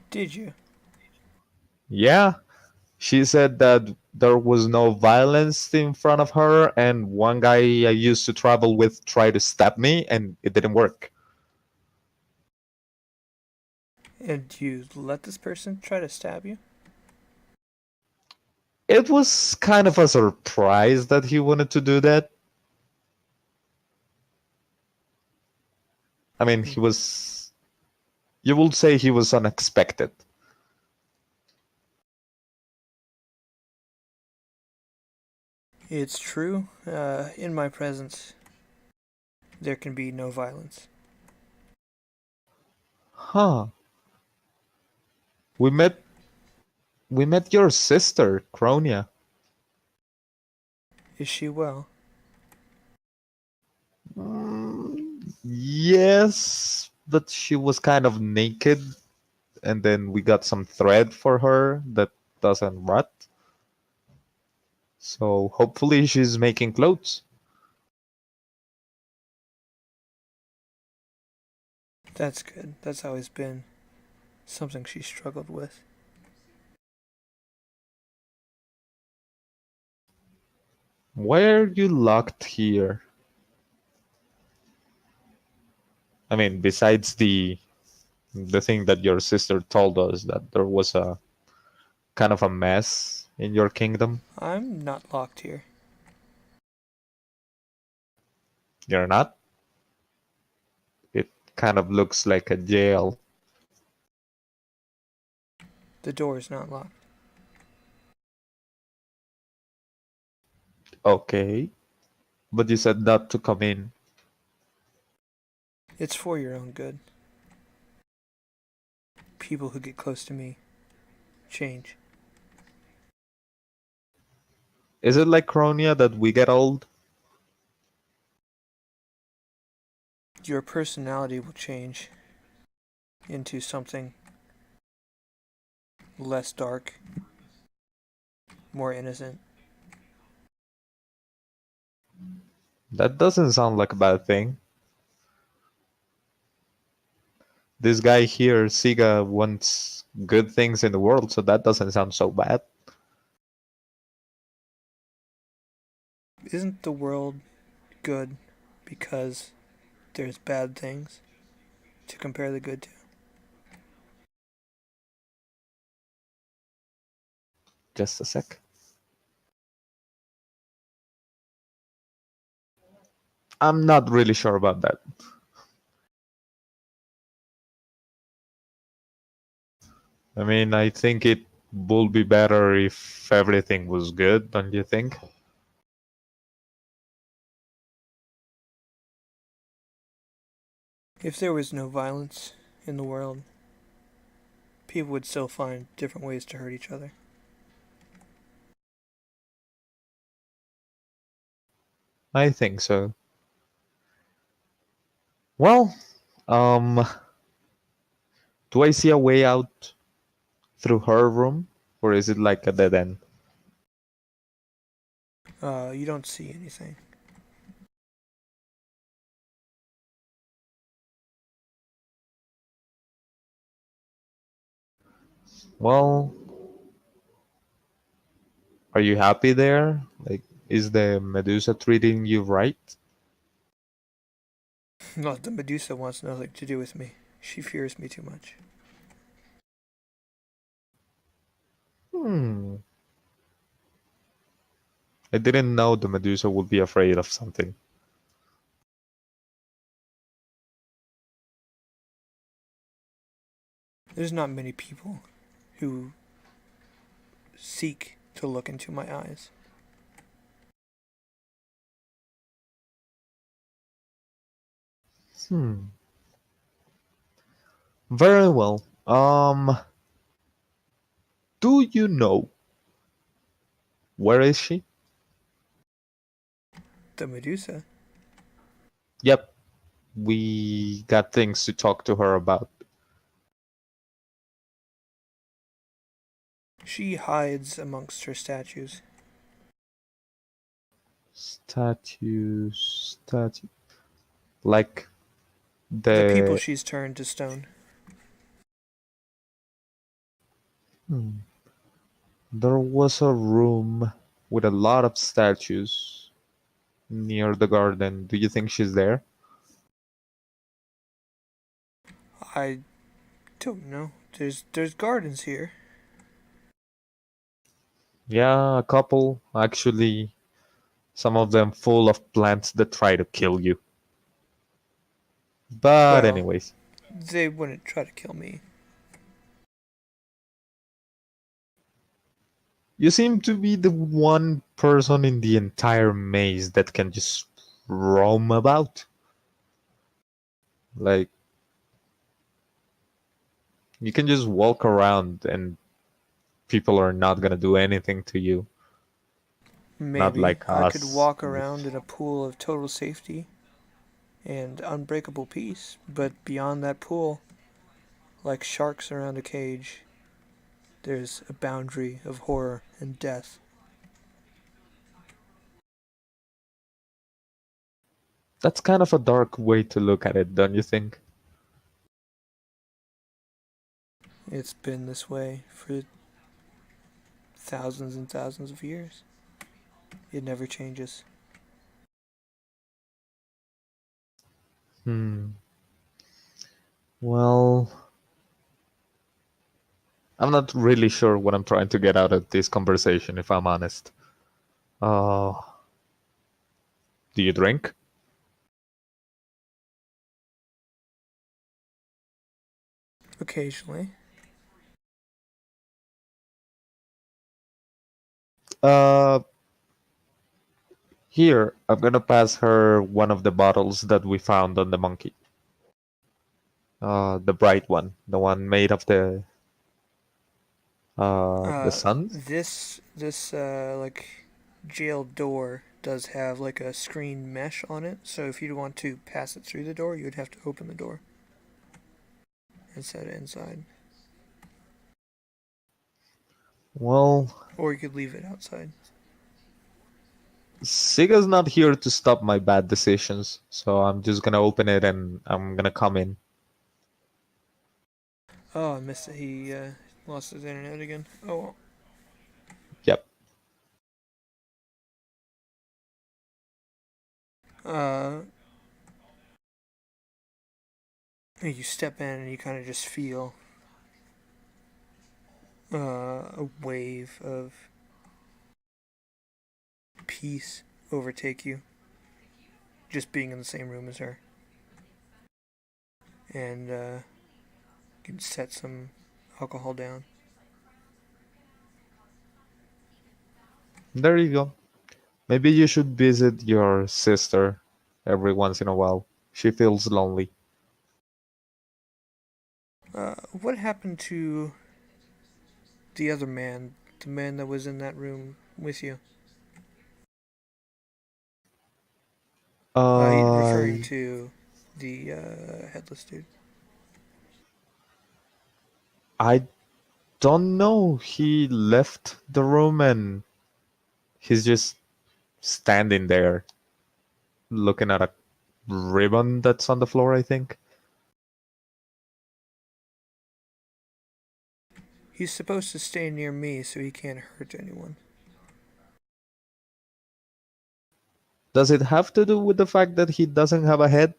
Speaker 1: Did you?
Speaker 2: Yeah, she said that there was no violence in front of her, and one guy I used to travel with tried to stab me, and it didn't work.
Speaker 1: And you let this person try to stab you?
Speaker 2: It was kind of a surprise that he wanted to do that. I mean, he was. You would say he was unexpected.
Speaker 1: It's true. In my presence, there can be no violence.
Speaker 2: Huh. We met your sister, Cronia.
Speaker 1: Is she well?
Speaker 2: Yes, but she was kind of naked, and then we got some thread for her that doesn't rot. So hopefully she's making clothes.
Speaker 1: That's good. That's always been something she struggled with.
Speaker 2: Why are you locked here? I mean, besides the thing that your sister told us that there was a kind of a mess in your kingdom.
Speaker 1: I'm not locked here.
Speaker 2: You're not? It kind of looks like a jail.
Speaker 1: The door is not locked.
Speaker 2: Okay. But you said not to come in.
Speaker 1: It's for your own good. People who get close to me change.
Speaker 2: Is it like Cronia that we get old?
Speaker 1: Your personality will change into something less dark, more innocent.
Speaker 2: That doesn't sound like a bad thing. This guy here, Siga, wants good things in the world, so that doesn't sound so bad.
Speaker 1: Isn't the world good because there's bad things to compare the good to?
Speaker 2: Just a sec. I'm not really sure about that. I mean, I think it would be better if everything was good, don't you think?
Speaker 1: If there was no violence in the world, people would still find different ways to hurt each other.
Speaker 2: I think so. Well, um, do I see a way out through her room, or is it like a dead end?
Speaker 1: You don't see anything.
Speaker 2: Well, are you happy there? Like, is the Medusa treating you right?
Speaker 1: Not the Medusa wants nothing to do with me. She fears me too much.
Speaker 2: Hmm. I didn't know the Medusa would be afraid of something.
Speaker 1: There's not many people who seek to look into my eyes.
Speaker 2: Hmm. Very well. Do you know where is she?
Speaker 1: The Medusa?
Speaker 2: Yep. We got things to talk to her about.
Speaker 1: She hides amongst her statues.
Speaker 2: Statue. Like
Speaker 1: The people
Speaker 2: the.
Speaker 1: she's turned to stone.
Speaker 2: There was a room with a lot of statues near the garden. Do you think she's there?
Speaker 1: I don't know. There's gardens here.
Speaker 2: Yeah, a couple. Actually, some of them full of plants that try to kill you. But,
Speaker 1: Well,
Speaker 2: anyways.
Speaker 1: they wouldn't try to kill me.
Speaker 2: You seem to be the one person in the entire maze that can just roam about. Like, you can just walk around and people are not gonna do anything to you. Not
Speaker 1: Maybe
Speaker 2: like
Speaker 1: I could
Speaker 2: us.
Speaker 1: walk around in a pool of total safety and unbreakable peace, but beyond that pool, like sharks around a cage, there's a boundary of horror and death.
Speaker 2: That's kind of a dark way to look at it, don't you think?
Speaker 1: It's been this way for thousands and thousands of years. It never changes.
Speaker 2: Well, I'm not really sure what I'm trying to get out of this conversation, if I'm honest. Uh, do you drink?
Speaker 1: Occasionally.
Speaker 2: Uh, Here, I'm gonna pass her one of the bottles that we found on the monkey. The bright one, the one made of the sun.
Speaker 1: This like jail door does have like a screen mesh on it, so if you want to pass it through the door, you'd have to open the door and set it inside,
Speaker 2: Well,
Speaker 1: or you could leave it outside.
Speaker 2: Siga's not here to stop my bad decisions, so I'm just gonna open it and I'm gonna come in.
Speaker 1: Oh, I missed it. He lost his internet again. Oh well.
Speaker 2: Yep.
Speaker 1: Uh, you step in and you kind of just feel a wave of peace overtake you, just being in the same room as her, and you can set some alcohol down.
Speaker 2: There you go. Maybe you should visit your sister every once in a while. She feels lonely.
Speaker 1: What happened to the other man, the man that was in that room with you? Referring
Speaker 2: I
Speaker 1: to the headless dude.
Speaker 2: I don't know. He left the room and he's just standing there looking at a ribbon that's on the floor, I think.
Speaker 1: He's supposed to stay near me so he can't hurt anyone.
Speaker 2: Does it have to do with the fact that he doesn't have a head?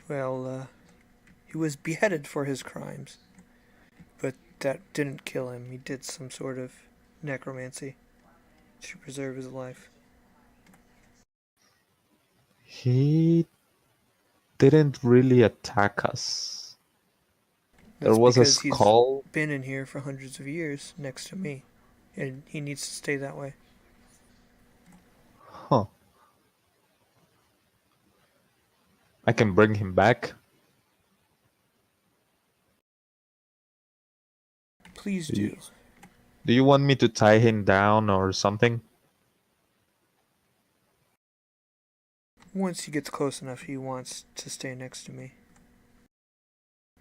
Speaker 1: Well, he was beheaded for his crimes, but that didn't kill him. He did some sort of necromancy to preserve his life.
Speaker 2: He didn't really attack us. There
Speaker 1: That's
Speaker 2: was a
Speaker 1: because he's
Speaker 2: skull.
Speaker 1: been in here for hundreds of years next to me, and he needs to stay that way.
Speaker 2: Huh. I can bring him back.
Speaker 1: Please
Speaker 2: Do you,
Speaker 1: do.
Speaker 2: do you want me to tie him down or something?
Speaker 1: Once he gets close enough, he wants to stay next to me.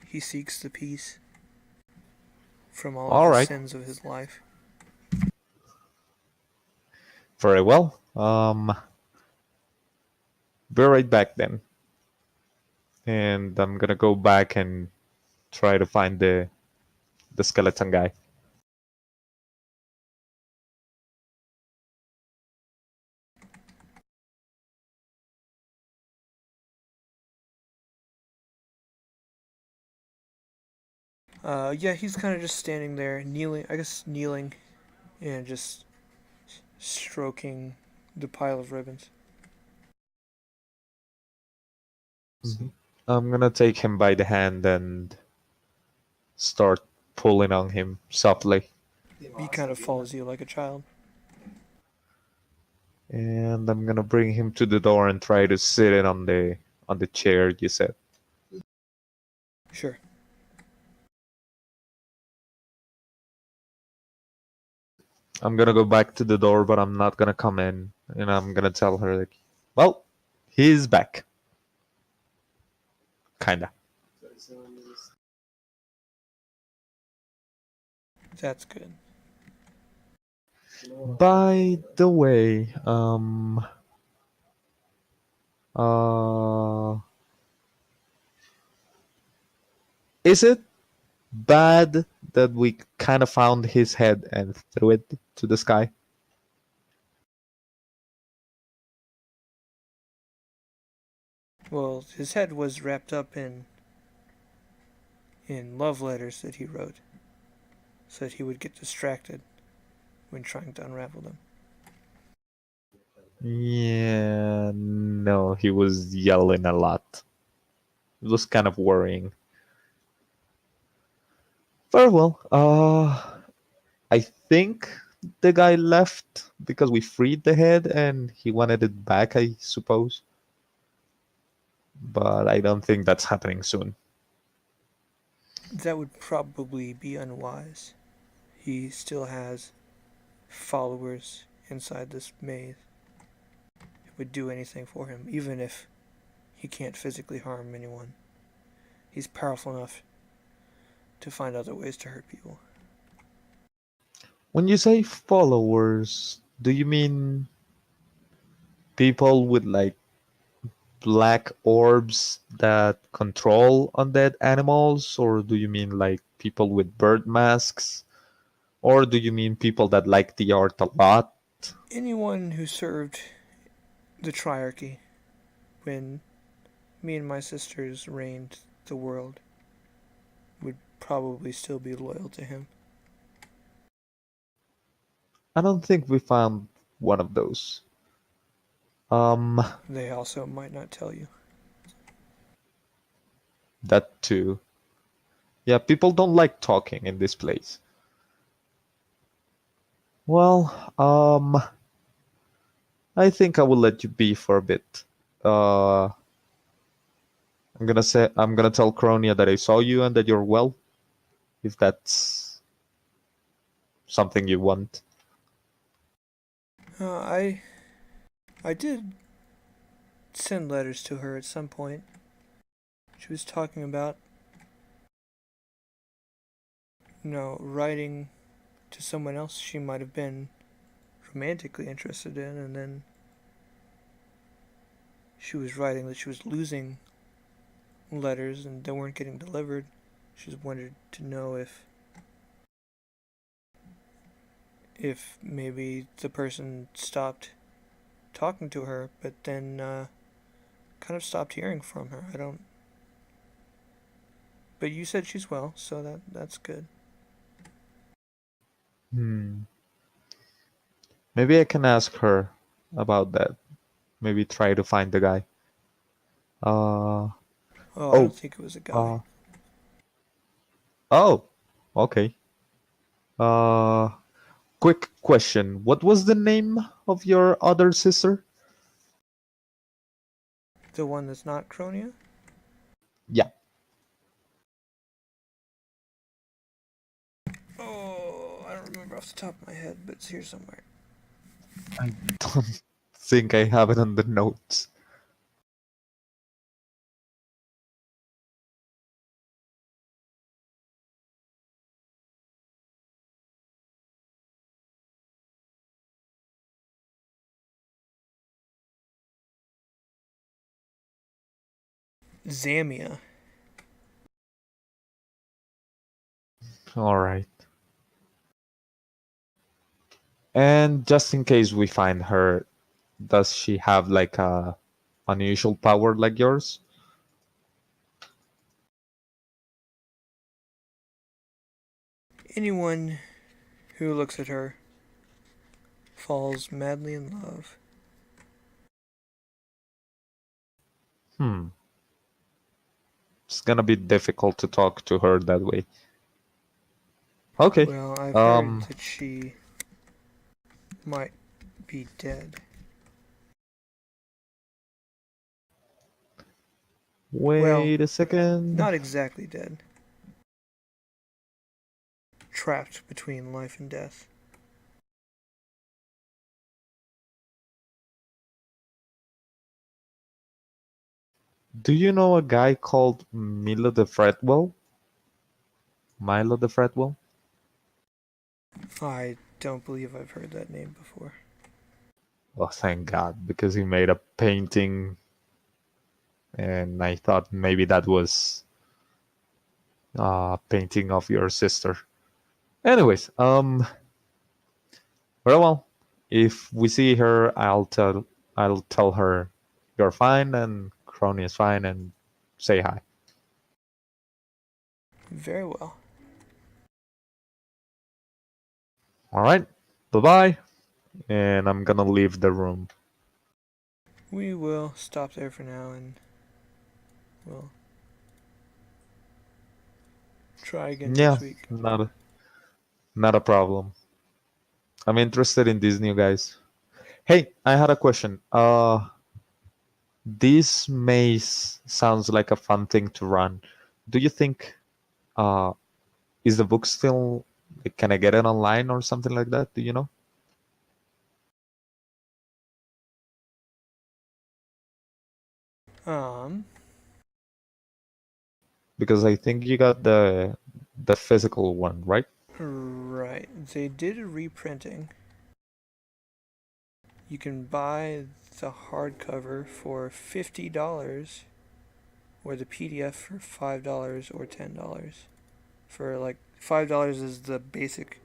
Speaker 1: He seeks the peace from all of
Speaker 2: All
Speaker 1: the
Speaker 2: right.
Speaker 1: sins of his life.
Speaker 2: Very well. Be right back then. And I'm gonna go back and try to find the skeleton guy.
Speaker 1: Yeah, he's kind of just standing there, kneeling, I guess kneeling, and just stroking the pile of ribbons.
Speaker 2: Mhm. I'm gonna take him by the hand and start pulling on him softly.
Speaker 1: He kind of follows you like a child.
Speaker 2: And I'm gonna bring him to the door and try to sit it on the chair you said.
Speaker 1: Sure.
Speaker 2: I'm gonna go back to the door, but I'm not gonna come in. And I'm gonna tell her like, well, he's back. Kinda.
Speaker 1: That's good.
Speaker 2: By the way, uh, is it bad that we kind of found his head and threw it to the sky?
Speaker 1: Well, his head was wrapped up in love letters that he wrote, so that he would get distracted when trying to unravel them.
Speaker 2: Yeah, no, he was yelling a lot. It was kind of worrying. Very well. I think the guy left because we freed the head and he wanted it back, I suppose. But I don't think that's happening soon.
Speaker 1: That would probably be unwise. He still has followers inside this maze who would do anything for him, even if he can't physically harm anyone. He's powerful enough to find other ways to hurt people.
Speaker 2: When you say followers, do you mean people with like black orbs that control undead animals, or do you mean like people with bird masks, or do you mean people that like the art a lot?
Speaker 1: Anyone who served the Triarchy when me and my sisters reigned the world would probably still be loyal to him.
Speaker 2: I don't think we found one of those.
Speaker 1: They also might not tell you.
Speaker 2: That too. Yeah, people don't like talking in this place. Well, I think I will let you be for a bit. I'm gonna tell Cronia that I saw you and that you're well, if that's something you want.
Speaker 1: I did send letters to her at some point. She was talking about, writing to someone else she might have been romantically interested in, and then she was writing that she was losing letters and they weren't getting delivered. She just wanted to know if maybe the person stopped talking to her, but then kind of stopped hearing from her. I don't. But you said she's well, so that's good.
Speaker 2: Maybe I can ask her about that. Maybe try to find the guy.
Speaker 1: Oh, I
Speaker 2: Oh,
Speaker 1: don't think it was a guy.
Speaker 2: oh, okay. Uh, Quick question. What was the name of your other sister?
Speaker 1: The one that's not Cronia?
Speaker 2: Yeah.
Speaker 1: Oh, I don't remember off the top of my head, but it's here somewhere.
Speaker 2: I don't think I have it on the notes.
Speaker 1: Zamia.
Speaker 2: All right. And just in case we find her, does she have like a unusual power like yours?
Speaker 1: Anyone who looks at her falls madly in love.
Speaker 2: It's gonna be difficult to talk to her that way. Okay.
Speaker 1: Well, I've heard that she might be dead.
Speaker 2: Wait a second.
Speaker 1: Not exactly dead. Trapped between life and death.
Speaker 2: Do you know a guy called Milo the Fretwell? Milo the Fretwell?
Speaker 1: I don't believe I've heard that name before.
Speaker 2: Oh, thank God, because he made a painting, and I thought maybe that was a painting of your sister. Anyways, very well. If we see her, I'll tell her you're fine and Crony is fine and say hi.
Speaker 1: Very well.
Speaker 2: All right. Bye-bye. And I'm gonna leave the room.
Speaker 1: We will stop there for now and we'll try again
Speaker 2: Yeah,
Speaker 1: next week.
Speaker 2: not a problem. I'm interested in these new guys. Hey, I had a question. This maze sounds like a fun thing to run. Do you think uh is the book still, can I get it online or something like that? Do you know? Because I think you got the physical one, right?
Speaker 1: Right. They did a reprinting. You can buy the hardcover for $50 or the PDF for $5 or $10. For like $5 is the basic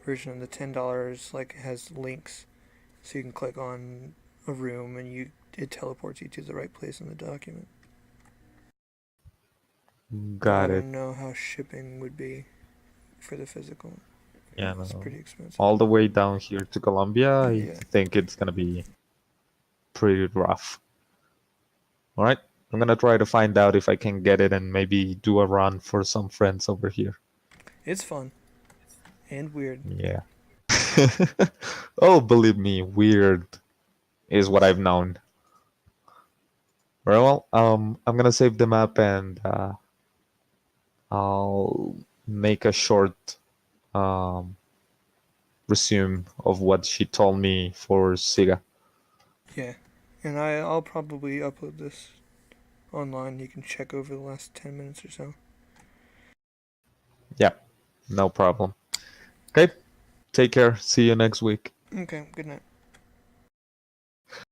Speaker 1: version, and the $10 like has links, so you can click on a room and it teleports you to the right place in the document. But I
Speaker 2: Got it.
Speaker 1: don't know how shipping would be for the physical.
Speaker 2: Yeah,
Speaker 1: It's
Speaker 2: no.
Speaker 1: pretty expensive.
Speaker 2: All the way down here to Colombia, I
Speaker 1: Yeah.
Speaker 2: think it's gonna be pretty rough. All right, I'm gonna try to find out if I can get it and maybe do a run for some friends over here.
Speaker 1: It's fun and weird.
Speaker 2: Yeah. Oh, believe me, weird is what I've known. Very well. I'm gonna save the map and I'll make a short um, resume of what she told me for Siga.
Speaker 1: Yeah. And I'll probably upload this online. You can check over the last 10 minutes or so.
Speaker 2: Yeah, no problem. Okay, take care. See you next week.
Speaker 1: Okay, good night.